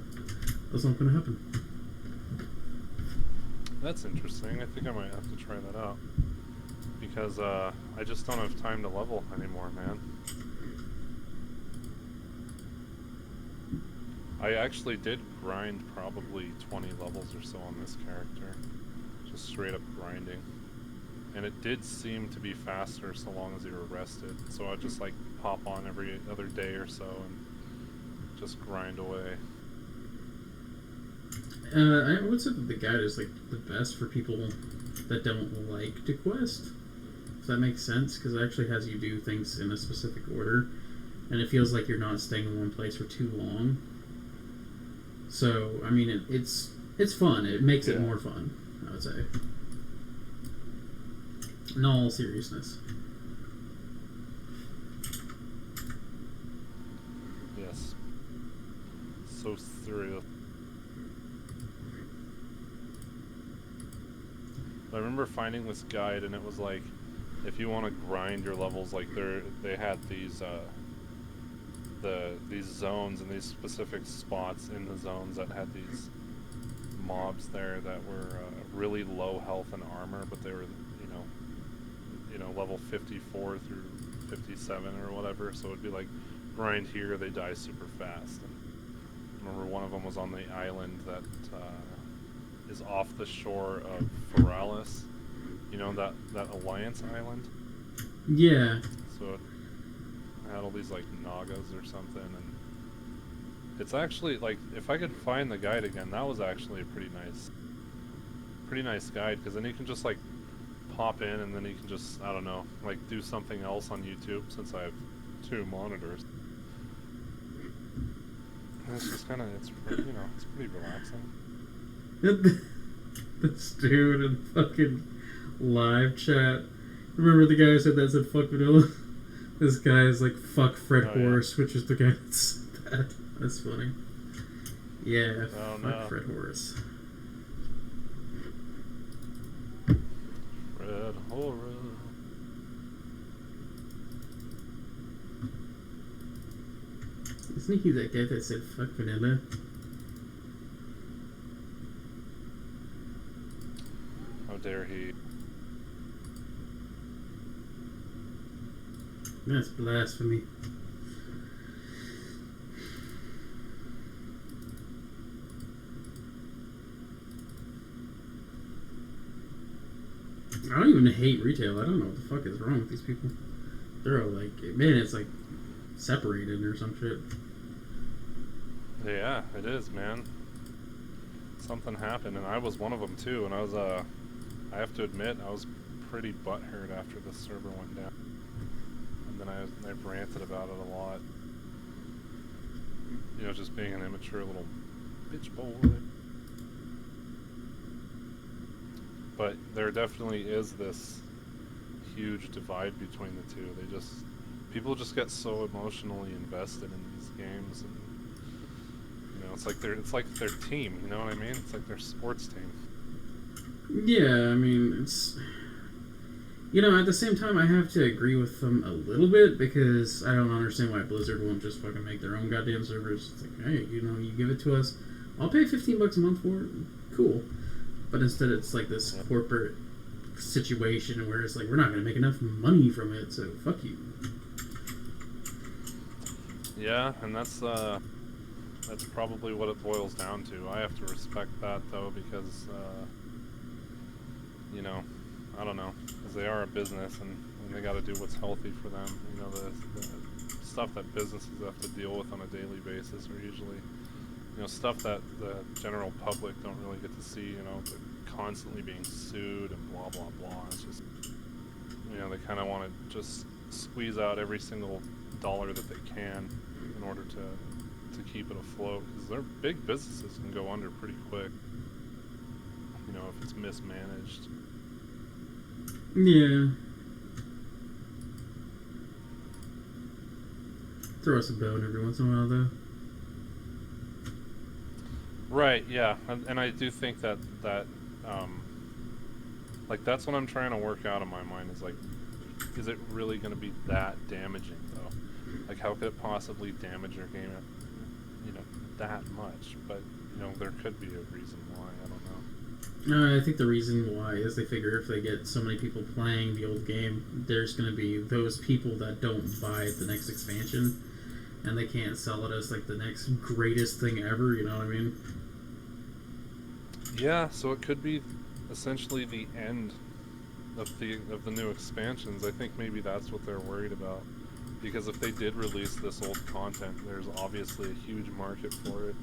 that's not going to happen. That's interesting. I think I might have to try that out. Because I just don't have time to level anymore, man. I actually did grind probably 20 levels or so on this character. Just straight up grinding. And it did seem to be faster so long as you were rested. So I'd just like pop on every other day or so and just grind away. I would say that the guide is like the best for people that don't like to quest. If that makes sense, because it actually has you do things in a specific order, and it feels like you're not staying in one place for too long. So, I mean, it's fun. It makes it more fun, I would say. In all seriousness. Yes. So serious. I remember finding this guide, and it was like, if you want to grind your levels, like they had these these zones and these specific spots in the zones that had these mobs there that were really low health and armor, but they were you know level 54 through 57 or whatever. So it'd be like grind here, they die super fast. And I remember one of them was on the island that is off the shore of Feralis. You know, that Alliance Island? Yeah. So it had all these, like, Nagas or something, and it's actually, like, if I could find the guide again, that was actually a pretty nice guide, because then you can just, like, pop in, and then you can just, I don't know, like, do something else on YouTube, since I have 2 monitors. And it's just kind of, it's pretty relaxing. This dude in fucking live chat. Remember the guy who said that said fuck vanilla? This guy is like fuck Fred Horace, which is the guy that said that. That's funny. Yeah, fuck Fred Horace. Fred Horace. Isn't he that guy that said fuck vanilla? How dare he? That's blasphemy. I don't even hate retail. I don't know what the fuck is wrong with these people. They're all like, man, it's like separated or some shit. Yeah, it is, man. Something happened, and I was one of them too. And I was, I have to admit, I was pretty butthurt after the server went down. And then I ranted about it a lot. You know, just being an immature little bitch boy. But there definitely is this huge divide between the two. People just get so emotionally invested in these games, and you know, it's like their team. You know what I mean? It's like their sports team. Yeah, I mean, it's... You know, at the same time, I have to agree with them a little bit, because I don't understand why Blizzard won't just fucking make their own goddamn servers. It's like, hey, you know, you give it to us, I'll pay $15 a month for it. Cool. But instead it's like this corporate situation where it's like, we're not going to make enough money from it, so fuck you. Yeah, and that's probably what it boils down to. I have to respect that, though, because, you know, I don't know, because they are a business, and they got to do what's healthy for them. You know, the stuff that businesses have to deal with on a daily basis are usually, you know, stuff that the general public don't really get to see. You know, they're constantly being sued and blah blah blah. It's just, you know, they kind of want to just squeeze out every single dollar that they can in order to keep it afloat, because their big businesses can go under pretty quick, you know, if it's mismanaged. Yeah. Throw us a bone every once in a while, though. Right, yeah, and I do think that like, that's what I'm trying to work out in my mind, is like, is it really going to be that damaging, though? Like, how could it possibly damage your game, you know, that much? But, you know, there could be a reason why, I don't know. I think the reason why is they figure if they get so many people playing the old game, there's going to be those people that don't buy the next expansion, and they can't sell it as, like, the next greatest thing ever, you know what I mean? Yeah, so it could be essentially the end of the new expansions. I think maybe that's what they're worried about, because if they did release this old content, there's obviously a huge market for it,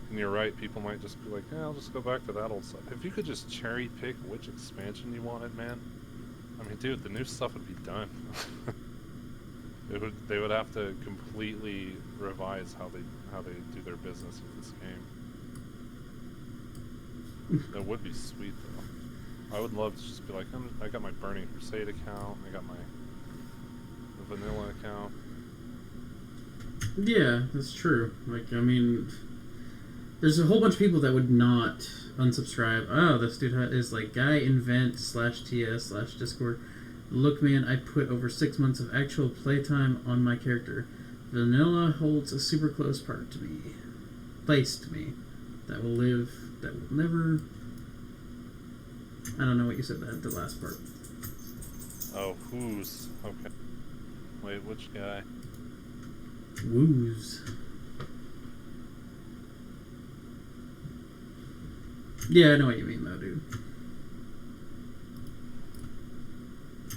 and you're right, people might just be like, yeah, I'll just go back to that old stuff. If you could just cherry pick which expansion you wanted, man, I mean, dude, the new stuff would be done. They would have to completely revise how they do their business with this game. That would be sweet, though. I would love to just be like, I got my Burning Crusade account, I got my vanilla account. Yeah, that's true. Like, I mean, there's a whole bunch of people that would not unsubscribe. Oh, this dude is like guyinvent/ts/discord. Look, man, I put over 6 months of actual playtime on my character. Vanilla holds a super close place to me, that will live, that will never... I don't know what you said, the last part. Oh, Whoose. Okay. Wait, which guy? Whoose. Yeah, I know what you mean, though, dude.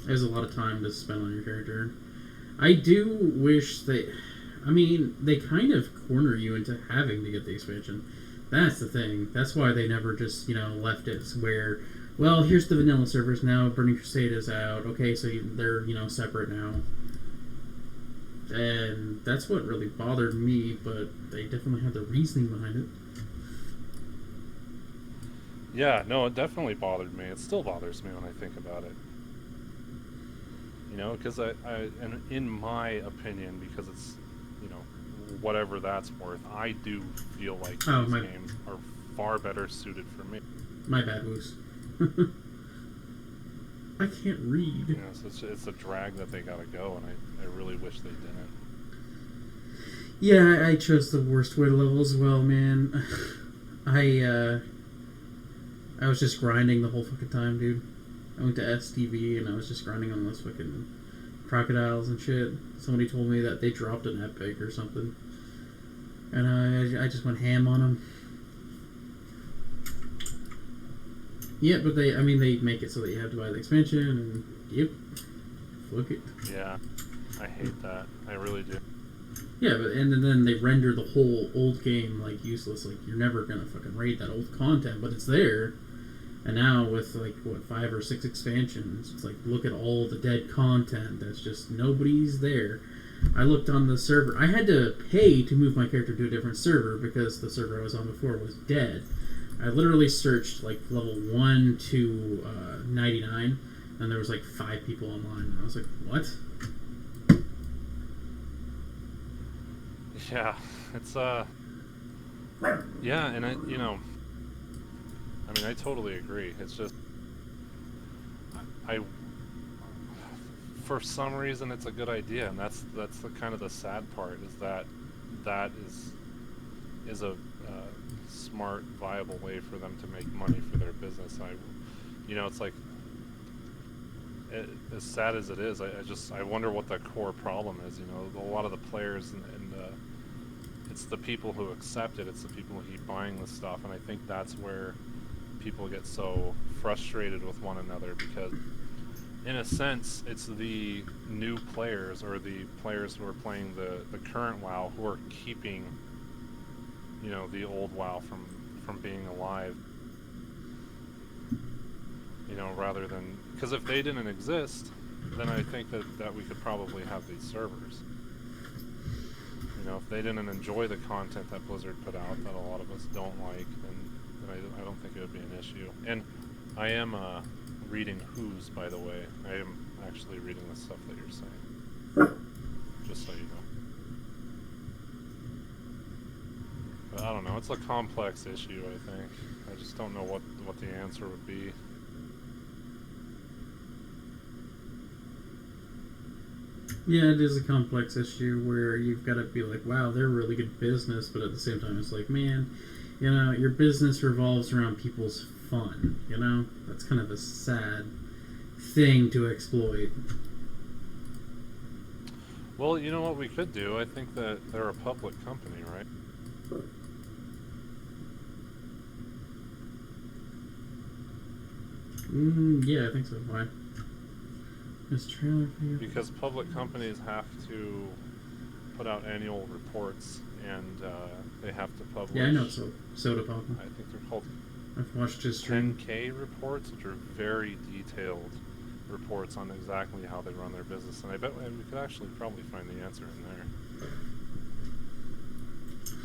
There's a lot of time to spend on your character. I do wish they... I mean, they kind of corner you into having to get the expansion. That's the thing. That's why they never just, you know, left it where, well, here's the vanilla servers now, Burning Crusade is out, okay, so they're, you know, separate now. And that's what really bothered me, but they definitely had the reasoning behind it. Yeah, no, it definitely bothered me. It still bothers me when I think about it. You know, because and in my opinion, because it's, you know, whatever that's worth, I do feel like these games are far better suited for me. My bad, Whoose. I can't read. You know, so it's a drag that they gotta go, and I really wish they didn't. Yeah, I chose the worst way to level as well, man. I was just grinding the whole fucking time, dude. I went to STV and I was just grinding on those fucking crocodiles and shit. Somebody told me that they dropped an epic or something, and I just went ham on them. Yeah, but they make it so that you have to buy the expansion, and yep, fuck it. Yeah, I hate that. I really do. Yeah, but and then they render the whole old game like useless. Like, you're never gonna fucking raid that old content, but it's there. And now with like what 5 or 6 expansions, it's like, look at all the dead content. That's just nobody's there. I looked on the server. I had to pay to move my character to a different server because the server I was on before was dead. I literally searched like level 1 to 99, and there was like 5 people online. And I was like, what? Yeah, it's yeah, and I mean, I totally agree. It's just, for some reason, it's a good idea, and that's the kind of the sad part, is that is a smart, viable way for them to make money for their business. You know, it's like, as sad as it is, I wonder what the core problem is. You know, a lot of the players and it's the people who accept it. It's the people who keep buying this stuff, and I think that's where people get so frustrated with one another, because in a sense it's the new players, or the players who are playing the current WoW, who are keeping, you know, the old WoW from being alive, you know, rather than, because if they didn't exist, then I think that we could probably have these servers. You know, if they didn't enjoy the content that Blizzard put out that a lot of us don't like, then I don't think it would be an issue. And I am reading Whoose, by the way. I am actually reading the stuff that you're saying. Just so you know. But I don't know, it's a complex issue, I think. I just don't know what the answer would be. Yeah, it is a complex issue where you've got to be like, wow, they're a really good business, but at the same time it's like, man, you know, your business revolves around people's fun, you know? That's kind of a sad thing to exploit. Well, you know what we could do? I think that they're a public company, right? Yeah, I think so. Why? This trailer because public companies have to put out annual reports, and they have to publish. Yeah, I know. Soda Pop. I think they're called. I've watched his stream. 10K reports, which are very detailed reports on exactly how they run their business, and I bet we could actually probably find the answer in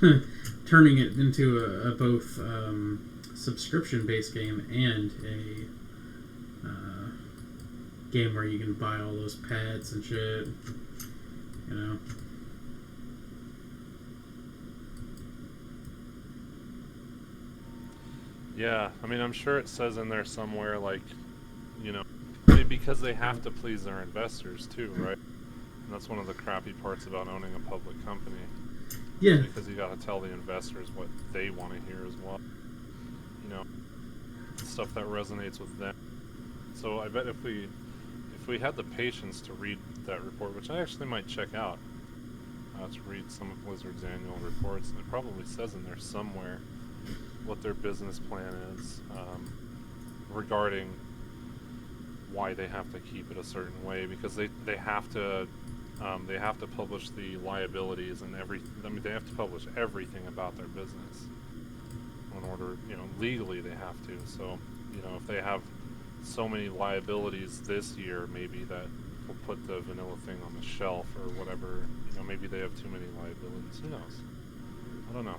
there. Turning it into a both subscription-based game and a game where you can buy all those pets and shit, you know. Yeah, I mean, I'm sure it says in there somewhere, like, you know, because they have to please their investors too, right? And that's one of the crappy parts about owning a public company. Yeah. Because you got to tell the investors what they want to hear as well. You know, stuff that resonates with them. So I bet if we had the patience to read that report, which I actually might check out, to read some of Blizzard's annual reports, and it probably says in there somewhere what their business plan is regarding why they have to keep it a certain way, because they have to publish the liabilities and they have to publish everything about their business in order, you know, legally they have to. So, you know, if they have so many liabilities this year, maybe that will put the vanilla thing on the shelf or whatever. You know, maybe they have too many liabilities. Who knows? I don't know.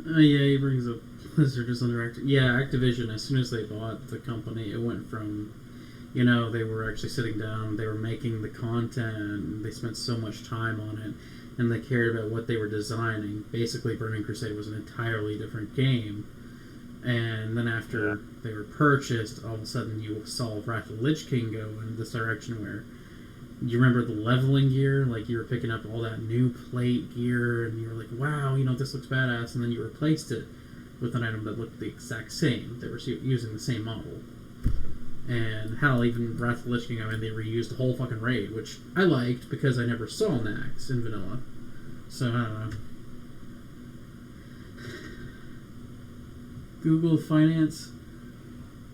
Yeah, he brings up Blizzard is under Activision. As soon as they bought the company, it went from, you know, they were actually sitting down, they were making the content, they spent so much time on it, and they cared about what they were designing. Basically, Burning Crusade was an entirely different game. And then after they were purchased, all of a sudden you saw Wrath of the Lich King go in this direction where, you remember the leveling gear? Like, you were picking up all that new plate gear, and you were like, wow, you know, this looks badass, and then you replaced it with an item that looked the exact same. They were using the same model. And hell, even Wrath of the Lich King, I mean, they reused the whole fucking raid, which I liked because I never saw Nax in vanilla. So, I don't know. Google Finance.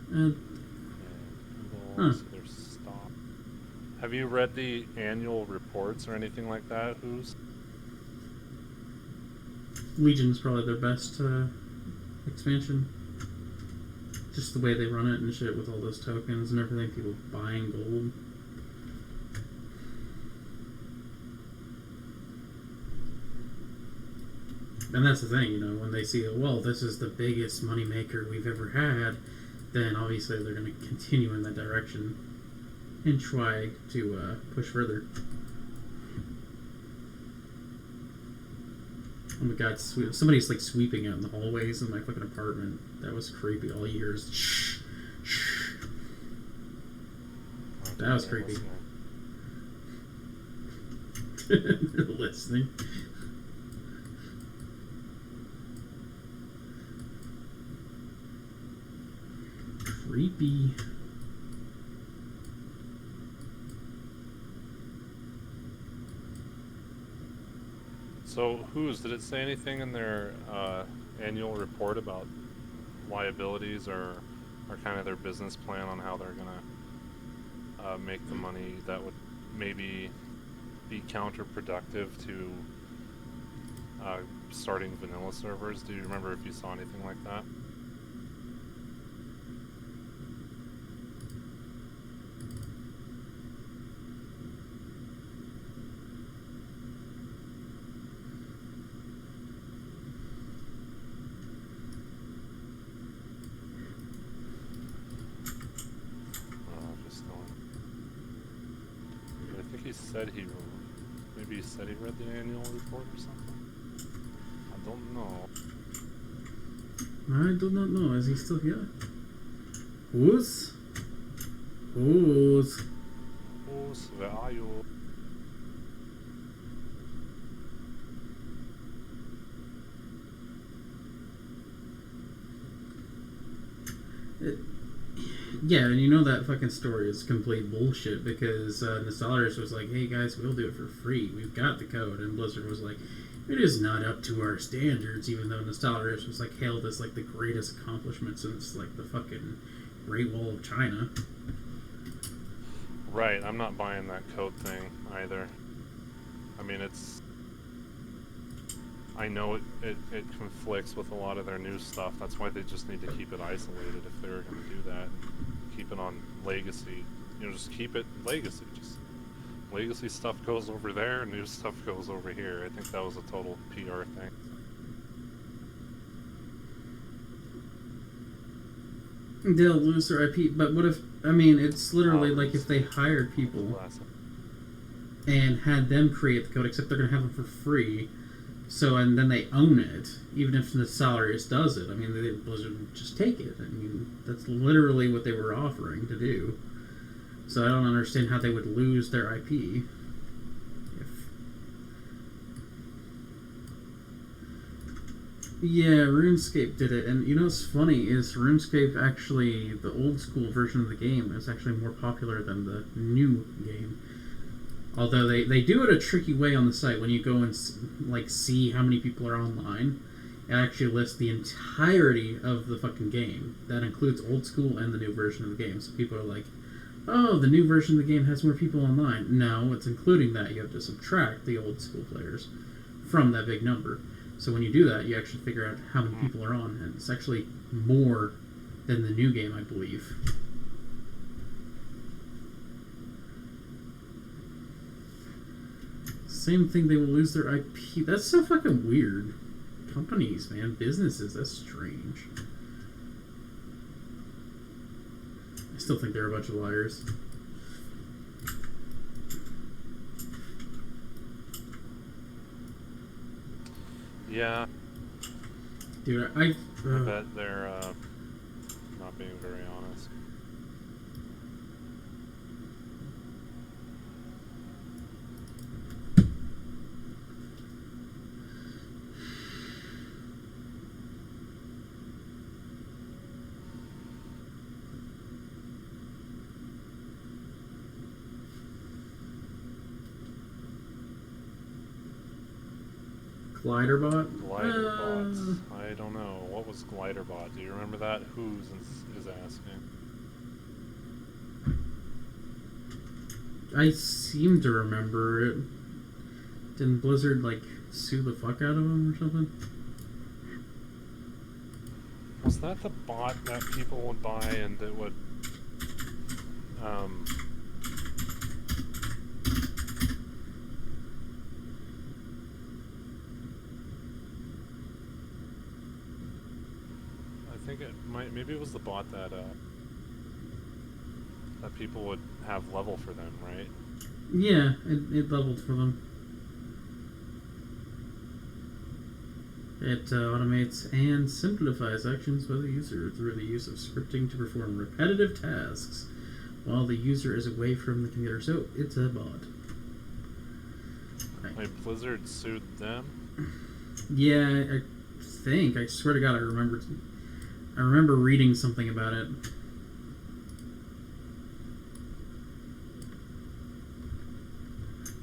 Google, their stock. Have you read the annual reports or anything like that? Who's? Legion's probably their best expansion. Just the way they run it and shit with all those tokens and everything, people buying gold. And that's the thing, you know, when they see that, well, this is the biggest moneymaker we've ever had, then obviously they're going to continue in that direction and try to push further. Oh my god, somebody's like sweeping out in the hallways in my fucking apartment. That was creepy. All you hear is shh, shh. That was creepy. Listening. Creepy. So, Whoose, did it say anything in their annual report about liabilities or kind of their business plan on how they're gonna make the money that would maybe be counterproductive to starting vanilla servers? Do you remember if you saw anything like that? said maybe he said he read the annual report or something. I don't know. I do not know. Is he still here? Whoose? Whoose? Whoose, where are you? Yeah, and you know that fucking story is complete bullshit because Nostalrius was like, hey guys, we'll do it for free. We've got the code. And Blizzard was like, it is not up to our standards, even though Nostalrius was like hailed as like the greatest accomplishment since like the fucking Great Wall of China. Right, I'm not buying that code thing either. I mean, I know it conflicts with a lot of their new stuff. That's why they just need to keep it isolated if they were going to do that. Keep it on Legacy. You know, just keep it Legacy. Just Legacy stuff goes over there, new stuff goes over here. I think that was a total PR thing. They'll lose their IP, but what if, I mean, it's literally like if they hired people and had them create the code, except they're going to have them for free. So, and then they own it, even if Nostalrius does it. I mean, Blizzard would just take it. I mean, that's literally what they were offering to do. So I don't understand how they would lose their IP. Yeah, RuneScape did it, and you know what's funny is RuneScape actually, the old school version of the game is actually more popular than the new game. Although they do it a tricky way on the site. When you go and like see how many people are online, it actually lists the entirety of the fucking game. That includes old school and the new version of the game. So people are like, oh, the new version of the game has more people online. No, it's including that. You have to subtract the old school players from that big number. So when you do that, you actually figure out how many people are on. And it's actually more than the new game, I believe. Same thing, they will lose their IP. That's so fucking weird. Companies, man. Businesses, that's strange. I still think they're a bunch of liars. Yeah. Dude, I bet they're not being very honest. Gliderbot? Gliderbot. I don't know. What was Gliderbot? Do you remember that? Who's is asking? I seem to remember it. Didn't Blizzard, like, sue the fuck out of him or something? Was that the bot that people would buy and it would... I think it might... Maybe it was the bot that that people would have level for them, right? Yeah, it leveled for them. It automates and simplifies actions by the user through the use of scripting to perform repetitive tasks while the user is away from the computer. So, it's a bot. Right. Wait, Blizzard sued them? Yeah, I think. I swear to God, I remember reading something about it.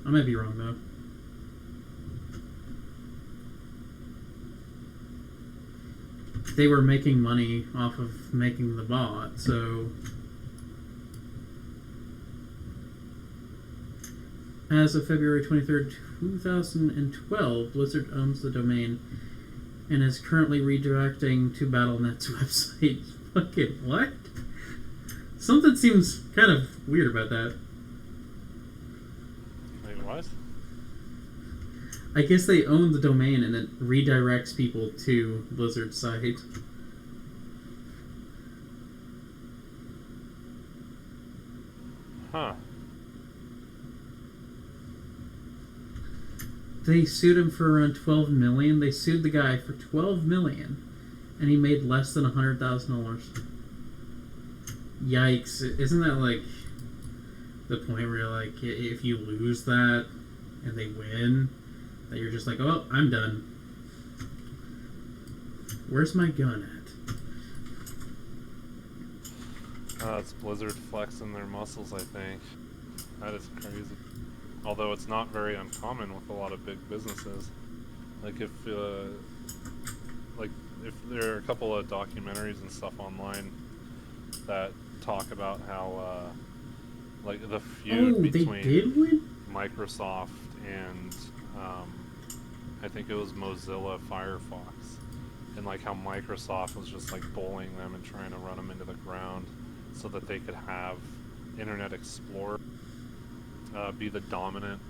I might be wrong, though. They were making money off of making the bot, so... As of February 23rd, 2012, Blizzard owns the domain and is currently redirecting to Battle.net's website. Fucking what? Something seems kind of weird about that. Wait, what? I guess they own the domain and it redirects people to Blizzard's site. Huh. They sued him for around 12 million. They sued the guy for 12 million, and he made less than $100,000. Yikes! Isn't that like the point where you're like, if you lose that and they win, that you're just like, oh, I'm done. Where's my gun at? It's Blizzard flexing their muscles, I think. That is crazy. Although it's not very uncommon with a lot of big businesses. Like if there are a couple of documentaries and stuff online that talk about how like the feud between Microsoft and I think it was Mozilla Firefox, and like how Microsoft was just like bullying them and trying to run them into the ground so that they could have Internet Explorer be the dominant,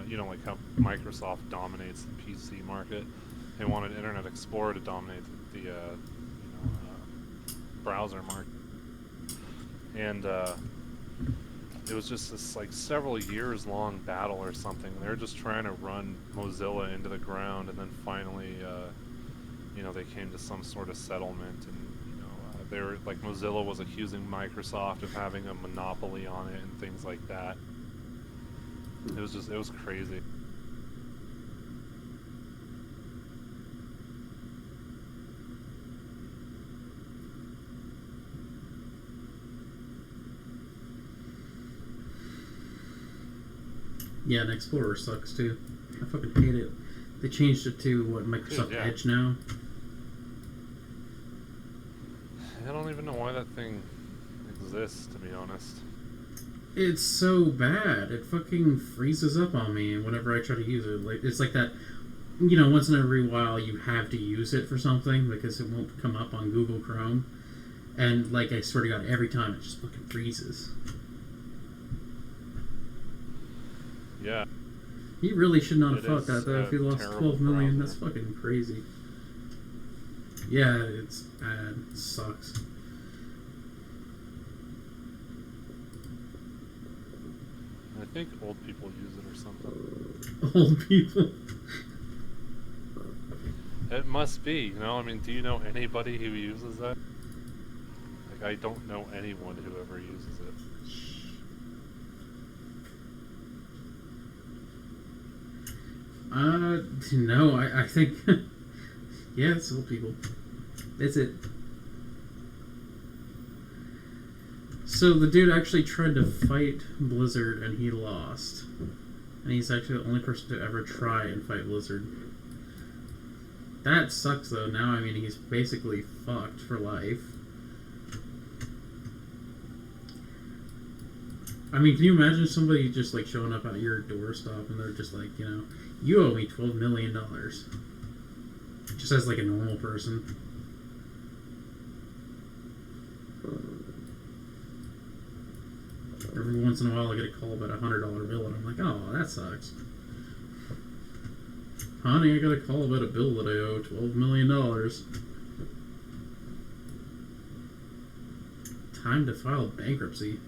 you know, like how Microsoft dominates the PC market. They wanted Internet Explorer to dominate the browser market, and it was just this like several years long battle or something. They were just trying to run Mozilla into the ground, and then finally, you know, they came to some sort of settlement, and you know, they were like Mozilla was accusing Microsoft of having a monopoly on it and things like that. It was crazy. Yeah, and Explorer sucks too. I fucking hate it. They changed it to what, Microsoft Edge now? I don't even know why that thing exists, to be honest. It's so bad. It fucking freezes up on me whenever I try to use it. Like, it's like that, you know, once in every while you have to use it for something because it won't come up on Google Chrome. And, like, I swear to God, every time it just fucking freezes. Yeah. He really should not have fought that, though, if he lost 12 million. Browser. That's fucking crazy. Yeah, it's bad. It sucks. I think old people use it or something. Old people? It must be, you know? I mean, do you know anybody who uses that? Like, I don't know anyone who ever uses it. No, I think... yeah, it's old people. That's it. So the dude actually tried to fight Blizzard and he lost. And he's actually the only person to ever try and fight Blizzard. That sucks though. Now, I mean, he's basically fucked for life. I mean, can you imagine somebody just like showing up at your doorstep and they're just like, you know, you owe me $12 million. Just as like a normal person. Every once in a while I get a call about a $100 bill and I'm like, oh, that sucks. Honey, I got a call about a bill that I owe $12 million. Time to file bankruptcy.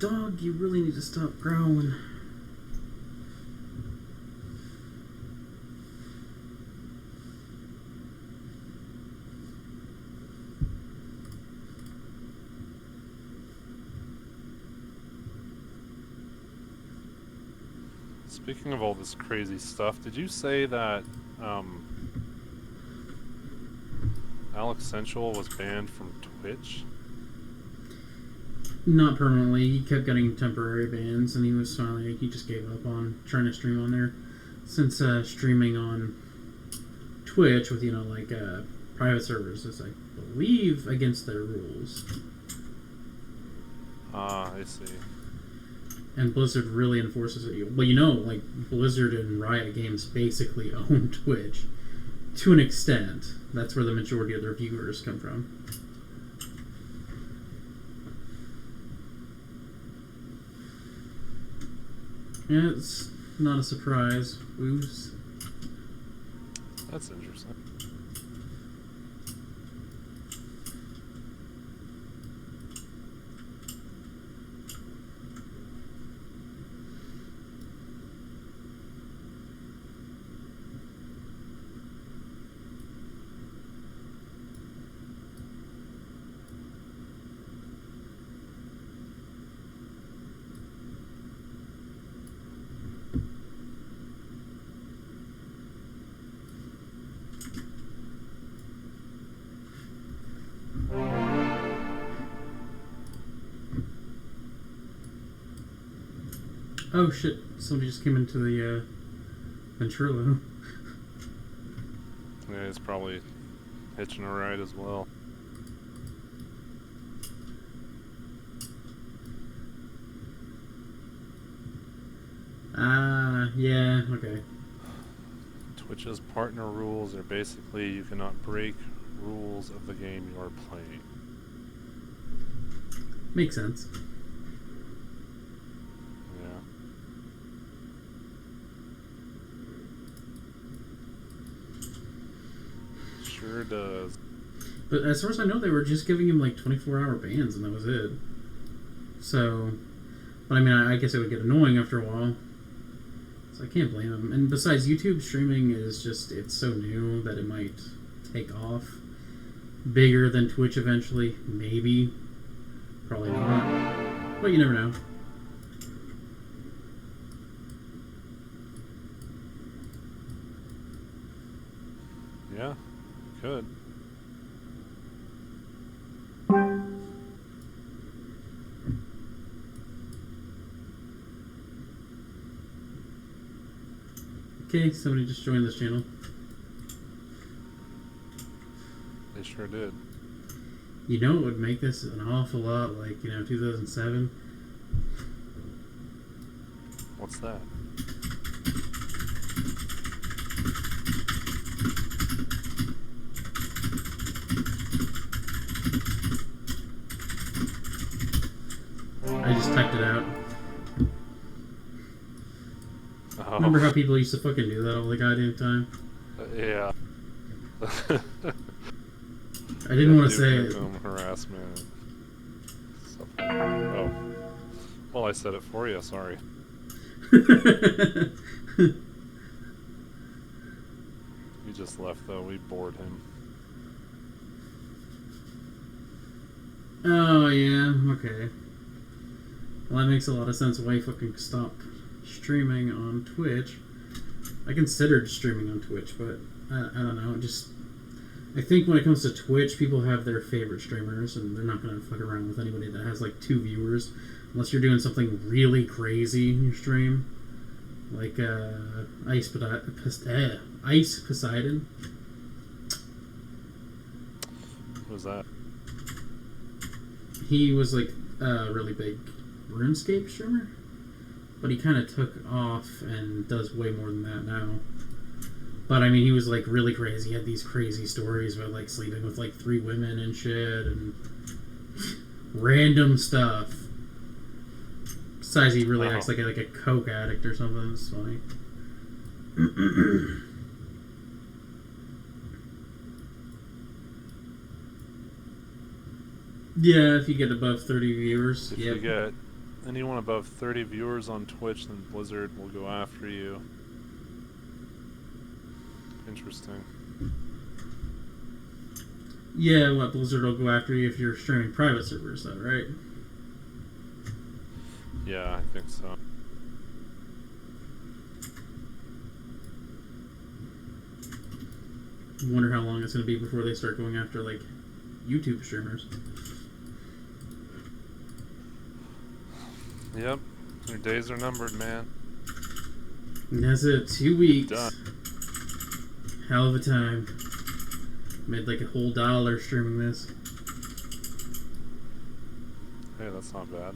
Dog, you really need to stop growling. Speaking of all this crazy stuff, did you say that Alex Sensual was banned from Twitch? Not permanently. He kept getting temporary bans, and he was finally, he just gave up on trying to stream on there. Since streaming on Twitch with, you know, like private servers is, I believe, against their rules. Ah, I see. And Blizzard really enforces it. Well, you know, like, Blizzard and Riot Games basically own Twitch to an extent. That's where the majority of their viewers come from. Yeah, it's not a surprise. Whoose. That's interesting. Oh shit, somebody just came into the Ventrilo. Yeah, he's probably hitching a ride as well. Ah, yeah, okay. Twitch's partner rules are basically you cannot break rules of the game you are playing. Makes sense. Sure does. But as far as I know, they were just giving him like 24-hour bans, and that was it. So, but I mean, I guess it would get annoying after a while. So I can't blame him. And besides, YouTube streaming is just, it's so new that it might take off. Bigger than Twitch eventually, maybe. Probably not. But you never know. Yeah, could. Okay, somebody just joined this channel. They sure did. You know what would make this an awful lot like, 2007? What's that? I just typed it out. Oh. Remember how people used to fucking do that all the goddamn time? Yeah. I didn't want to say it. Harassment. Stuff like that. Oh. Well, I said it for you, sorry. He just left, though. We bored him. Oh, yeah, okay. Well, that makes a lot of sense why you fucking stopped streaming on Twitch. I considered streaming on Twitch, but I don't know, I think when it comes to Twitch, people have their favorite streamers, and they're not going to fuck around with anybody that has, like, 2 viewers, unless you're doing something really crazy in your stream, like, Ice Poseidon. Who's that? He was, like, a really big RuneScape streamer, but he kind of took off and does way more than that now. But I mean, he was like really crazy. He had these crazy stories about like sleeping with like 3 women and shit and random stuff. Besides, he really acts like a coke addict or something. It's funny. Yeah, if you get above 30 viewers. If yep. you get anyone above 30 viewers on Twitch, then Blizzard will go after you. Interesting. Yeah, what, Blizzard will go after you if you're streaming private servers, though, right? Yeah, I think so. Wonder how long it's going to be before they start going after, like, YouTube streamers. Yep, your days are numbered, man. And that's it, 2 weeks. Done. Hell of a time. Made like a whole dollar streaming this. Hey, that's not bad.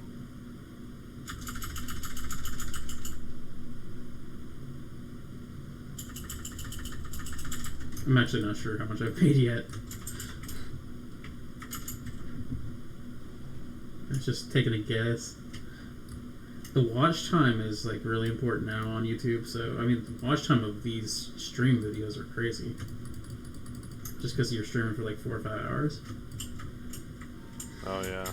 I'm actually not sure how much I've paid yet. I'm just taking a guess. The watch time is like really important now on YouTube, so I mean the watch time of these stream videos are crazy. Just because you're streaming for like 4 or 5 hours. Oh yeah.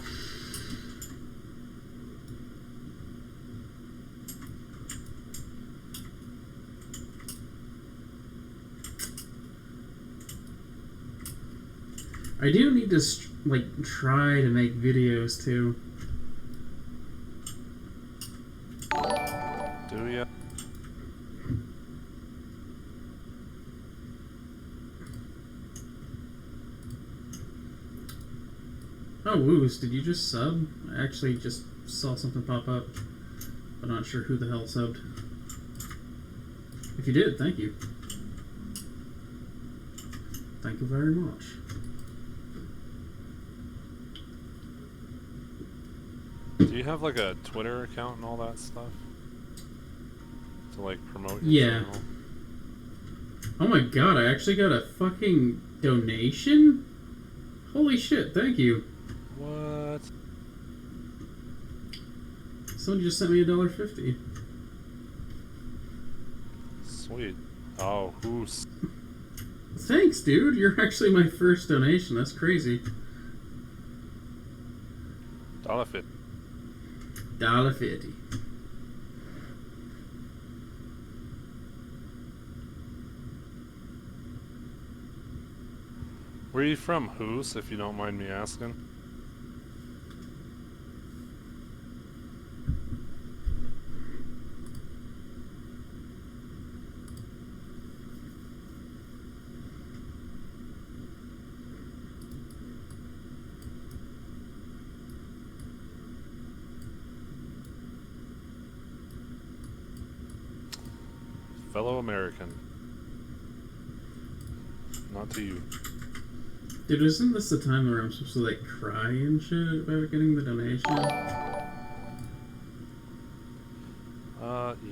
I do need to like try to make videos too. Do ya? Oh, Whoose, did you just sub? I actually just saw something pop up. I'm not sure who the hell subbed. If you did, thank you. Thank you very much. Do you have like a Twitter account and all that stuff? To like promote your channel? Oh my god, I actually got a fucking donation? Holy shit, thank you. What? Someone just sent me $1.50. Sweet. Oh, Whoose. Thanks, dude. You're actually my first donation. That's crazy. $1.50. $1.50. Where are you from, Whoose, if you don't mind me asking? Fellow American. Not to you. Dude, isn't this the time where I'm supposed to, like, cry and shit about getting the donation?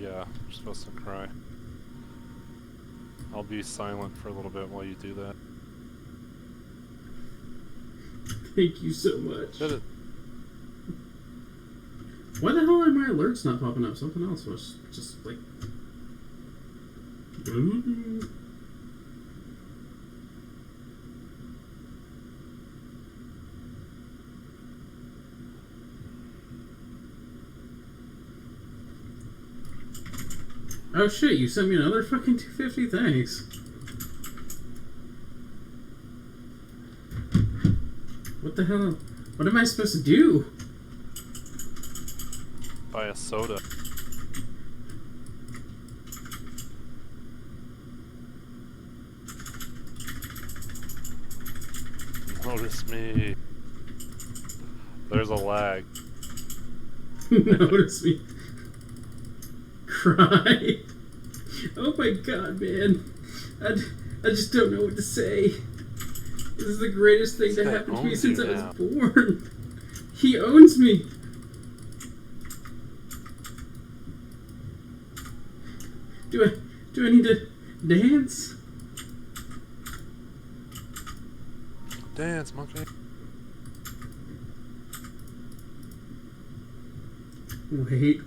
Yeah. You're supposed to cry. I'll be silent for a little bit while you do that. Thank you so much. Did it? Why the hell are my alerts not popping up? Something else was just, like... Oh shit, you sent me another fucking $2.50, thanks. What the hell? What am I supposed to do? Buy a soda. Notice me. There's a lag. Notice me. Cry. Oh my god, man. I just don't know what to say. This is the greatest thing to happen to me since I was born. He owns me. Do I need to dance? Dance, monkey. Wait.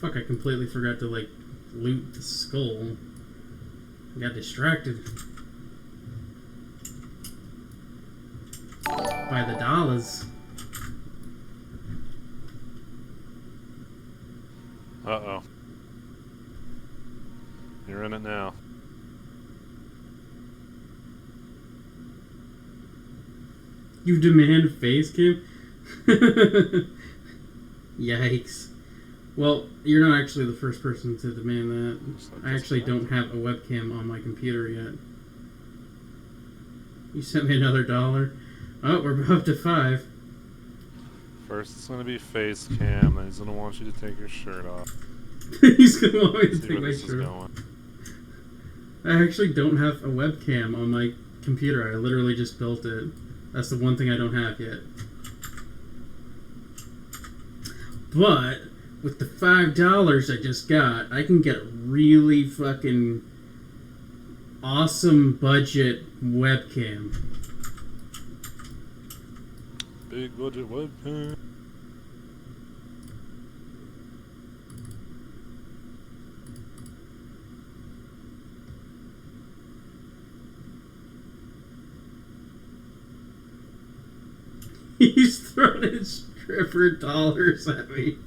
fuck, I completely forgot to, like, loot the skull. I got distracted. By the dollars. Uh-oh. You're in it now. You demand face cam? Yikes. Well, you're not actually the first person to demand that. I actually don't have a webcam on my computer yet. You sent me another $1. Oh, we're up to 5. First it's gonna be face cam, and he's gonna want you to take your shirt off. He's gonna want me to See take where my this is shirt. going. I actually don't have a webcam on my computer. I literally just built it. That's the one thing I don't have yet. But with the $5 I just got, I can get a really fucking awesome budget webcam. Big budget webcam. He's throwing his stripper dollars at me.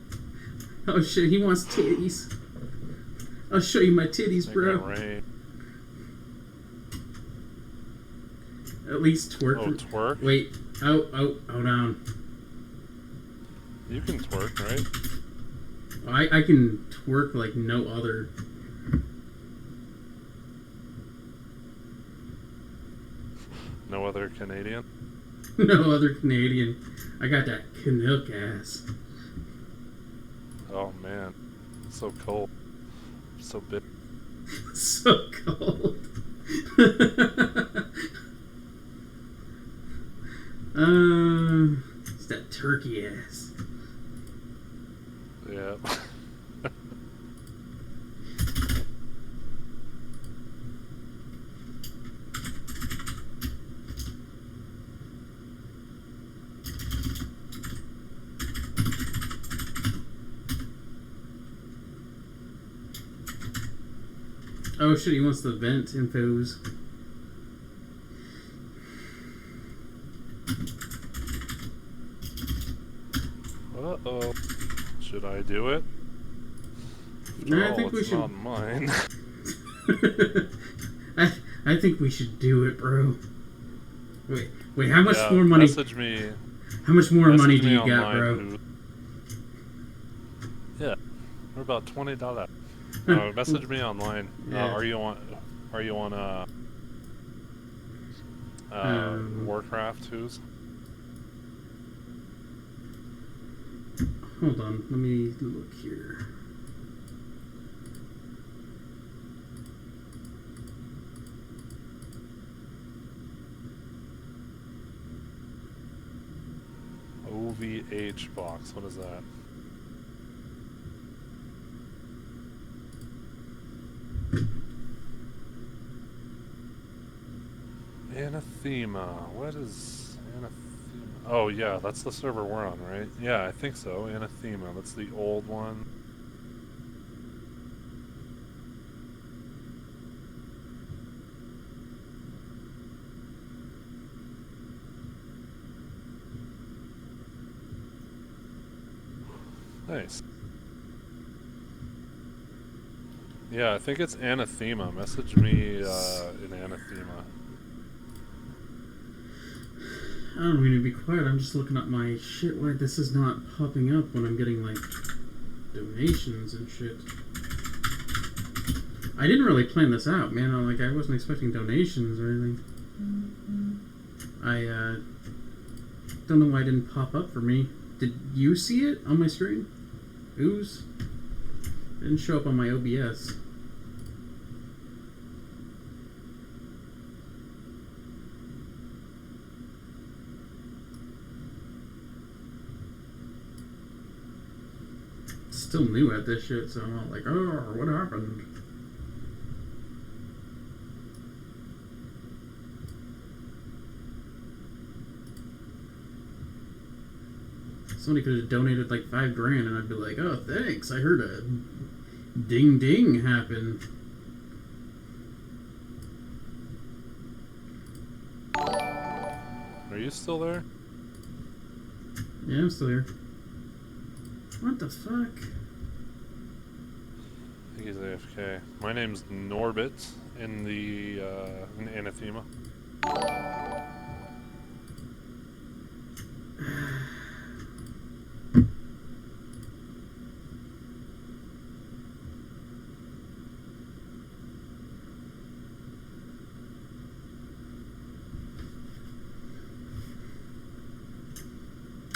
Oh shit, he wants titties. I'll show you my titties, bro. At least twerk. Oh, twerk? Wait. Oh, hold on. You can twerk, right? I can twerk like no other. No other Canadian? No other Canadian. I got that Canuck ass. Oh man. It's so cold. So big. So cold. It's that turkey ass. Yeah. Oh shit, he wants the vent infos. Uh-oh. Should I do it? No, I think we it's should. not mine. I think we should do it, bro. Wait, how much Yeah, more money? Message me. How much more money Message do me you got, online, bro? Whoose. Yeah, we're about $20. Message me online. Yeah. Are you on Warcraft, Whoose? Hold on, let me look here. OVH box. What is that? Anathema. What is Anathema? Oh yeah, that's the server we're on, right? Yeah, I think so. Anathema. That's the old one. Nice. Yeah, I think it's Anathema. Message me in Anathema. I don't mean to be quiet, I'm just looking at my shit. Why this is not popping up when I'm getting, like, donations and shit. I didn't really plan this out, man. I wasn't expecting donations or anything. I don't know why it didn't pop up for me. Did you see it on my screen? Whoose? It didn't show up on my OBS. Still new at this shit, so I'm all like, oh, what happened? Somebody could have donated like $5 grand, and I'd be like, oh, thanks. I heard a ding ding happen. Are you still there? Yeah, I'm still here. What the fuck? I think he's AFK. My name's Norbit in the in Anathema.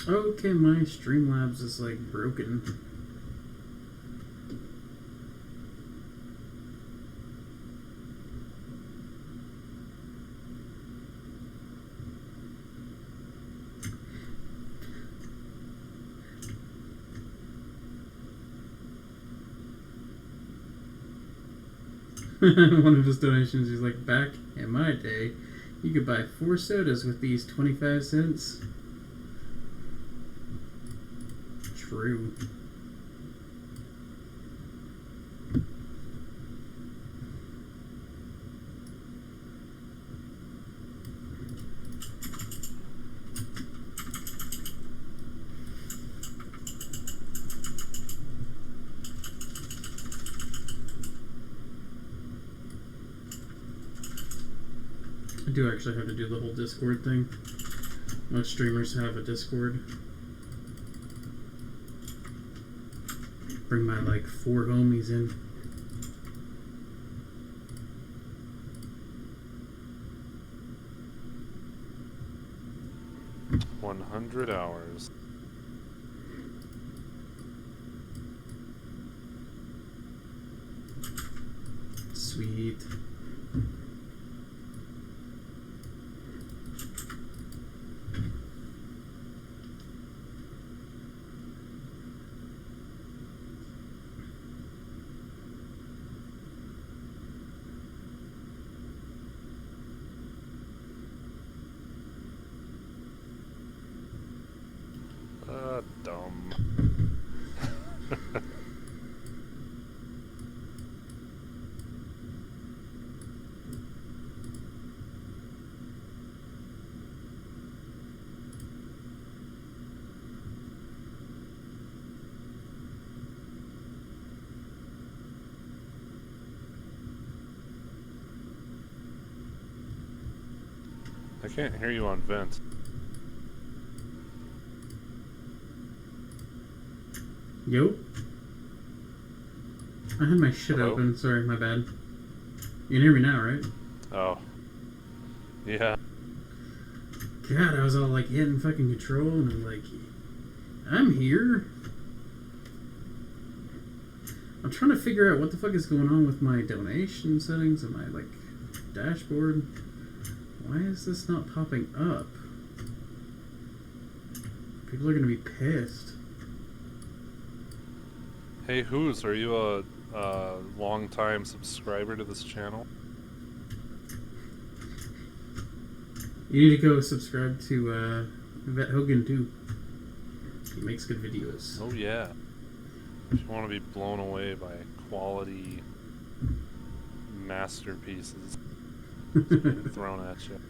Okay, my Streamlabs is like broken. One of his donations, he's like, back in my day, you could buy 4 sodas with these 25 cents. True. I do actually have to do the whole Discord thing. Most streamers have a Discord. Bring my like 4 homies in. $100. Sweet. Dumb. I can't hear you on vent. Yo? I had my shit Hello? open. Sorry, my bad. You can hear me now, right? Oh. Yeah. God, I was all like hitting fucking control and I'm like, I'm here. I'm trying to figure out what the fuck is going on with my donation settings and my like dashboard. Why is this not popping up? People are gonna be pissed. Hey, Whoose, are you a long-time subscriber to this channel? You need to go subscribe to Vet Hogan too. He makes good videos. Oh yeah. If you want to be blown away by quality masterpieces thrown at you.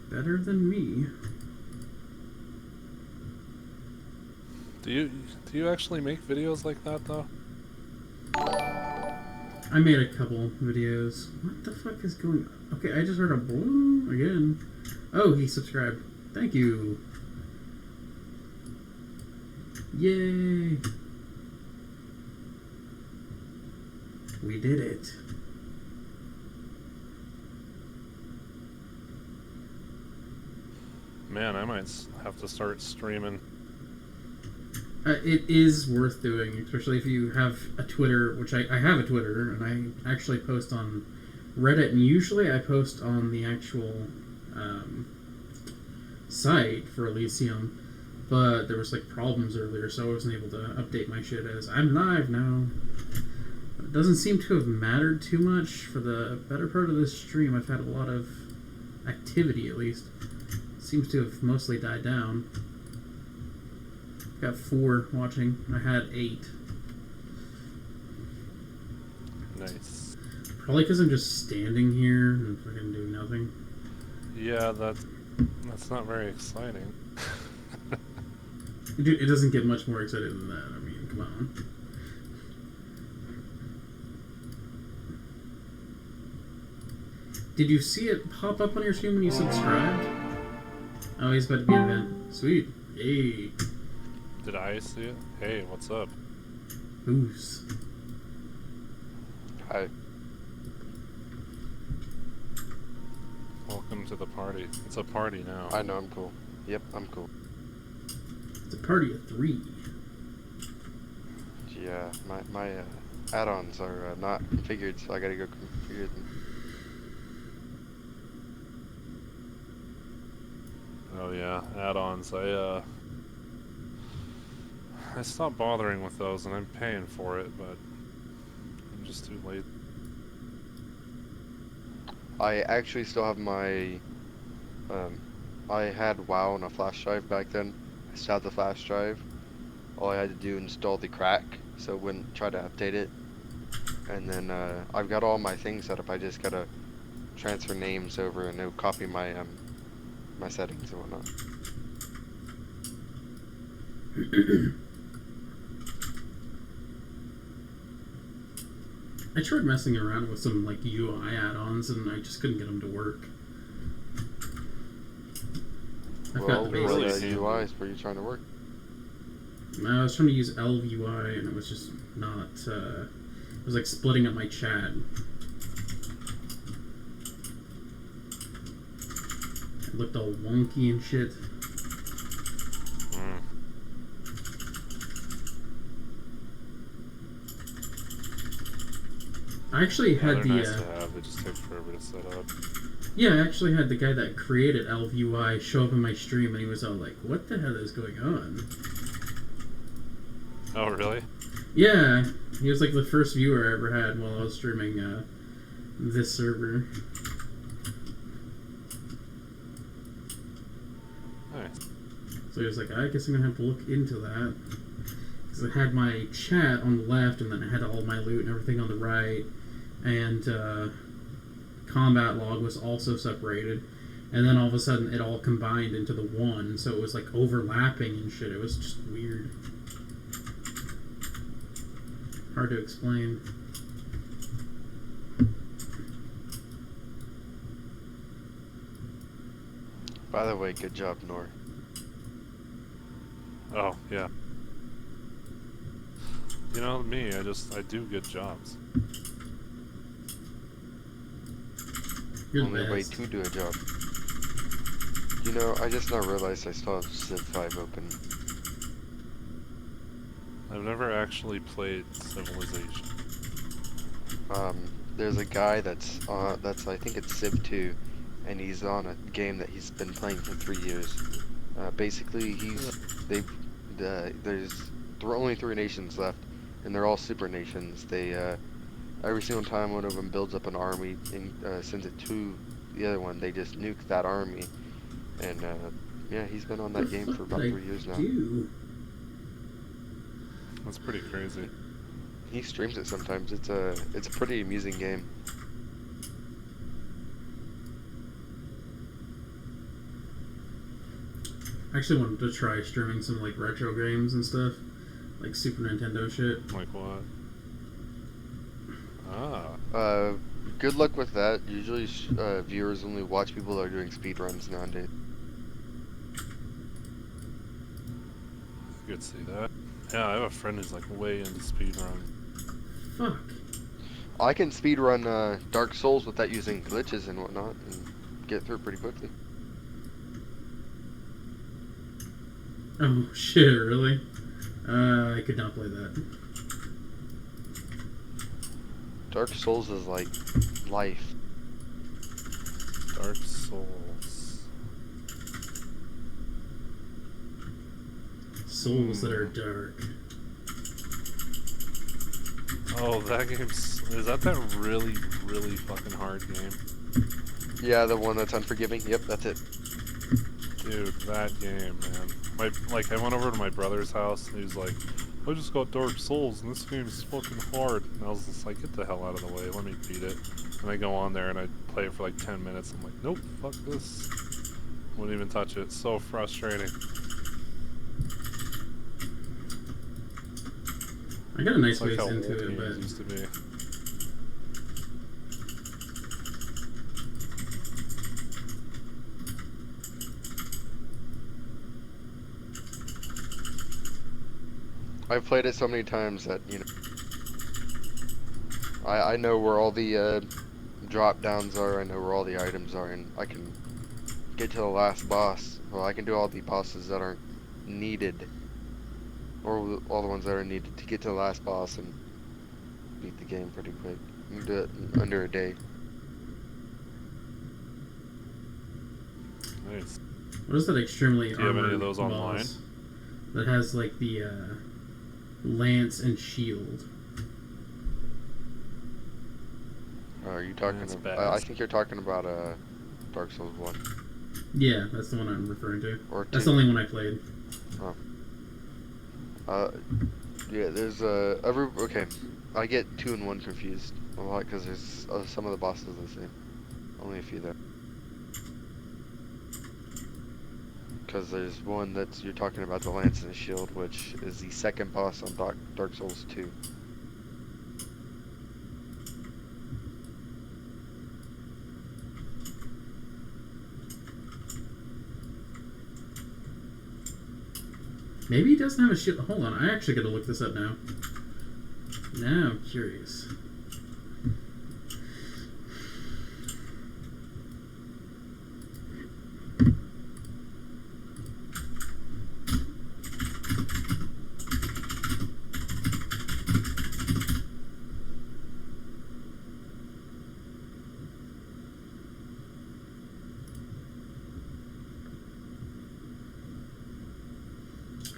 Better than me. Do you actually make videos like that though? I made a couple videos. What the fuck is going on? Okay, I just heard a boom again. Oh, he subscribed. Thank you. Yay. We did it. Man, I might have to start streaming. It is worth doing, especially if you have a Twitter, which I have a Twitter, and I actually post on Reddit, and usually I post on the actual site for Elysium, but there was like problems earlier, so I wasn't able to update my shit as I'm live now. It doesn't seem to have mattered too much for the better part of this stream. I've had a lot of activity, at least. It seems to have mostly died down. Got 4 watching. I had 8. Nice. Probably because I'm just standing here and fucking doing nothing. Yeah, that's not very exciting. Dude, it doesn't get much more exciting than that. I mean, come on. Did you see it pop up on your screen when you subscribed? Oh, he's about to be an event. Sweet. Hey. Did I see it? Hey, what's up? Whoose. Hi. Welcome to the party. It's a party now. I know, I'm cool. Yep, I'm cool. It's a party of 3. Yeah, my add-ons are not configured, so I gotta go configure them. Oh yeah, add-ons. I stopped bothering with those, and I'm paying for it, but I'm just too late. I actually still have my, I had WoW on a flash drive back then. I still have the flash drive. All I had to do install the crack, so it wouldn't try to update it. And then I've got all my things set up. I just gotta transfer names over and it'll copy my my settings and whatnot. I tried messing around with some like UI add-ons and I just couldn't get them to work. Well, got what are basics. the UIs were you trying to work? I was trying to use ElvUI and it was just not. It was like splitting up my chat. It looked all wonky and shit. I actually had they're the. nice to have. They just take forever to set up. Yeah, I actually had the guy that created ElvUI show up in my stream, and he was all like, "What the hell is going on?" Oh really? Yeah, he was like the first viewer I ever had while I was streaming this server. Nice. So he was like, "I guess I'm gonna have to look into that." Because I had my chat on the left, and then I had all my loot and everything on the right, and combat log was also separated, and then all of a sudden it all combined into the one, so it was like overlapping and shit. It was just weird. Hard to explain. By the way, good job, Nor. Oh yeah. You know me, I do good jobs. You're the Only way best. to do a job. You know, I just now realized I still have Civ 5 open. I've never actually played Civilization. There's a guy that's I think it's Civ 2, and he's on a game that he's been playing for 3 years. Basically, there's only 3 nations left, and they're all super nations. They every single time one of them builds up an army and sends it to the other one, they just nuke that army. And yeah, he's been on that game for about 3 years now. That's pretty crazy. He streams it sometimes. It's a pretty amusing game. I actually wanted to try streaming some like retro games and stuff, like Super Nintendo shit. Like what? Ah. Good luck with that. Usually viewers only watch people that are doing speedruns nowadays. You could see that. Yeah, I have a friend who's like way into speedrun. Fuck. I can speedrun Dark Souls without using glitches and whatnot, and get through pretty quickly. Oh shit, really? I could not play that. Dark Souls is like life. Dark Souls. Souls that are dark. Oh, that game's... Is that really, really fucking hard game? Yeah, the one that's unforgiving. Yep, that's it. Dude, that game, man. I went over to my brother's house, and he was like, I just got Dark Souls, and this game's fucking hard. And I was just like, get the hell out of the way, let me beat it. And I go on there, and I play it for like 10 minutes. I'm like, nope, fuck this. Wouldn't even touch it. It's so frustrating. I got a nice It's like ways how into old it, games but used to be. I've played it so many times that, you know, I know where all the drop downs are, I know where all the items are, and I can get to the last boss. Well, I can do all the bosses that aren't needed, or all the ones that are needed to get to the last boss and beat the game pretty quick. You can do it in under a day. Nice. what is that extremely Do you have any of armored those boss online? that has like the lance and shield? Are you talking That's about? bad. I think you're talking about Dark Souls 1 Yeah, that's the one I'm referring to. or 2. That's the only one I played. Yeah, there's okay. I get 2 and 1 confused a lot because there's some of the bosses are the same. Only a few there. Because there's one that's you're talking about the lance and the shield, which is the second boss on Dark Souls 2. Maybe he doesn't have a shield. Hold on, I actually gotta look this up now. Now I'm curious.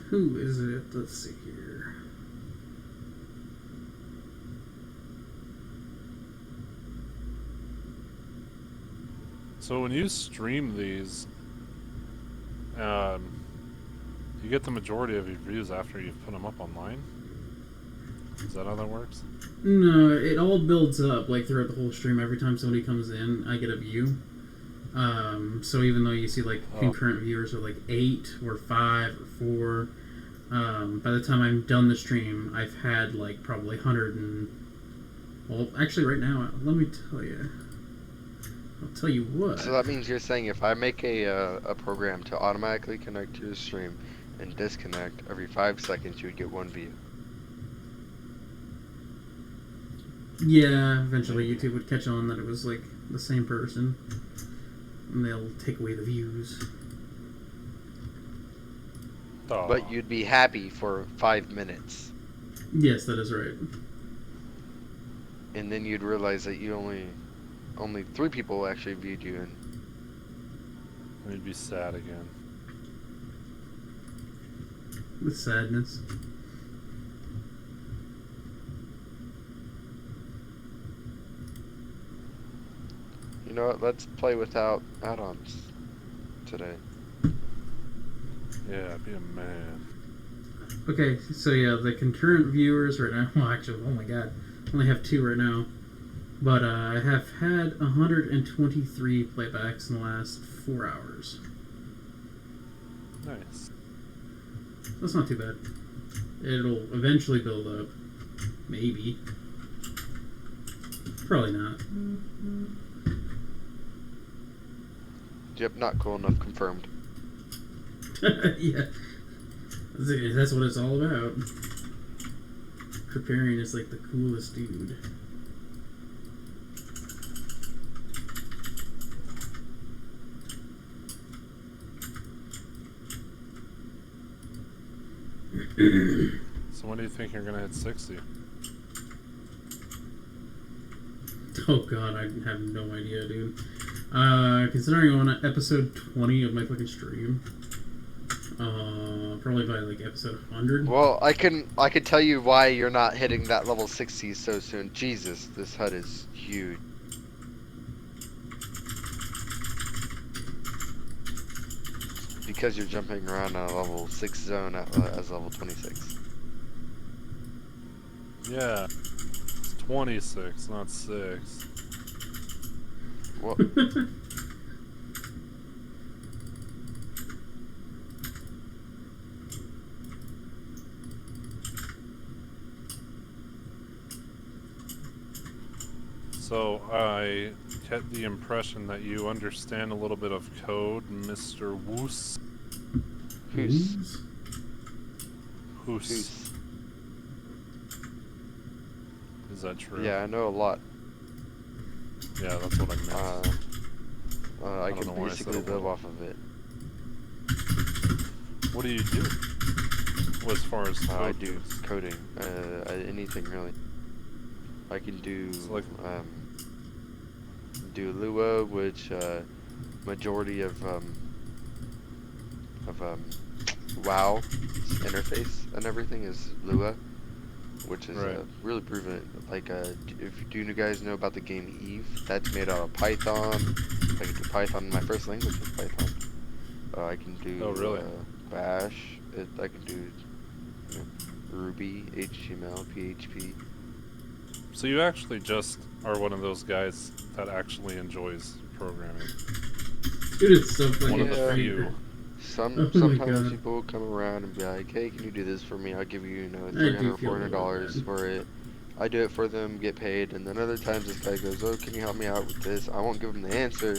Who is it? Let's see here. So when you stream these, you get the majority of your views after you've put them up online? Is that how that works? No, it all builds up like throughout the whole stream. Every time somebody comes in, I get a view. So even though you see like concurrent viewers are like 8 or 5 or 4, by the time I'm done the stream, I've had like probably 100 and... Well, actually right now, let me tell you. I'll tell you what. So that means you're saying if I make a program to automatically connect to your stream and disconnect every 5 seconds, you would get 1 view. Yeah, eventually YouTube would catch on that it was like the same person. And they'll take away the views. Oh. But you'd be happy for 5 minutes. Yes, that is right. And then you'd realize that you only 3 people actually viewed you, and You'd be sad again. With sadness. you know what, let's play without add-ons today. Yeah, be a man. Okay, so yeah, the concurrent viewers right now, well actually, oh my god, I only have 2 right now. But I have had 123 playbacks in the last 4 hours. Nice. That's not too bad. It'll eventually build up. Maybe. Probably not. Yep, not cool enough, confirmed. Yeah. That's what it's all about. Preparing is like the coolest dude. So when do you think you're gonna hit 60? Oh god, I have no idea, dude. Considering I'm on episode 20 of my fucking stream, Probably by like episode 100. Well, I can tell you why you're not hitting that level 60 so soon. Jesus, this HUD is huge. Because you're jumping around on a level 6 zone as level 26. Yeah. It's 26, not 6. Well, So I get the impression that you understand a little bit of code, Mr. Whoose. Whoose. Whoose. Whoose. Is that true? Yeah, I know a lot. Yeah, that's what I meant. I don't can know why I said basically a live little. off of it. What do you do? Well, as far as I code do goes? coding. Anything really. I can do So, like- do Lua, which majority of WoW interface and everything is Lua, which is Right. really proven. Like, if you guys know about the game Eve, that's made out of Python. I can do Python. My first language is Python. I can do Oh, really? Bash. I can do Ruby, HTML, PHP. So you actually just are one of those guys that actually enjoys programming. Dude, it's so funny. One of the Yeah. few. Oh my Sometimes God. people will come around and be like, "Hey, can you do this for me? I'll give you, do $300, feel a little $400 bad. for it." I do it for them, get paid, and then other times this guy goes, "Oh, can you help me out with this?" I won't give him the answer,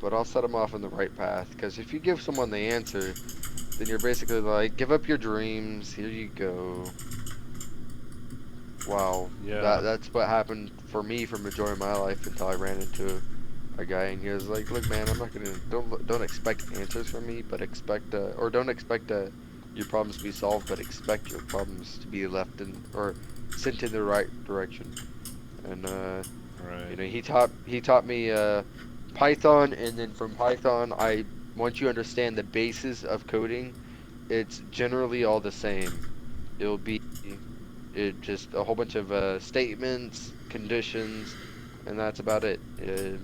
but I'll set him off on the right path. Because if you give someone the answer, then you're basically like, "Give up your dreams. Here you go." Wow. Yeah. That's what happened for me for majority of my life until I ran into a guy and he was like, "Look, man, I'm not gonna don't expect answers from me, but expect or don't expect your problems to be solved, but expect your problems to be left in or sent in the right direction." And Right. he taught me Python, and then from Python, once you understand the basis of coding, it's generally all the same. It'll be just a whole bunch of statements, conditions, and that's about it. It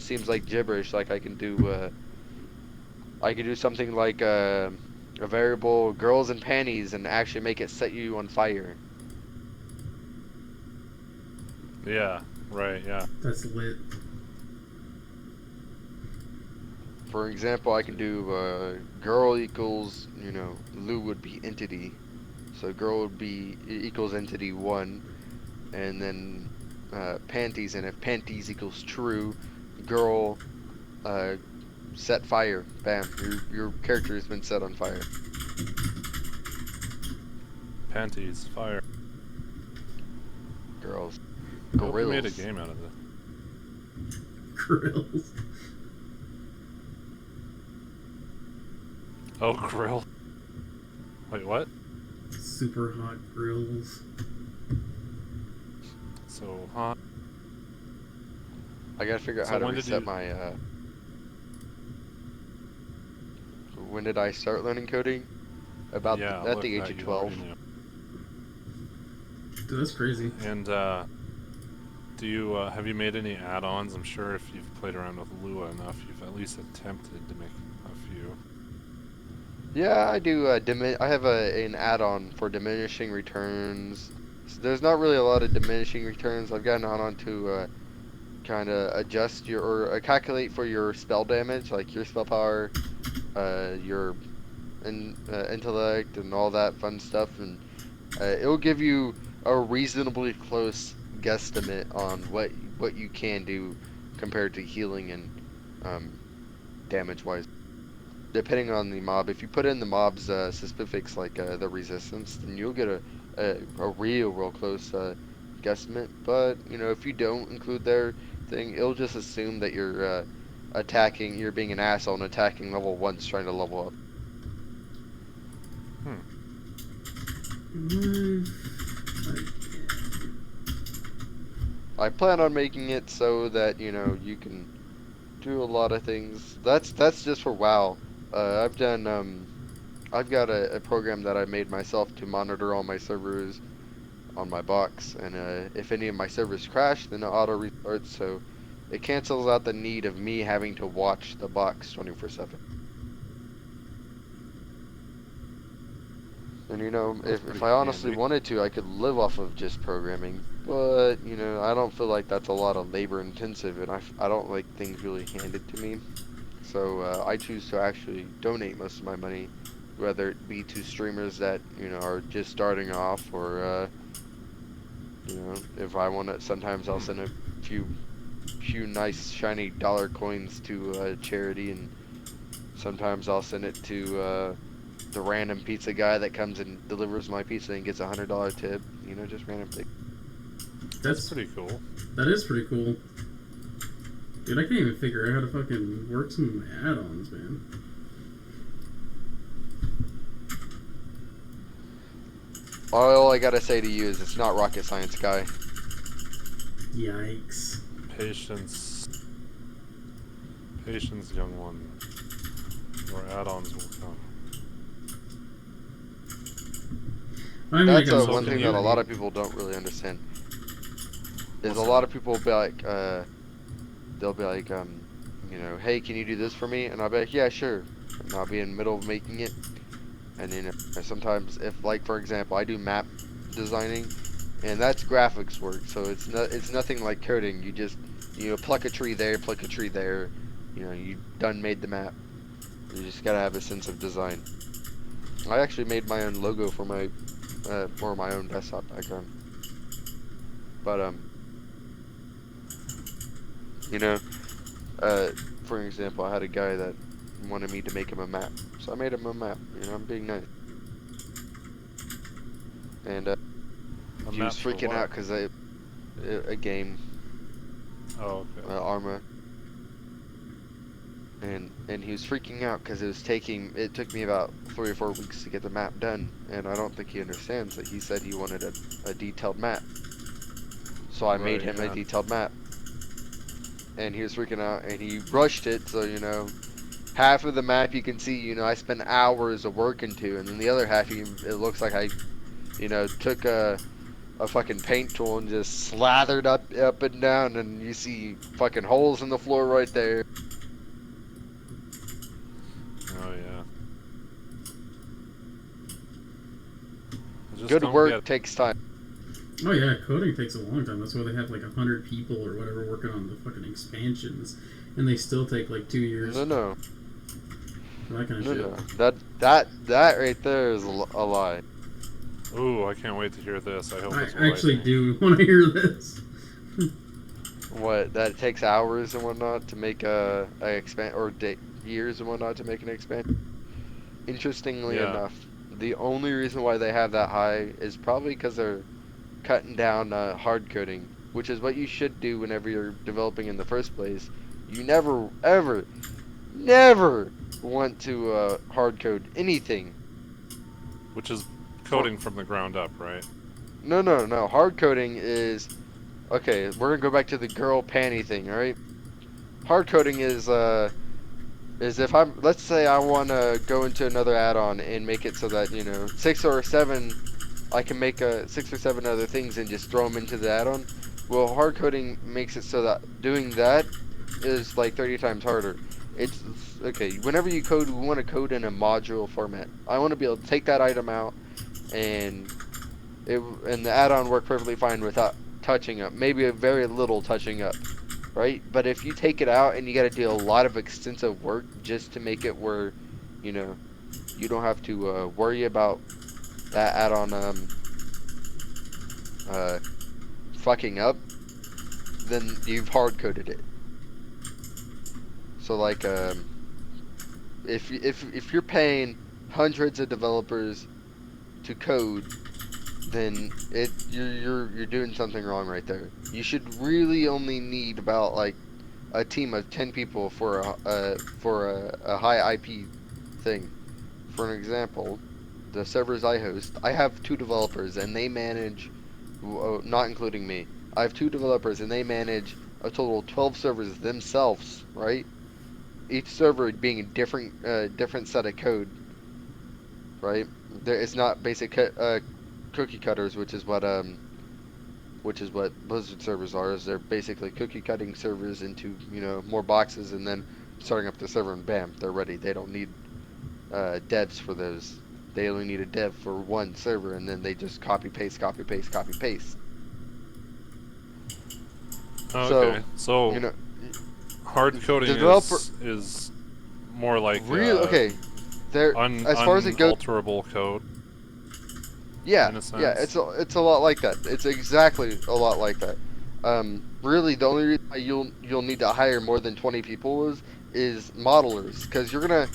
seems like gibberish. Like I can do something like a variable girls and panties and actually make it set you on fire. Yeah. Right. Yeah. That's lit. For example, I can do girl equals, Lou would be entity. So girl would be equals entity 1, and then panties, and if panties equals true, girl set fire. Bam, your character has been set on fire. Panties. Fire. Girls. I hope we Gorillas. made a game out of it. Grills. Oh, grill. Wait, what? Super hot grills. So, huh? I gotta figure out So how to when did reset you- my when did I start learning coding? At look, the age that of you 12. already knew. Dude, that's crazy. And do you have you made any add-ons? I'm sure if you've played around with Lua enough, you've at least attempted to make a few. Yeah, I do. I have an add-on for diminishing returns. There's not really a lot of diminishing returns. I've gotten on to kind of adjust or calculate for your spell damage, like your spell power, your intellect, and all that fun stuff, and it'll give you a reasonably close guesstimate on what you can do compared to healing and damage-wise. Depending on the mob, if you put in the mob's specifics like the resistance, then you'll get a real close guesstimate. But if you don't include their thing, it'll just assume that you're you're being an asshole and attacking level 1s trying to level up. I plan on making it so that you can do a lot of things. That's just for WoW. I've done I've got a program that I made myself to monitor all my servers on my box, and if any of my servers crash, then it auto restarts, so it cancels out the need of me having to watch the box 24/7. And you know, if I honestly handy. wanted to, I could live off of just programming, but you know, I don't feel like that's a lot of labor intensive, and I don't like things really handed to me. So I choose to actually donate most of my money, whether it be to streamers that, you know, are just starting off, or you know, if I want to, sometimes I'll send a few nice shiny dollar coins to charity, and sometimes I'll send it to the random pizza guy that comes and delivers my pizza and gets a $100 tip. You know, just random things. That's pretty cool. That is pretty cool. Dude, I can't even figure out how to fucking work some of my add-ons, man. All I gotta say to you is it's not rocket science, guy. Yikes. Patience. Patience, young one. Your add-ons will come. I mean, That's like, one thing that a lot of people don't really understand. Is a lot of people be like, they'll be like, you know, hey, can you do this for me? And I'll be like, yeah, sure. And I'll be in the middle of making it. And then sometimes, if, like, for example, I do map designing, and that's graphics work, so it's nothing like coding. You just, you know, pluck a tree there, you know, you made the map. You just gotta have a sense of design. I actually made my own logo for my own desktop background. But you know, for example, I had a guy that wanted me to make him a map, so I made him a map. You know, I'm being nice. And he was freaking out because a game. Oh, okay. Arma. And he was freaking out because it took me about 3 or 4 weeks to get the map done, and I don't think he understands that he said he wanted a detailed map. So I made him a detailed map. And he was freaking out, and he rushed it, so, you know, half of the map you can see, you know, I spent hours of working to, and then the other half, it looks like I, you know, took a fucking paint tool and just slathered up and down, and you see fucking holes in the floor right there. Oh, yeah. Good work takes time. Oh yeah, coding takes a long time. That's why they have like 100 people or whatever working on the fucking expansions, and they still take like 2 years. No. That kind of shit. No. That right there is a lie. Ooh, I can't wait to hear this. I hope it's I actually do want to hear this. What? That it takes hours and whatnot to make a expand, or years and whatnot to make an expand. Interestingly enough, the only reason why they have that high is probably because they're cutting down hard coding, which is what you should do whenever you're developing in the first place. You never, ever, never want to hard code anything. Which is coding from the ground up, right? No. Hard coding is, okay, we're gonna go back to the girl panty thing, alright? Hard coding is if let's say I want to go into another add-on and make it so that, you know, 6 or 7, I can make 6 or 7 other things and just throw them into the add-on. Well, hard coding makes it so that doing that is like 30 times harder. It's, okay, whenever you code, we want to code in a module format. I want to be able to take that item out and the add-on work perfectly fine without touching up. Maybe a very little touching up. Right? But if you take it out and you got to do a lot of extensive work just to make it where, you know, you don't have to worry about that add-on fucking up, then you've hard-coded it. So like, if you're paying hundreds of developers to code, then you're doing something wrong right there. You should really only need about like a team of 10 people for a high IP thing. For an example, the servers I host, I have 2 developers and they manage, not including me, I have 2 developers and they manage a total of 12 servers themselves, right? Each server being a different set of code. right? It's not basic cookie cutters, which is what Blizzard servers are. Is they're basically cookie cutting servers into more boxes and then starting up the server and bam, they're ready. They don't need devs for those. They only need a dev for one server, and then they just copy paste, copy paste, copy paste. Okay, so you know, hard coding developer is more like real okay. There, as far as it goes, unalterable code. yeah, in a sense. yeah, it's a lot like that. It's exactly a lot like that. Really, the only reason why you'll need to hire more than 20 people is modelers, because you're gonna,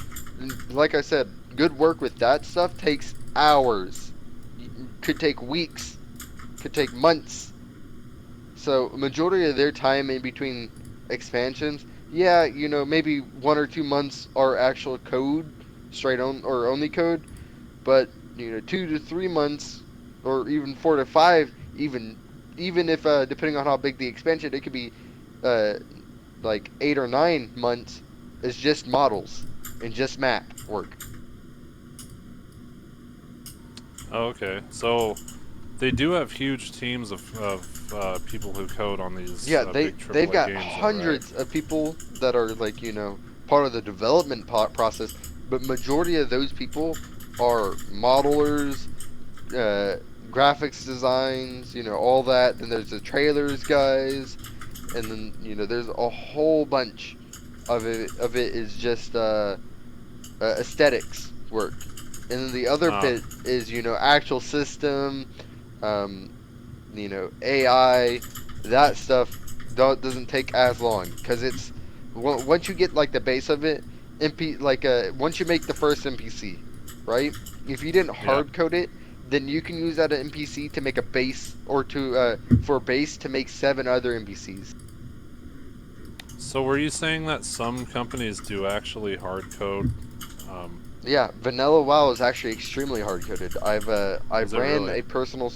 like I said, good work with that stuff takes hours, could take weeks, could take months. So majority of their time in between expansions, yeah, maybe 1 or 2 months are actual code, straight on or only code, but 2 to 3 months, or even 4 to 5, even if depending on how big the expansion, it could be like 8 or 9 months is just models and just map work. Okay, so they do have huge teams of people who code on these Yeah, big AAA they've got games, hundreds right? of people that are like part of the development process, but majority of those people are modelers, graphics designs, all that. Then there's the trailers guys, and then there's a whole bunch of it. Is just aesthetics work, and then the other bit is actual system, AI. That stuff doesn't take as long, because it's once you get like the base of it, once you make the first NPC, right? If you didn't hard code it, then you can use that NPC to make a base, or for a base to make 7 other NPCs. So were you saying that some companies do actually hard code? Yeah, vanilla WoW is actually extremely hard coded. I ran really? a personal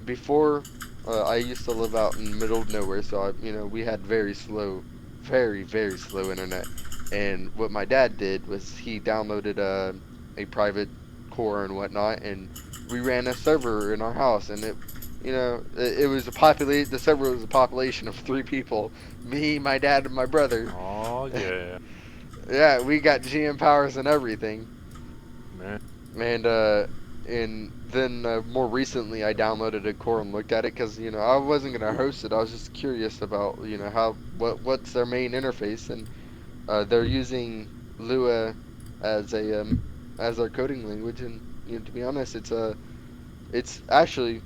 before I used to live out in the middle of nowhere, so we had very slow, very slow internet. And what my dad did was he downloaded a private core and whatnot, and we ran a server in our house, and it was the server was a population of 3 people, me, my dad, and my brother. Oh yeah. Yeah, we got GM powers and everything. Man. And then more recently I downloaded a core and looked at it, because I wasn't gonna host it. I was just curious about what's their main interface, and they're using Lua as their coding language, and to be honest, it's actually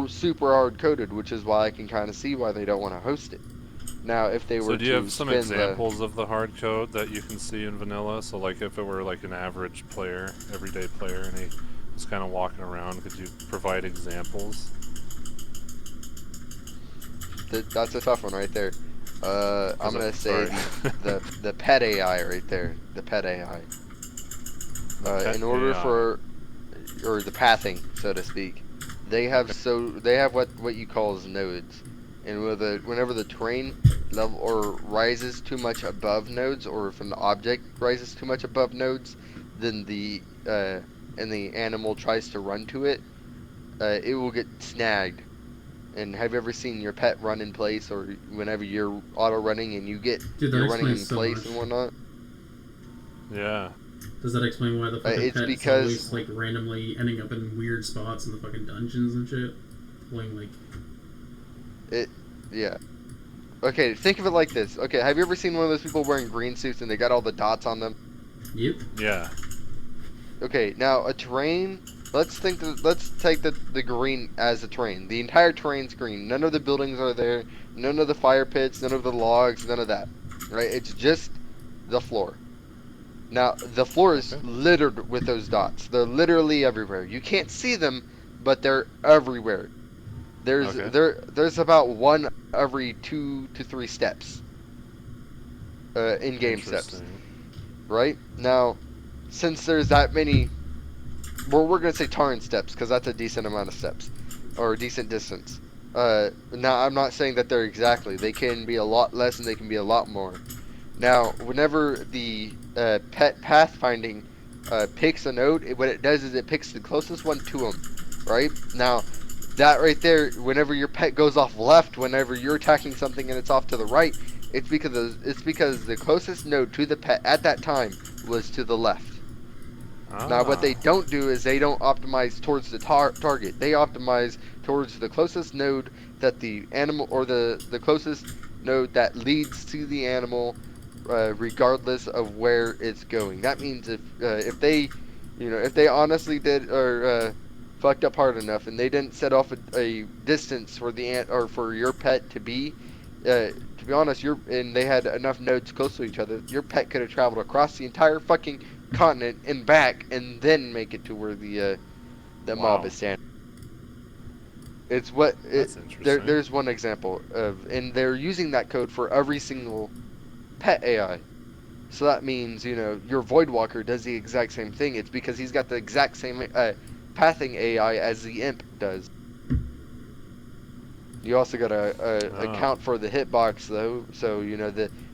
super hard coded, which is why I can kind of see why they don't want to host it. Now, if they were So do you to have some spend examples of the hard code that you can see in vanilla? So like if it were like an average player, everyday player, and he was kind of walking around, could you provide examples? That's a tough one right there. I'm gonna say the pet AI right there, the pet AI. In order for, or the pathing, so to speak, they have what you call as nodes, and whenever the terrain level or rises too much above nodes, or if an object rises too much above nodes, then the animal tries to run to it, it will get snagged. And have you ever seen your pet run in place, or whenever you're auto running and you're running in place and whatnot? Yeah. Does that explain why the fucking it's pet's because always like randomly ending up in weird spots in the fucking dungeons and shit? Playing yeah. Okay, think of it like this. Okay, have you ever seen one of those people wearing green suits and they got all the dots on them? Yep. Yeah. Okay, now a terrain. Let's take the green as a terrain. The entire terrain's green. None of the buildings are there. None of the fire pits. None of the logs. None of that. Right? It's just the floor. Now the floor is littered with those dots. They're literally everywhere. You can't see them, but they're everywhere. There's about 1 every 2 to 3 steps. In-game steps. Right? Now, since there's that many, we're going to say Tarn steps, because that's a decent amount of steps, or a decent distance. Now, I'm not saying that they're exactly. They can be a lot less and they can be a lot more. Now, whenever the pet pathfinding picks a node, what it does is it picks the closest one to them, right? Now, that right there, whenever your pet goes off left, whenever you're attacking something and it's off to the right, it's because the closest node to the pet at that time was to the left. Now, what they don't do is they don't optimize towards the target. They optimize towards the closest node that the animal, or the closest node that leads to the animal, regardless of where it's going. That means if they, if they honestly did or fucked up hard enough and they didn't set off a distance for the or for your pet to be honest, and they had enough nodes close to each other, your pet could have traveled across the entire fucking continent and back, and then make it to where the mob is standing. It's That's interesting. There's one example of, and they're using that code for every single pet AI. So that means, your Voidwalker does the exact same thing. It's because he's got the exact same pathing AI as the Imp does. You also got to account for the hitbox though. So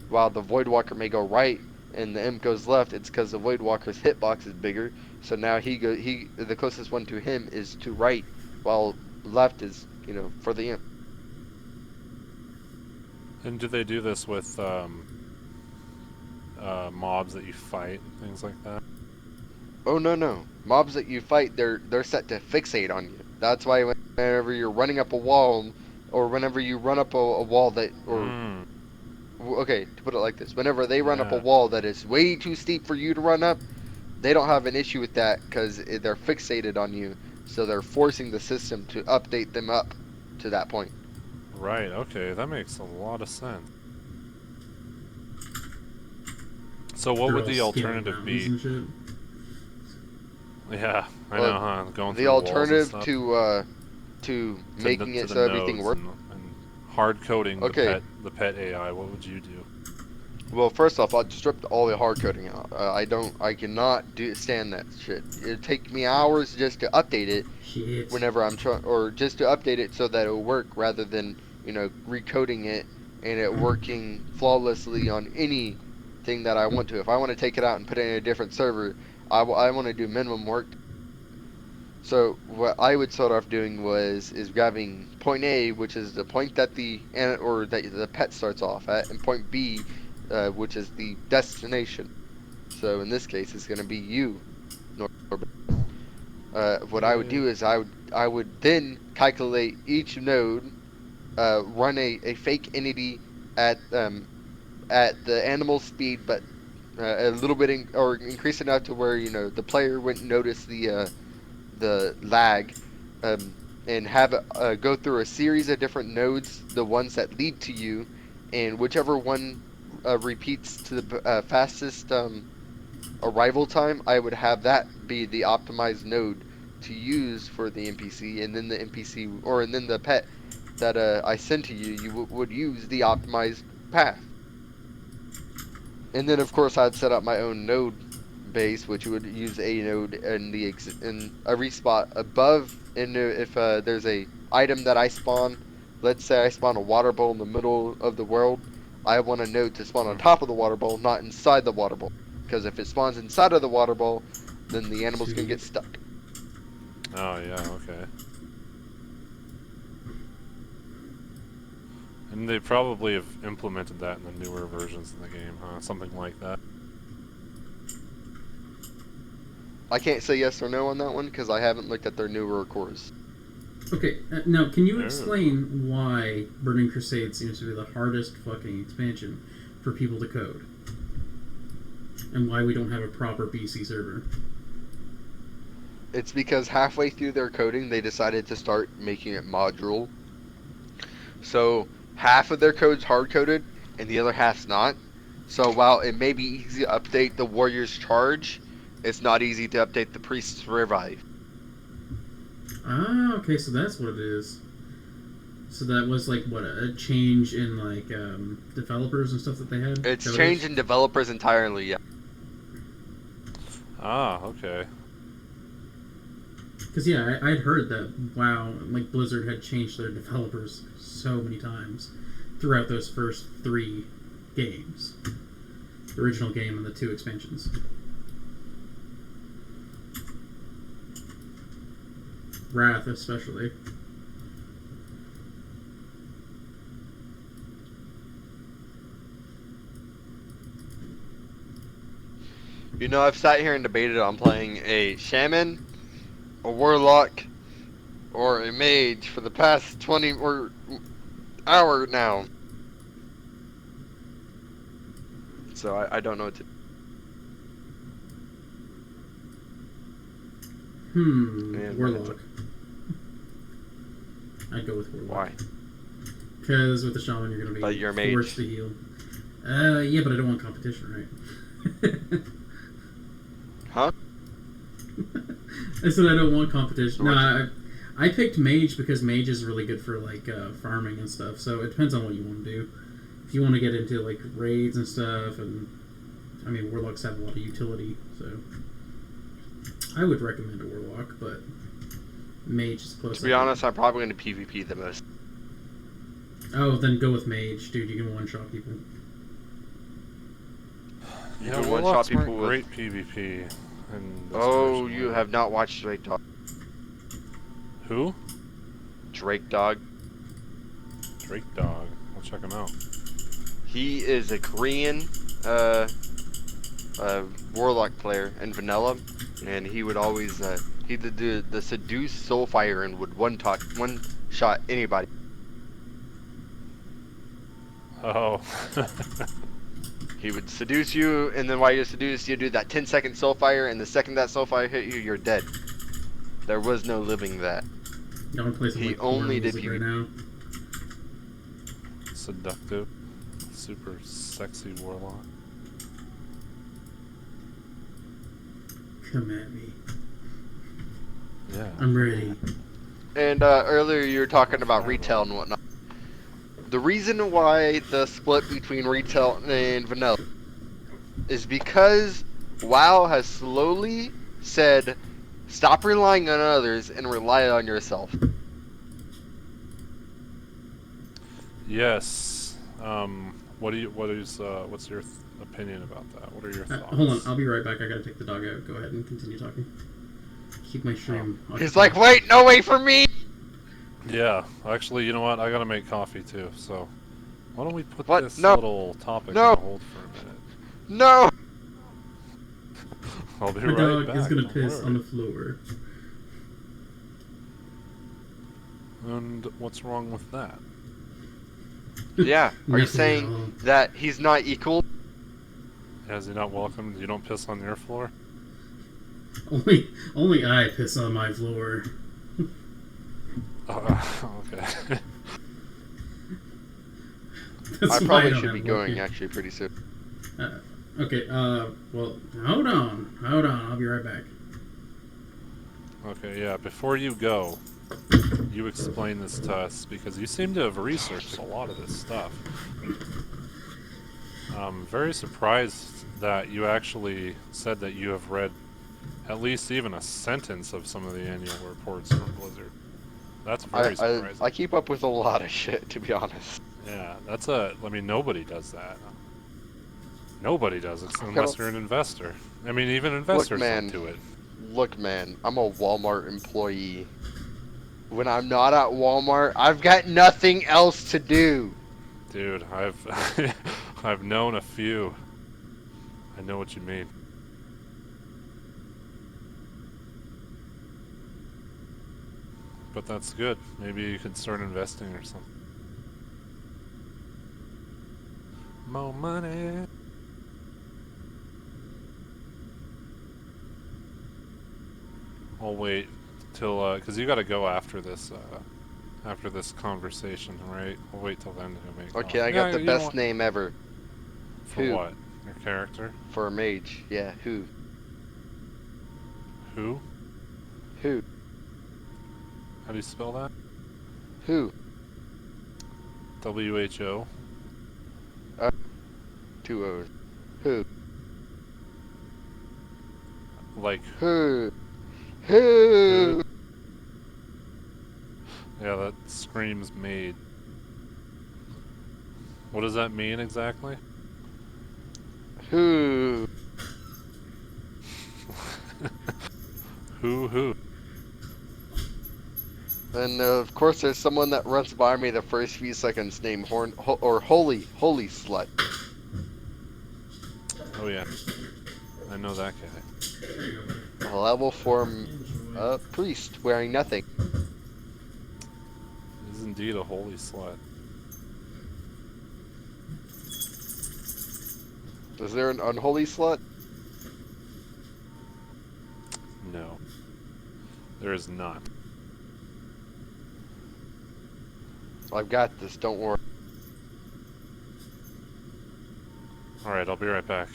while the Voidwalker may go right and the Imp goes left, it's because the Voidwalker's hitbox is bigger. So now the closest one to him is to right, while left is for the Imp. And do they do this with mobs that you fight, things like that? Oh no! Mobs that you fight, they're set to fixate on you. That's why whenever you're running up a wall, or whenever you run up a wall that, okay, to put it like this, whenever they run up a wall that is way too steep for you to run up, they don't have an issue with that because they're fixated on you. So they're forcing the system to update them up to that point. Right, okay, that makes a lot of sense. So what would the alternative be? Yeah, I know, huh? Going through the walls and alternative stuff. to making it so everything works. And hard coding the pet AI, what would you do? Well, first off, I'll strip all the hard coding out. I cannot stand that shit. It'd take me hours just to update it. Shit. Whenever I'm trying, or just to update it so that it'll work, rather than recoding it and it working flawlessly on anything that I want to. If I want to take it out and put it in a different server, I want to do minimum work. So what I would start off doing is grabbing point A, which is the point that the pet starts off at, and point B, which is the destination. So in this case, it's going to be you. What I would do is I would then calculate each node, run a fake entity at the animal speed, but a little bit or increase it out to where the player wouldn't notice the lag, and have it go through a series of different nodes, the ones that lead to you, and whichever one repeats to the fastest arrival time, I would have that be the optimized node to use for the NPC, and then the NPC, and then the pet that I send to you, would use the optimized path. And then of course I'd set up my own node base, which would use a node in every spot above. And if there's a item that I spawn, let's say I spawn a water bowl in the middle of the world, I want a node to spawn on top of the water bowl, not inside the water bowl. Because if it spawns inside of the water bowl, then the animals can get stuck. Oh yeah, okay. And they probably have implemented that in the newer versions of the game, huh? Something like that. I can't say yes or no on that one because I haven't looked at their newer cores. Okay, now can you explain why Burning Crusade seems to be the hardest fucking expansion for people to code? And why we don't have a proper BC server? It's because halfway through their coding, they decided to start making it modular. So half of their code's hard-coded, and the other half's not. So while it may be easy to update the Warrior's Charge, it's not easy to update the Priest's Revive. Ah, okay, so that's what it is. So that was like, what, a change in like developers and stuff that they had? It's changed in developers entirely, yeah. Ah, okay. Because yeah, I'd heard that WoW, like Blizzard had changed their developers so many times throughout those first 3 games. The original game and the 2 expansions. Wrath especially. You know, I've sat here and debated on playing a shaman, a warlock, or a mage for the past 20 or hour now. So I don't know what to. Man, Warlock. I'd go with Warlock. Why? Because with the shaman you're gonna be But you're a mage. forced to heal. Yeah, but I don't want competition, right? Huh? I said I don't want competition. What? No, I picked Mage because Mage is really good for like farming and stuff. So it depends on what you want to do. If you want to get into like raids and stuff, and I mean Warlocks have a lot of utility, so I would recommend a Warlock, but Mage is close. To be honest, I'm probably going to PvP the most. Oh, then go with Mage, dude. You can one-shot people. You Yeah, can Warlocks one-shot people weren't with. great PvP. In this Oh, version. you have not watched Drake Dog. Who? Drake Dog. Drake Dog. I'll check him out. He is a Korean warlock player in vanilla, and he would always he did the seduce soulfire and would one shot anybody. Oh. He would seduce you, and then while you're seduced, you do that 10-second soulfire, and the second that soulfire hit you, you're dead. There was no living that. You want to play some He like, only horror did music right now? Seductive. Super sexy warlock. Come at me. Yeah. I'm ready. And earlier you were talking about retail and whatnot. The reason why the split between retail and vanilla is because WoW has slowly said, stop relying on others and rely on yourself. Yes. What's your opinion about that? What are your thoughts? Hold on, I'll be right back. I gotta take the dog out. Go ahead and continue talking. Keep my stream. He's like, wait, no, wait for me! Yeah, actually, you know what? I gotta make coffee too, so why don't we put What? this No. little topic No. on hold for a minute? No! I'll be My right dog back. is gonna don't piss worry. on the floor. And what's wrong with that? Yeah, are you Nothing at all. saying that he's not equal? Is he not welcome? You don't piss on your floor? Only I piss on my floor. Okay. That's I why probably don't should have be going Loki. actually pretty soon. Okay, well, hold on, I'll be right back. Okay, yeah, before you go, you explain this to us, because you seem to have researched a lot of this stuff. I'm very surprised that you actually said that you have read at least even a sentence of some of the annual reports from Blizzard. That's very surprising. I keep up with a lot of shit, to be honest. Yeah, I mean, nobody does that. Nobody does it unless you're an investor. I mean, even investors man. don't do it. Look, man, I'm a Walmart employee. When I'm not at Walmart, I've got nothing else to do. Dude, I've I've known a few. I know what you mean. But that's good. Maybe you could start investing or something. More money. I'll wait till because you got to go after this conversation, right? I'll wait till then to make. Okay, I got the best name ever. For Who? what? Your character? For a mage. Yeah, who? Who? Who? How do you spell that? Who? WHO. 2 O's. Who? Like. Who? Who? Yeah, that screams Mage. What does that mean exactly? Who? Who? And of course, there's someone that runs by me the first few seconds named Holy Slut. Oh yeah, I know that guy. A level 4 priest wearing nothing. He's indeed a holy slut. Is there an unholy slut? No, there is not. I've got this, don't worry. Alright, I'll be right back.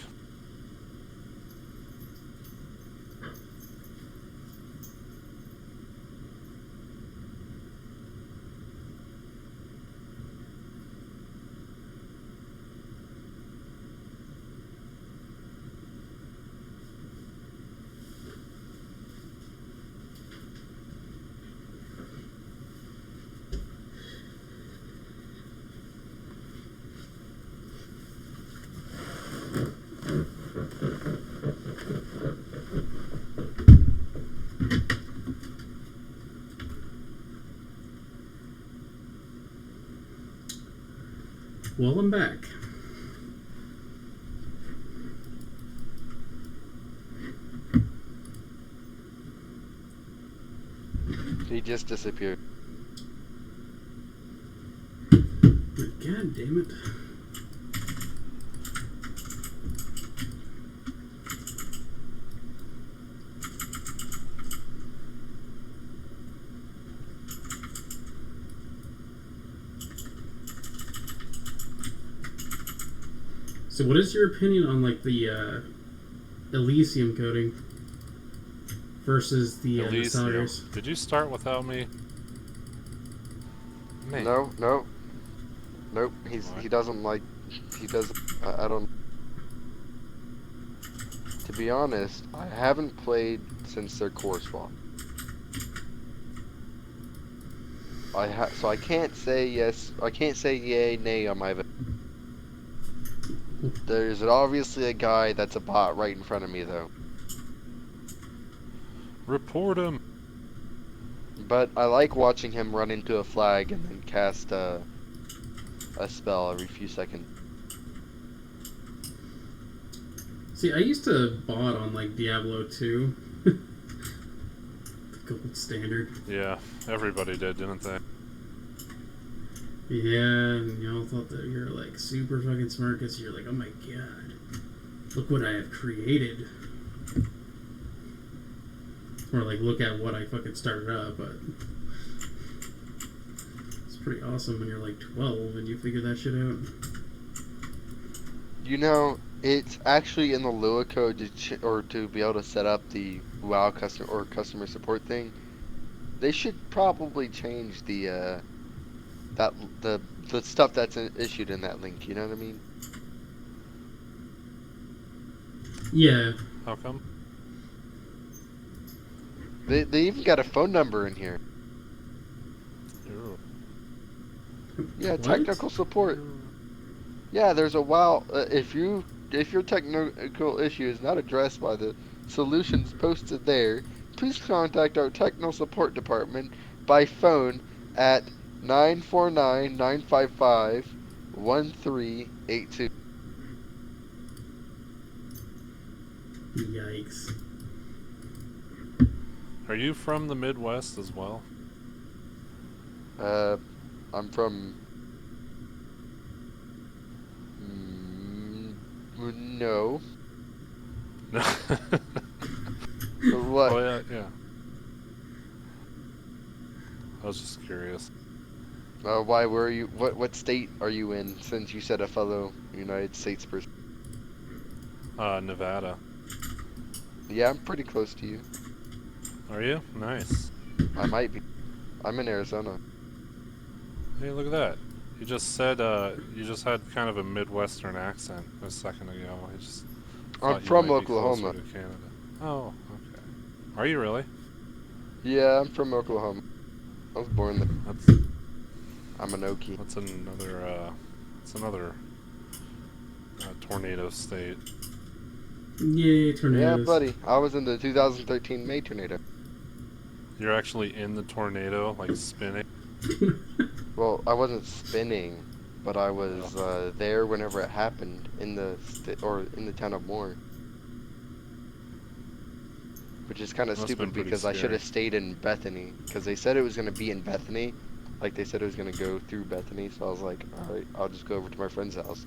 Well, I'm back. He just disappeared. God damn it. So what is your opinion on like the Elysium coding versus the Elysium. sellers? Did you start without me? Man. No. Nope. What? He doesn't like. He doesn't. I don't. To be honest, I haven't played since their core swap. So I can't say yes. I can't say yay, nay on my. There's obviously a guy that's a bot right in front of me though. Report him. But I like watching him run into a flag and then cast a spell every few seconds. See, I used to bot on like Diablo 2. The gold standard. Yeah, everybody did, didn't they? Yeah, and y'all thought that you're like super fucking smart because you're like, oh my god, look what I have created. Or like, look at what I fucking started up, but it's pretty awesome when you're like 12 and you figure that shit out. You know, it's actually in the Lua code to be able to set up the WoW customer support thing. They should probably change the stuff that's issued in that link. You know what I mean? Yeah. How come? They even got a phone number in here. Ooh. Yeah, What? technical support. Yeah, there's a WoW. If your technical issue is not addressed by the solutions posted there, please contact our technical support department by phone at 949-955-1382. Yikes. Are you from the Midwest as well? I'm from. No. No. What? Oh yeah, yeah. I was just curious. Why were you? What state are you in? Since you said a fellow United States person. Nevada. Yeah, I'm pretty close to you. Are you? Nice. I might be. I'm in Arizona. Hey, look at that. You just said you just had kind of a Midwestern accent a second ago. I just I'm thought you from might be closer Oklahoma. to Canada. Oh, okay. Are you really? Yeah, I'm from Oklahoma. I was born there. That's I'm an Okie. that's another tornado state. Yay, tornadoes. Yeah, buddy. I was in the 2013 May tornado. You're actually in the tornado, like spinning. Well, I wasn't spinning, but I was there whenever it happened in the in the town of Moore. Which is kind of Must've been stupid pretty because I should have scary. stayed in Bethany because they said it was gonna be in Bethany, like they said it was gonna go through Bethany. So I was like, all right, I'll just go over to my friend's house,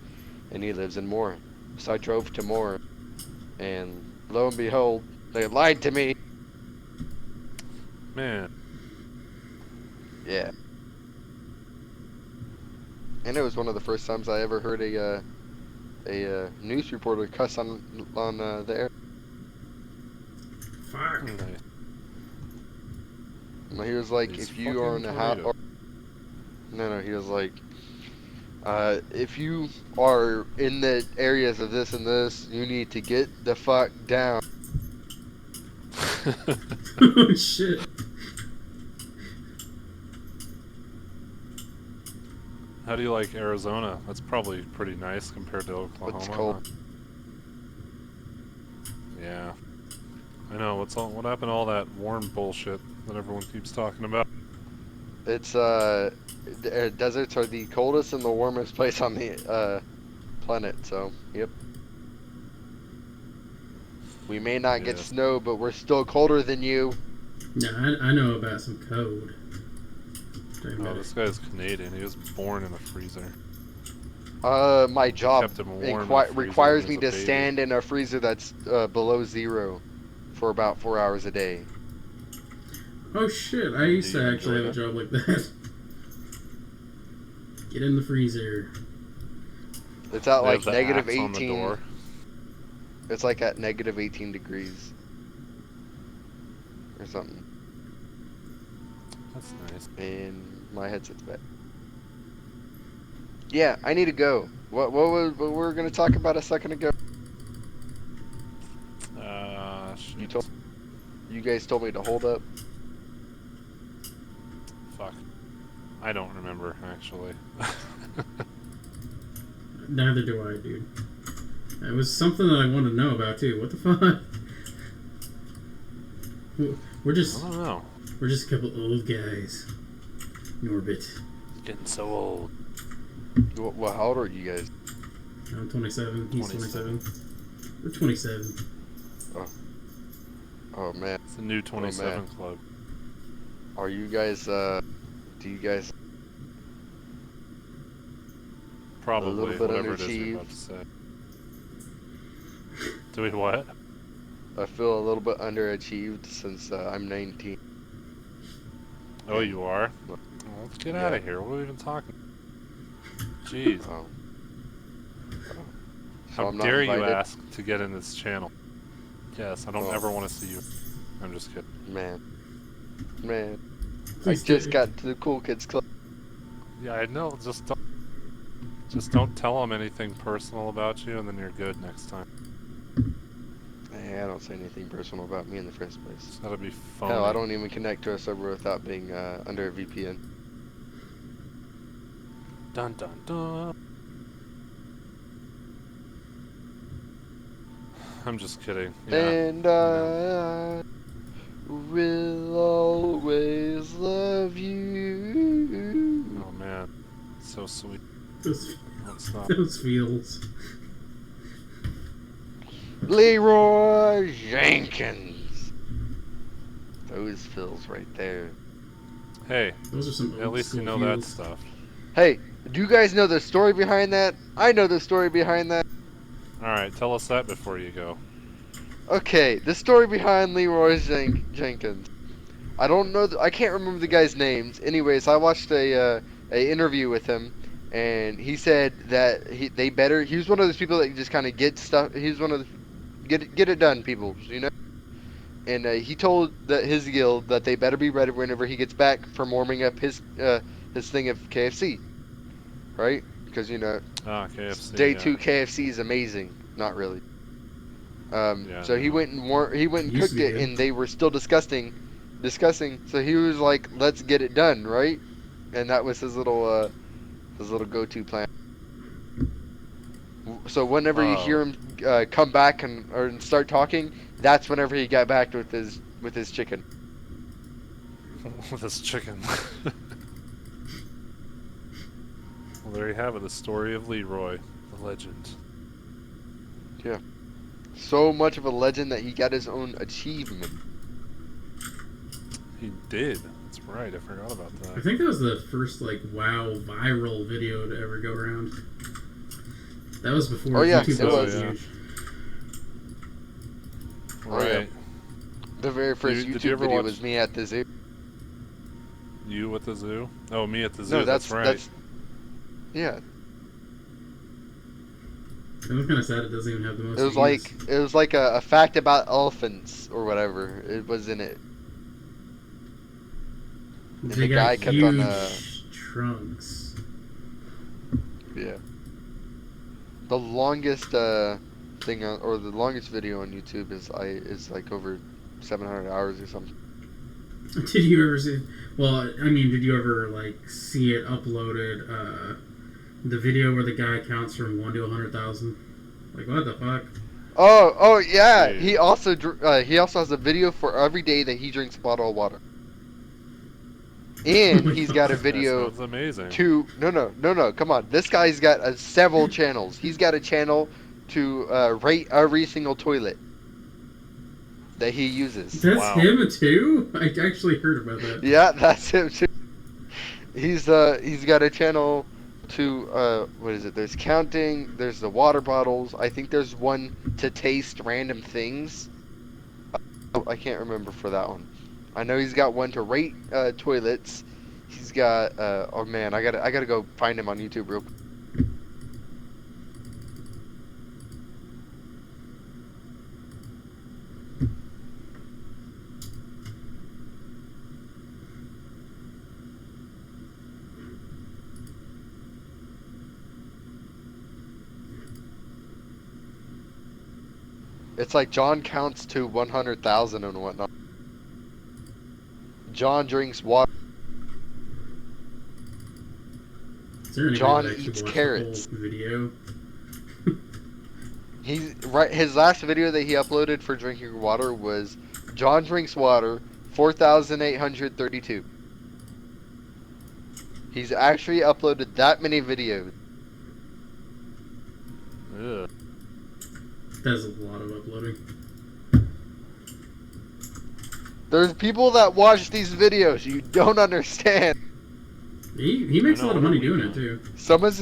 and he lives in Moore. So I drove to Moore, and lo and behold, they lied to me. Man, Yeah. And it was one of the first times I ever heard a news reporter cuss on the air. Fuck. nice. And he was like, These if you are in a house, tornadoes. no, he was like, if you are in the areas of this and this, you need to get the fuck down. Oh shit. How do you like Arizona? That's probably pretty nice compared to Oklahoma. It's cold. huh? Yeah. I know. What happened to all that warm bullshit that everyone keeps talking about? It's deserts are the coldest and the warmest place on the planet. So yep. We may not get Yes. snow, but we're still colder than you. Yeah, I know about some code. Oh, this guy's Canadian. He was born in a freezer. My job kept him warm in the freezer requires when me he to was a baby. stand in a freezer that's below 0 for about 4 hours a day. Oh shit, I used Do to you actually have a enjoy job like that. Get in the freezer. It's at They like have the negative axe on the 18. door. It's like at negative 18 degrees. Or something. That's nice. And my headset's back. Yeah, I need to go. What we were gonna talk about a second ago? Shit. You guys told me to hold up. Fuck. I don't remember, actually. Neither do I, dude. It was something that I wanted to know about too. What the fuck? We're I just don't know. we're just a couple old guys in orbit. Getting so old. Well, how old are you guys? I'm 27. He's 27. We're 27. Oh man, It's the new 27 club. are you guys? Do you guys? Probably, little bit whatever it is you're underachieved. about to say. Do we what? I feel a little bit underachieved since I'm 19. Oh, you are? Well, let's get out of Yeah. here. What are we even talking? Jeez. Oh. So How I'm not dare you invited? ask to get in this channel? Yes, I don't Oh. ever want to see you. I'm just kidding. Man. I Please just do. got to the cool kids club. Yeah, I know. Just don't tell them anything personal about you, and then you're good next time. Hey, I don't say anything personal about me in the first place. Just gotta be fun. Hell, I don't even connect to a server without being under a VPN. Dun dun dun. I'm just kidding. Yeah. And I will always love you. Oh man, so sweet. Those, Don't stop. those feels. Leroy Jenkins. Those fills right there. Hey, Those are some at old least you school know that feels. stuff. Hey, do you guys know the story behind that? I know the story behind that. All right, tell us that before you go. Okay, the story behind Leroy Jenkins. I don't know. I can't remember the guy's names. Anyways, I watched a interview with him, and he said that he was one of those people that just kind of get stuff. He's one of the get it done people, you know. And he told his guild that they better be ready whenever he gets back from warming up his thing of KFC, right? Because you know, KFC. day yeah. 2 KFC is amazing. Not really. Yeah, So he no. went and Used to cooked be it, good. and they were still discussing. So he was like, "Let's get it done, right?" And that was his little go-to plan. So whenever you hear him come back and start talking, that's whenever he got back with his chicken. with his chicken. Well, there you have it, the story of Leroy, the legend. Yeah. So much of a legend that he got his own achievement. He did. That's right, I forgot about I that. think that was the first like WoW viral video to ever go around. That was before Oh, yeah, YouTube it was was. huge. Oh, yeah. Right. The very first Did you YouTube ever video watch- was me at the zoo. You at the zoo? Oh, me at the zoo, No, that's right. Yeah. I'm kind of sad it doesn't even have the most It was views. like a fact about elephants or whatever. It was in it. And They the got guy kept huge on trunks. yeah. The longest thing on, or the longest video on YouTube is like over 700 hours or something. Did you ever see? Well, I mean, did you ever like see it uploaded? The video where the guy counts from 1 to 100,000. Like what the fuck? Oh yeah. Dude. He also has a video for every day that he drinks a bottle of water. And Oh my he's got a God. video That sounds amazing. to no, come on. This guy's got several channels. He's got a channel to rate every single toilet that he uses. That's Wow. him too. I actually heard about that. Yeah, that's him too. He's got a channel to what is it? There's counting. There's the water bottles. I think there's one to taste random things. Oh, I can't remember for that one. I know he's got one to rate toilets. He's got oh man, I gotta go find him on YouTube real quick. It's like John counts to 100,000 and whatnot. John drinks water. Is there anybody John that actually eats watched carrots. the whole video? His last video that he uploaded for drinking water was John drinks water 4,832. He's actually uploaded that many videos. Ugh. That's a lot of uploading. There's people that watch these videos. You don't understand. He makes a I know, lot of what money are we doing it doing? too. Some of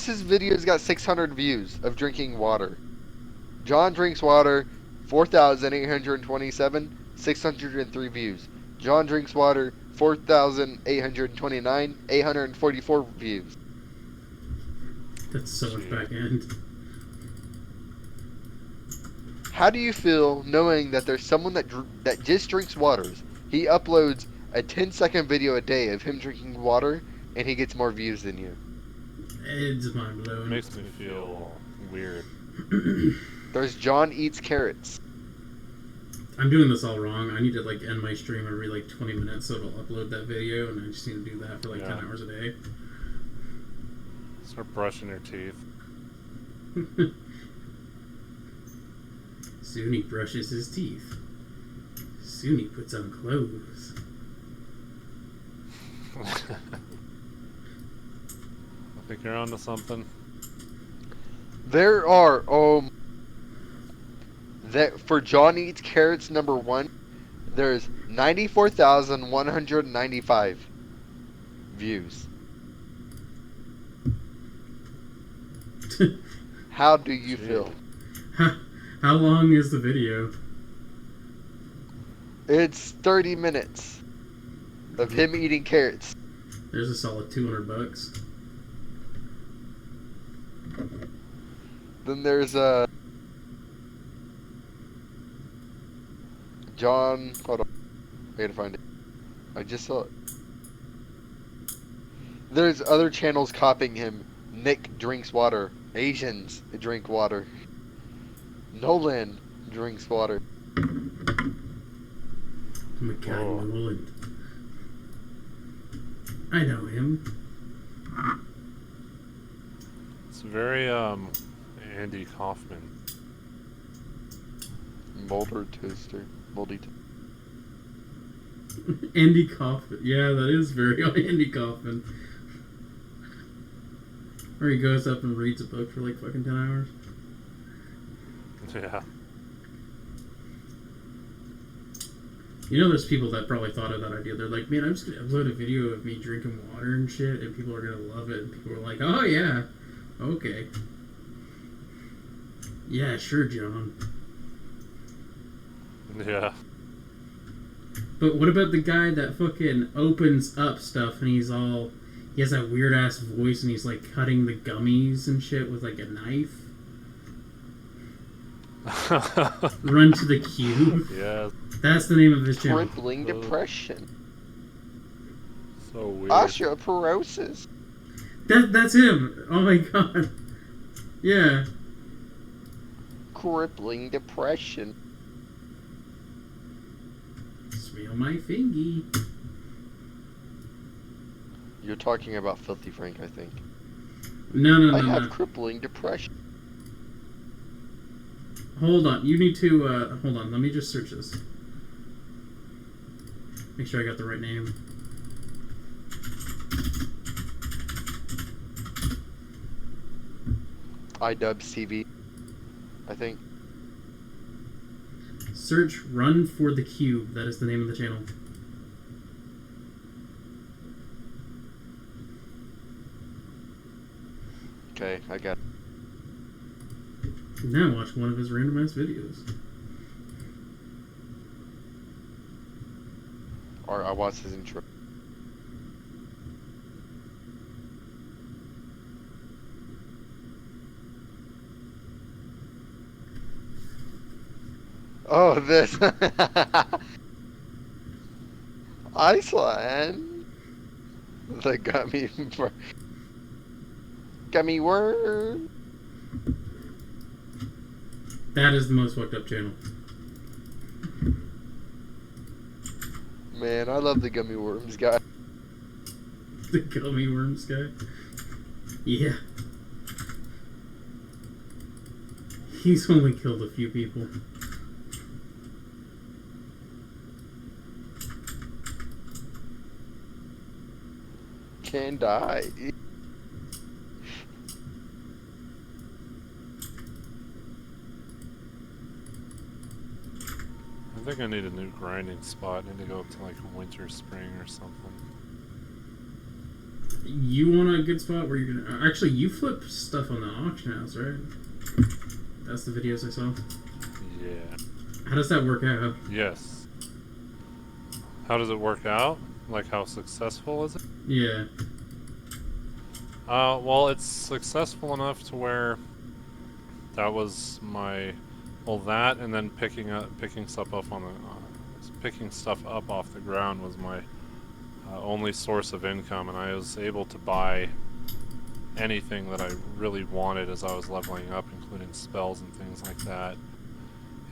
his videos got 600 views of drinking water. John drinks water 4,827, 603 views. John drinks water 4,829, 844 views. That's so much Shit. back end. How do you feel knowing that there's someone that just drinks waters? He uploads a 10-second video a day of him drinking water, and he gets more views than you. It's mind It blowing. makes me feel weird. There's John eats carrots. I'm doing this all wrong. I need to like end my stream every like 20 minutes so it'll upload that video, and I just need to do that for like 10 Yeah. hours a day. Start brushing your teeth. Soon he brushes his teeth. Soon he puts on clothes. I think you're onto something. There are that for John eats carrots #1, there's 94,195 views. How do you feel? How long is the video? It's 30 minutes of him eating carrots. There's a solid $200. Then there's John. Hold on, I gotta find it. I just saw it. There's other channels copying him. Nick drinks water. Asians drink water. Nolan drinks water. Oh my god, Whoa. Nolan. I know him. It's very, Andy Kaufman. Moldy toaster. Andy Kaufman. Yeah, that is very Andy Kaufman. Or he goes up and reads a book for like fucking 10 hours. Yeah. You know, there's people that probably thought of that idea. They're like, man, I'm just gonna upload a video of me drinking water and shit, and people are gonna love it. And people are like, oh yeah, okay. Yeah, sure, John. Yeah. But what about the guy that fucking opens up stuff and he has that weird ass voice and he's like cutting the gummies and shit with like a knife? Run to the cube. Yeah. That's the name of his channel. Crippling depression. So weird. Osteoporosis. That's him. Oh my god. Yeah. Crippling depression. Smell my fingy. You're talking about Filthy Frank, I think. No. I have crippling depression. Hold on. You need to, hold on. Let me just search this. Make sure I got the right name. IWCV, I think. Search Run for the Cube. That is the name of the channel. Okay, I got it. Now watch one of his random ass videos. Or I watched his intro. Oh, this. Iceland. The gummy worm. That is the most fucked up channel. Man, I love the gummy worms guy. The gummy worms guy? Yeah. He's only killed a few people. Can die. I think I need a new grinding spot. I need to go up to like winter spring or something. You want a good spot where you're gonna... Actually, you flip stuff on the auction house, right? That's the videos I saw. Yeah. How does that work out? Yes. How does it work out? Like how successful is it? Yeah. Well, it's successful enough to where that was my... Well, that and then picking stuff up on the... picking stuff up off the ground was my only source of income, and I was able to buy anything that I really wanted as I was leveling up, including spells and things like that,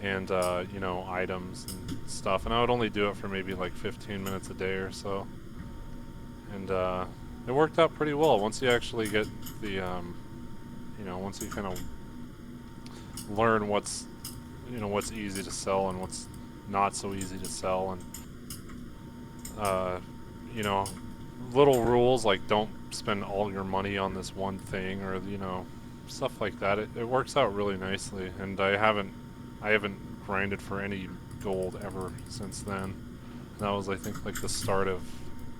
and you know, items and stuff. And I would only do it for maybe like 15 minutes a day or so, and it worked out pretty well once you actually get the you know, once you kind of learn what's, you know, what's easy to sell and what's not so easy to sell, and you know, little rules like don't spend all your money on this one thing, or, you know, stuff like that. It works out really nicely, and I haven't grinded for any gold ever since then. And that was, I think, like the start of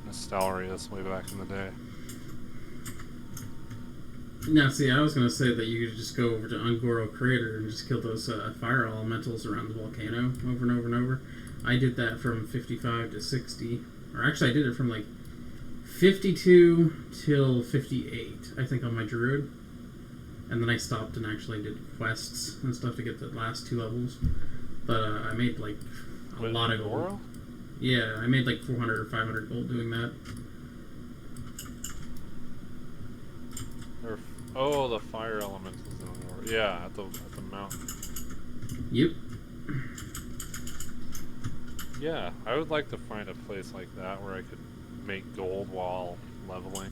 Nostalrius way back in the day. Now, see, I was going to say that you could just go over to Ungoro Crater and just kill those fire elementals around the volcano over and over and over. I did that from 55 to 60. Or actually, I did it from like 52 till 58, I think, on my druid. And then I stopped and actually did quests and stuff to get the last 2 levels. But I made like a lot of gold. Yeah, I made like 400 or 500 gold doing that. Oh, the fire elementals in Aurora. Yeah, at the mountain. Yep. Yeah, I would like to find a place like that where I could make gold while leveling.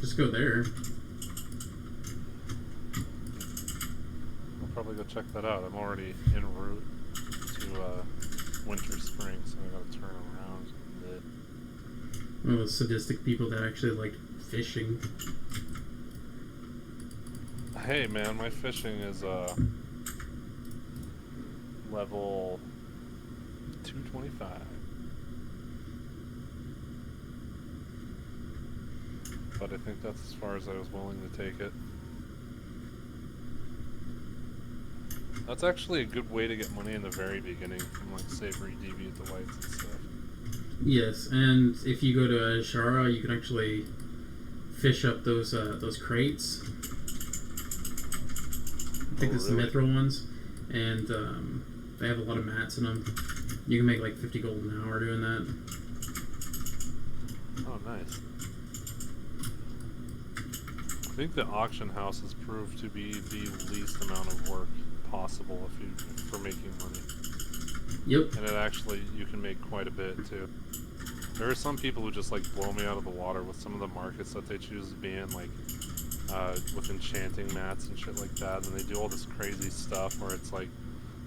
Just go there. I'll probably go check that out. I'm already en route to Winter Spring, so I gotta turn around. One of those sadistic people that actually like fishing. Hey man, my fishing is level 225. But I think that's as far as I was willing to take it. That's actually a good way to get money in the very beginning from like Savory Deviant Delights and stuff. Yes, and if you go to Ashara, you can actually fish up those crates. I think this is really? Mithril ones, and they have a lot of mats in them. You can make like 50 gold an hour doing that. Oh, nice. I think the auction house has proved to be the least amount of work possible for making money. Yep. And it actually, you can make quite a bit too. There are some people who just like blow me out of the water with some of the markets that they choose to be in, like with enchanting mats and shit like that, and they do all this crazy stuff where it's like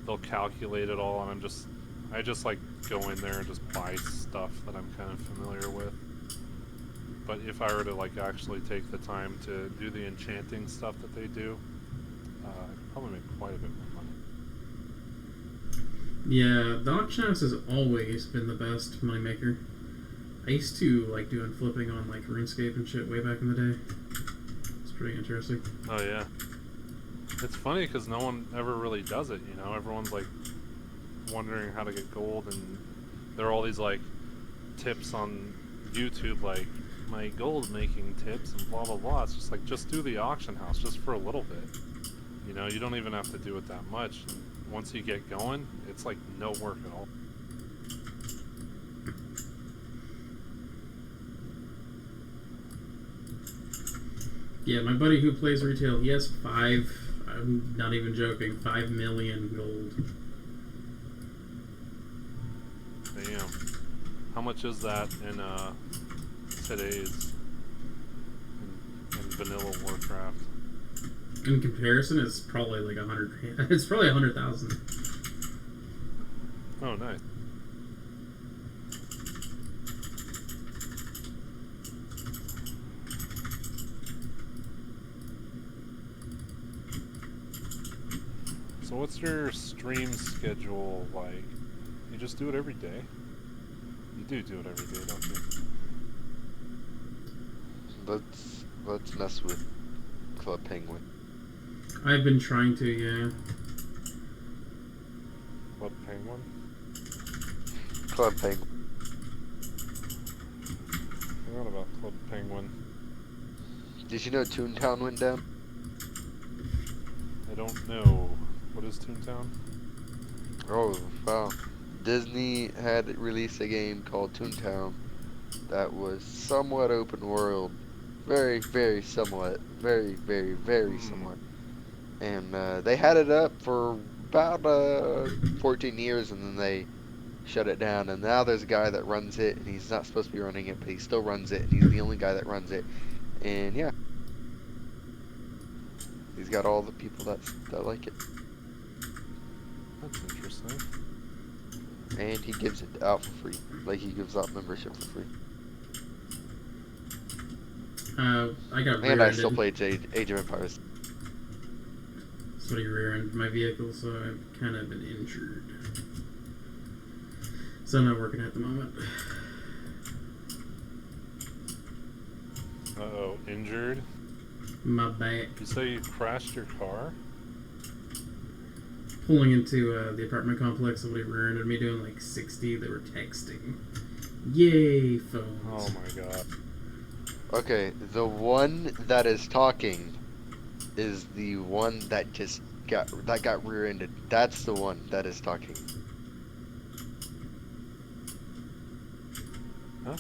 they'll calculate it all, and I just like go in there and just buy stuff that I'm kind of familiar with. But if I were to like actually take the time to do the enchanting stuff that they do, I could probably make quite a bit more money. Yeah, the auction house has always been the best moneymaker. I used to like doing flipping on like RuneScape and shit way back in the day. It's pretty interesting. Oh yeah. It's funny because no one ever really does it, you know? Everyone's like wondering how to get gold, and there are all these like tips on YouTube, like my gold making tips and blah blah blah. It's just like, just do the auction house just for a little bit. You know, you don't even have to do it that much. And once you get going, it's like no work at all. Yeah, my buddy who plays retail, he has I'm not even joking, 5 million gold. Damn. How much is that in today's in vanilla Warcraft? In comparison, it's probably like 100. It's probably 100,000. Oh, nice. So what's your stream schedule like? You just do it every day? You do it every day, don't you? Let's mess with Club Penguin. I've been trying to, yeah. Club Penguin? Club Penguin. I forgot about Club Penguin. Did you know Toontown went down? I don't know. What is Toontown? Oh, wow. Disney had released a game called Toontown that was somewhat open world. Very, very somewhat. Very, very, very somewhat. And they had it up for about 14 years, and then they shut it down. And now there's a guy that runs it, and he's not supposed to be running it, but he still runs it, and he's the only guy that runs it. And yeah, he's got all the people that like it. That's interesting. And he gives it out for free. Like, he gives out membership for free. I got rear-ended. And I still play Age of Empires. Somebody rear-ended my vehicle, so I've kind of been injured. So I'm not working at the moment. Uh-oh, injured? My back. You say you crashed your car? Pulling into the apartment complex, somebody rear-ended me doing like 60. They were texting. Yay, phones. Oh my god. Okay, the one that is talking is the one that just got rear-ended. That's the one that is talking. Huh?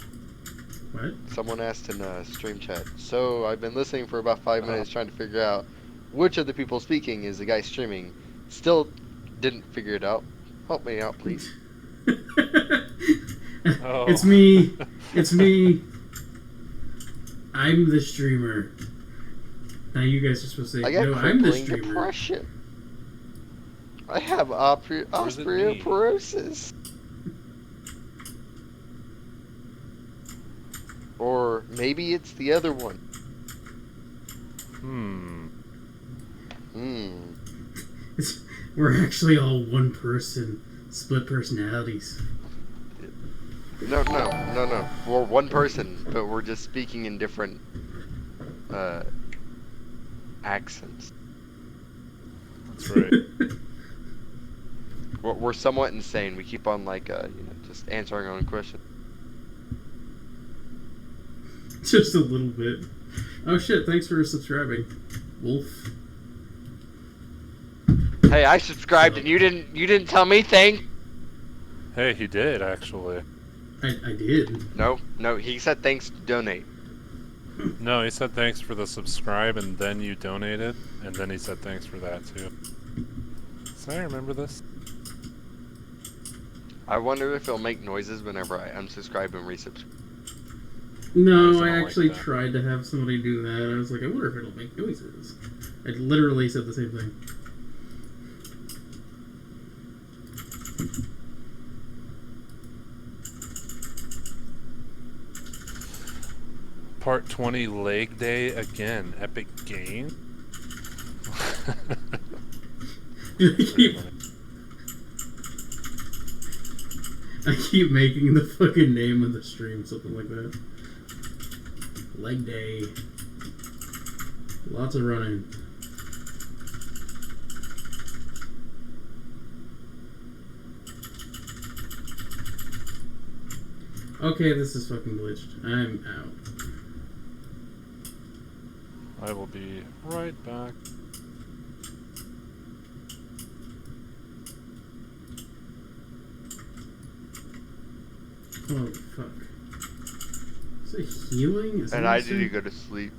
What? Someone asked in stream chat. So I've been listening for about 5 minutes trying to figure out which of the people speaking is the guy streaming. Still didn't figure it out. Help me out, please. Oh. It's me. It's me. I'm the streamer. Now you guys are supposed to say, I got no, I'm the crippling streamer. depression. I have osteoporosis. Or maybe it's the other one. We're actually all one person, split personalities. No. We're one person, but we're just speaking in different accents. That's right. We're somewhat insane. We keep on like just answering our own question. Just a little bit. Oh shit! Thanks for subscribing, Wolf. Hey, I subscribed and you didn't tell me thanks. Hey, he did actually. I did. No, he said thanks to donate. No, he said thanks for the subscribe and then you donated, and then he said thanks for that too. So I remember this. I wonder if it'll make noises whenever I unsubscribe and resubscribe. No, I I actually like that. tried to have somebody do that. I was like, I wonder if it'll make noises. I literally said the same thing. Part 20 leg day again. Epic game. I keep making the fucking name of the stream something like that. Leg day. Lots of running. Okay, this is fucking glitched. I'm out. I will be right back. Oh, fuck. Is it healing? Is And that I what you need to said? go to sleep.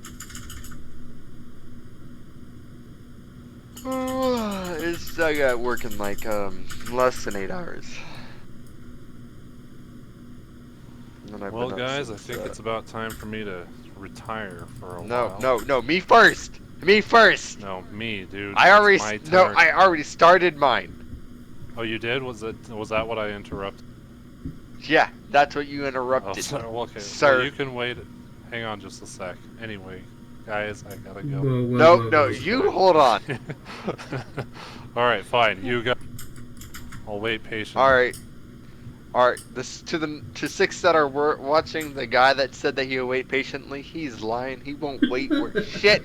I got work in like less than 8 hours. And I've Well, been up guys, I since, think it's about time for me to retire for a while. No, me first. Me first. No, me, dude. I already It's my turn. I already started mine. Oh, you did? Was that what I interrupted? Yeah, that's what you Oh, interrupted. sorry. Well, okay. Sir. Well, you can wait. Hang on just a sec. Anyway, guys, I gotta go. No, you hold on. All right, fine. You go. I'll wait patiently. All right. This to 6 that are watching. The guy that said that he'll wait patiently, he's lying. He won't wait for shit.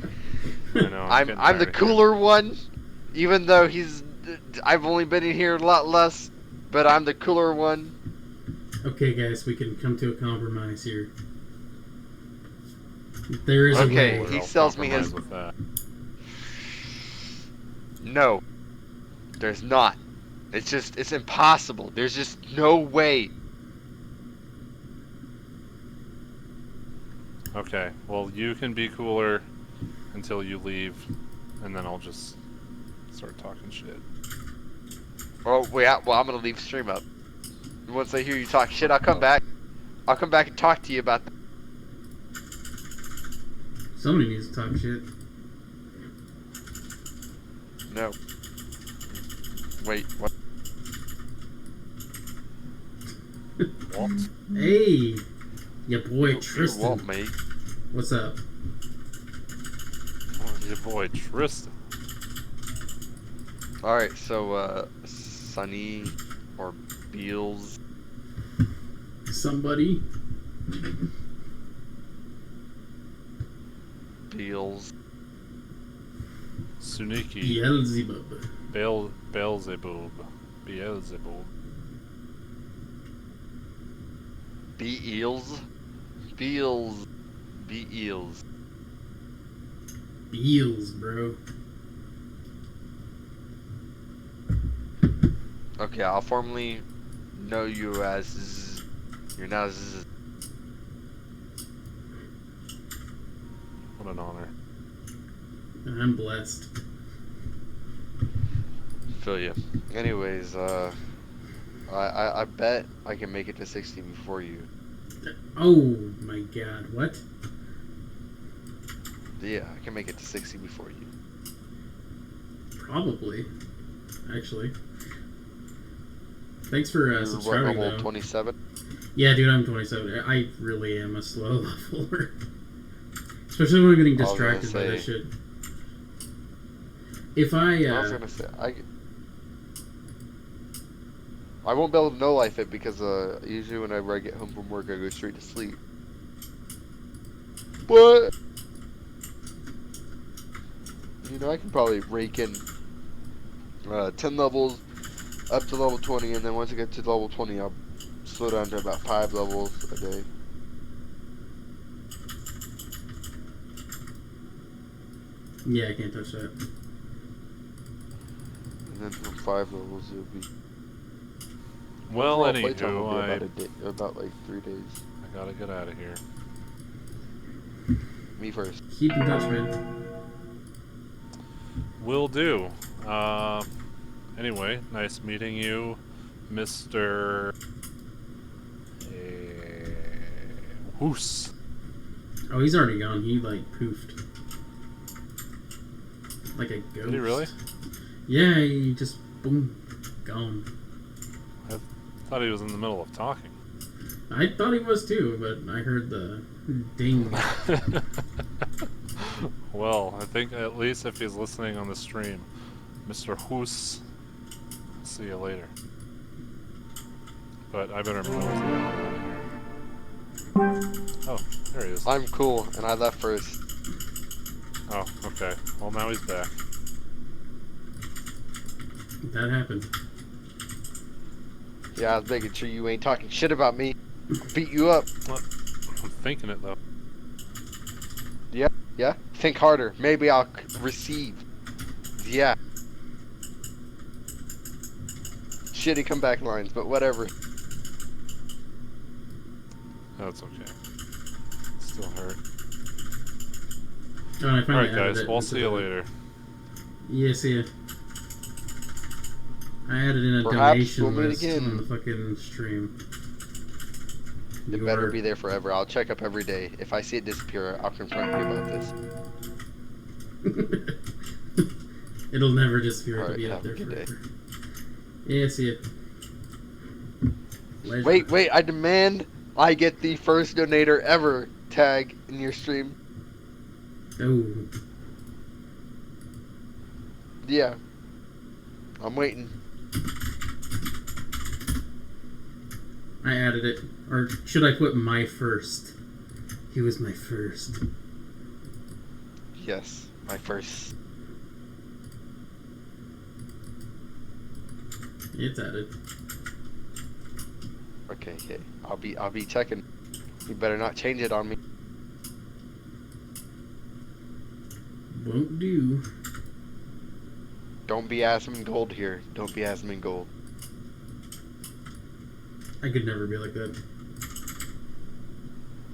I know. I'm the cooler one, even though I've only been in here a lot less, but I'm the cooler one. Okay, guys, we can come to a compromise here. There is Okay, a way. he sells me his. With that. No, there's not. It's impossible. There's just no way. Okay. Well, you can be cooler until you leave, and then I'll just start talking shit. Oh wait, well I'm gonna leave stream up. Once I hear you talk shit, I'll come back. I'll come back and talk to you about that. Somebody needs to talk shit. No. Wait, what? What? Hey! Your boy You Tristan. won't, mate. What's up? Oh, your boy Tristan. Alright, so, Sunny or Beals. Somebody? Beals. Suniki. Beelzebub. Beelzebub. Beelzebub. Beals. Beals. Beals. Beels, bro. Okay, I'll formally know you as Z. You're now Z. What an honor. I'm blessed. Feel you. Anyways, I bet I can make it to 60 before you. Oh my god, what? Yeah, I can make it to 60 before you. Probably. Actually. Thanks for You're subscribing, level though. 27? Yeah, dude, I'm 27. I really am a slow leveler. Especially when I'm getting I was gonna distracted by this say- shit. If I was gonna say I won't be able to no life it because usually whenever I get home from work I go straight to sleep. But you know I can probably rake in 10 levels up to level 20, and then once I get to level 20 I'll slow down to about 5 levels a day. yeah, I can't touch that. And then from 5 levels it'll be Well, overall playtime will anywho, be about a day, about like 3 days. I gotta get out of here. Me first. Keep in touch, man. Will do. Anyway, nice meeting you, Mr. Whoose. Oh, he's already gone. He, like, poofed. Like a ghost. Did he really? Yeah, he just, boom, gone. I thought he was in the middle of talking. I thought he was too, but I heard the ding. Well, I think at least if he's listening on the stream, Mr. Whoose, see you later. But I better move out of here. Oh, there he is. I'm cool, and I left first. Oh, okay. Well, now he's back. That happened. Yeah, I was making sure you ain't talking shit about me. I'll beat you up. I'm thinking it though. Yeah? Think harder. Maybe I'll receive. Yeah. Shitty comeback lines, but whatever. That's okay. Still hurt. Oh, and I finally Alright, added guys. it We'll into see you the- later. Yeah, see ya. I added in a Perhaps donation we'll meet list again. on the fucking stream. It You better are- be there forever. I'll check up every day. If I see it disappear, I'll confront you about this. It'll never disappear. It'll Alright, be up have a there good day. forever. Yeah, see ya. Pleasure. Wait, I demand I get the first donator ever tag in your stream. Oh. Yeah. I'm waiting. I added it. Or should I put my first? He was my first. Yes, my first. It's added. Okay, I'll be checking. You better not change it on me. Won't do. Don't be Asmon Gold here. Don't be Asmon Gold. I could never be like that.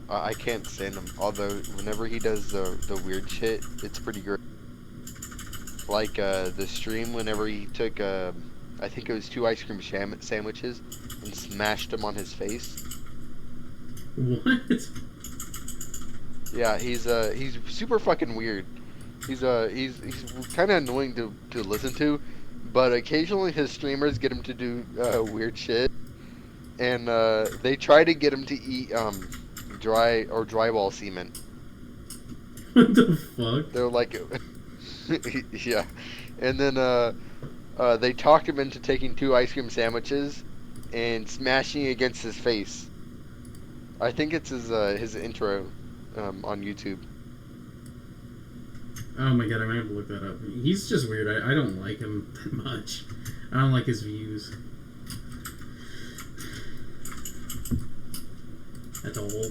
I can't stand him. Although whenever he does the weird shit, it's pretty great. Like the stream whenever he took I think it was 2 ice cream sandwiches and smashed them on his face. What? Yeah, he's super fucking weird. He's kind of annoying to listen to, but occasionally his streamers get him to do weird shit, and they try to get him to eat drywall cement. What the fuck? They're like, yeah, and then they talked him into taking 2 ice cream sandwiches and smashing against his face. I think it's his intro on YouTube. Oh my god, I'm gonna have to look that up. He's just weird. I don't like him that much. I don't like his views. At all.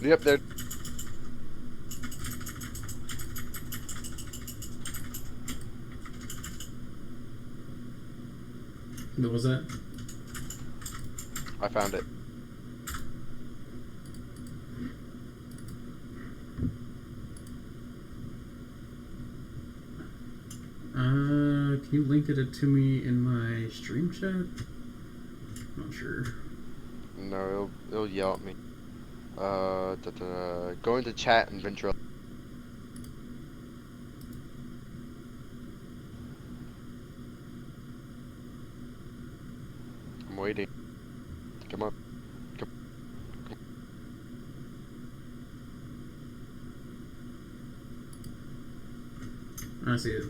Yep, there. What was that? I found it. Can you link it to me in my stream chat? Not sure. No, it'll yell at me. Go into chat and venture. waiting. Come on. I see it.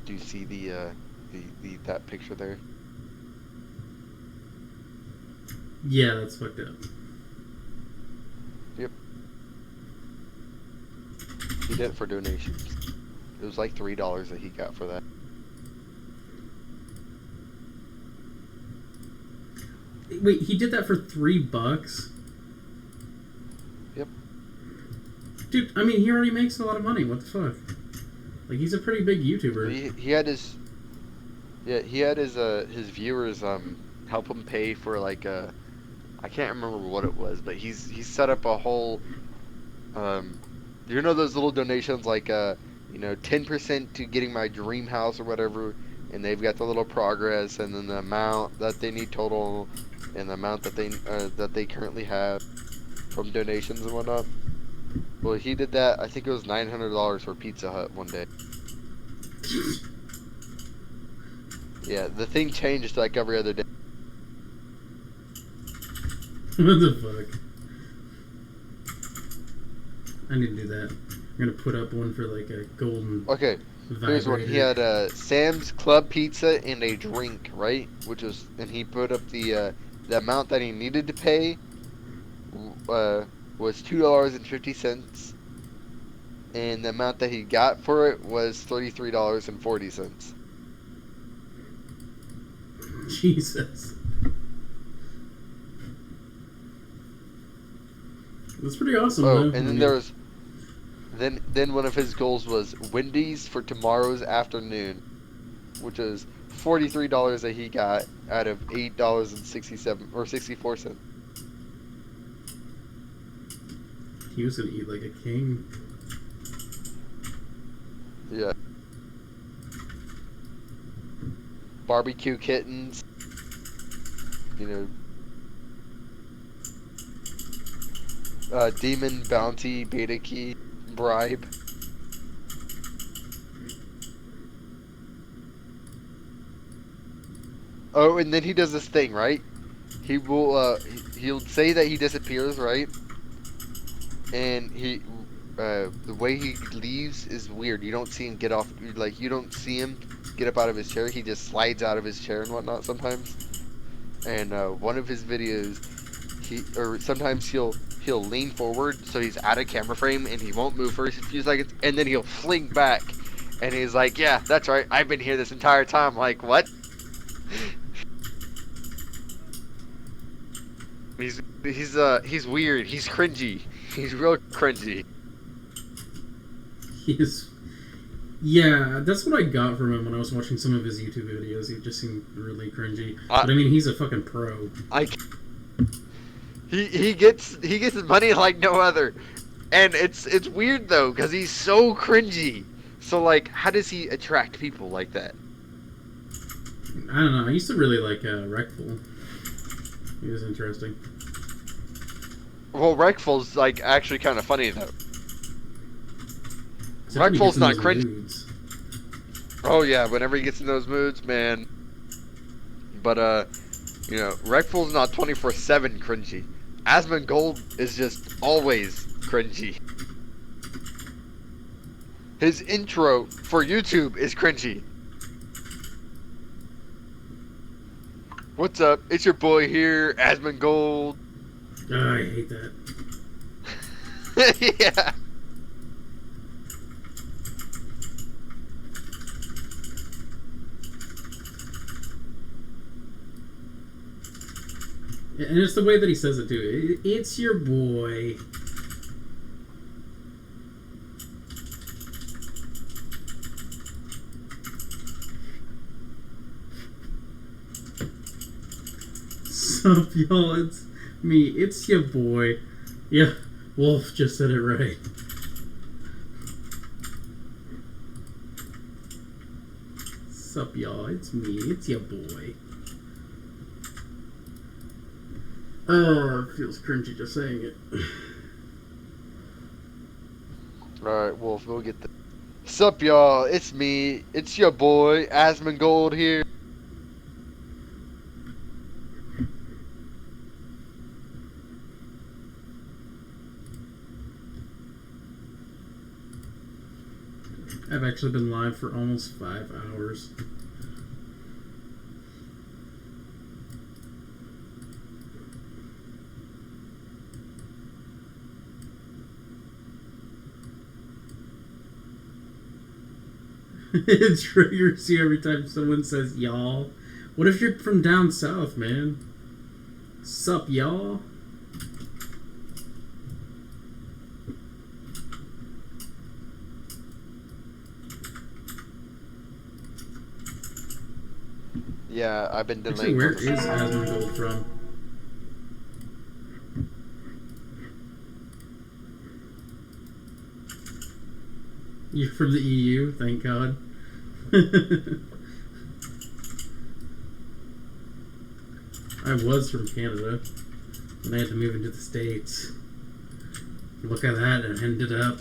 Do you see the that picture there? Yeah, that's fucked up. Yep. He did it for donations. It was like $3 that he got for that. Wait, he did that for $3? Yep. Dude, I mean, he already makes a lot of money. What the fuck? Like, he's a pretty big YouTuber. He had his, yeah, he had his viewers help him pay for like I can't remember what it was, but he's set up a whole you know those little donations like you know 10% to getting my dream house or whatever, and they've got the little progress and then the amount that they need total and the amount that they currently have from donations and whatnot. Well, he did that. I think it was $900 for Pizza Hut one day. Yeah, the thing changed like every other day. What the fuck? I need to do that. I'm gonna put up one for like a golden. Okay, here's one. He had Sam's Club pizza and a drink, right? Which was, and he put up the amount that he needed to pay was $2.50, and the amount that he got for it was $33.40. Jesus. That's pretty awesome. Oh, though. and then there was, then one of his goals was Wendy's for tomorrow's afternoon, which is $43 that he got out of $8.67 or 64 cents. He was gonna eat like a king. Yeah. Barbecue kittens. You know. Demon bounty beta key bribe. Oh, and then he does this thing, right? He will he'll say that he disappears, right? And the way he leaves is weird. You don't see him get off, like you don't see him get up out of his chair. He just slides out of his chair and whatnot sometimes. And one of his videos, sometimes he'll lean forward so he's out of camera frame and he won't move for a few seconds, and then he'll fling back, and he's like, "Yeah, that's right. I've been here this entire time." Like, what? He's weird. He's cringy. He's real cringy. Yeah, that's what I got from him when I was watching some of his YouTube videos. He just seemed really cringy. But I mean, he's a fucking pro. He gets his money like no other, and it's weird though because he's so cringy. So like, how does he attract people like that? I don't know. I used to really like Wreckful. He was interesting. Well, Wreckful's like actually kind of funny though. Wreckful's not cringy. Oh yeah, whenever he gets in those moods, man. But you know, Wreckful's not 24/7 cringy. Asmongold is just always cringy. His intro for YouTube is cringy. What's up? It's your boy here, Asmongold. Oh, I hate that. Yeah. And it's the way that he says it too. It's your boy. Sup, y'all? It's me. It's your boy. Yeah, Wolf just said it right. Sup, y'all? It's me. It's your boy. Oh, it feels cringy just saying it. Alright, Wolf, go get the. Sup, y'all? It's me. It's your boy, Asmongold here. I've actually been live for almost 5 hours. It triggers you every time someone says y'all. What if you're from down south, man? Sup, y'all? Yeah, I've been Actually, delaying. where is Asmongold from? You're from the EU, thank God. I was from Canada when I had to move into the States. Look at that, it ended up.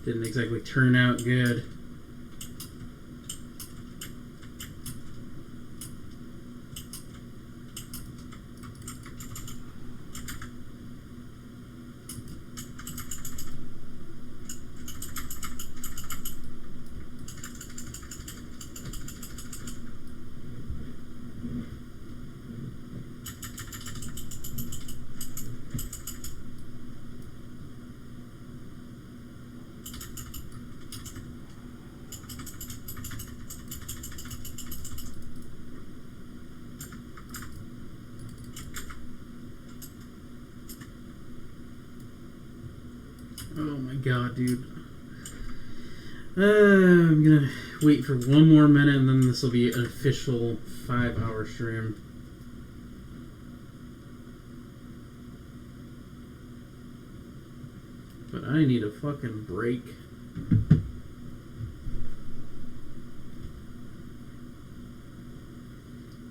Didn't exactly turn out good. Oh my god, dude. I'm gonna wait for one more minute and then this will be an official 5-hour stream. But I need a fucking break.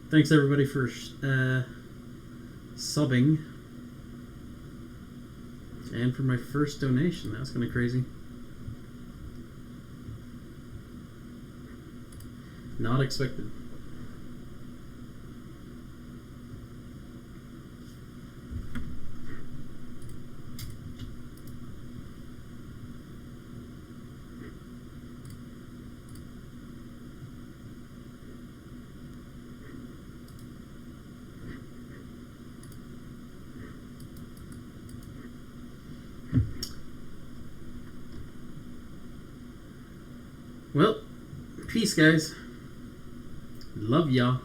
Thanks everybody for subbing. And for my first donation. That's kind of crazy. Not expected. Well, peace, guys. Love y'all.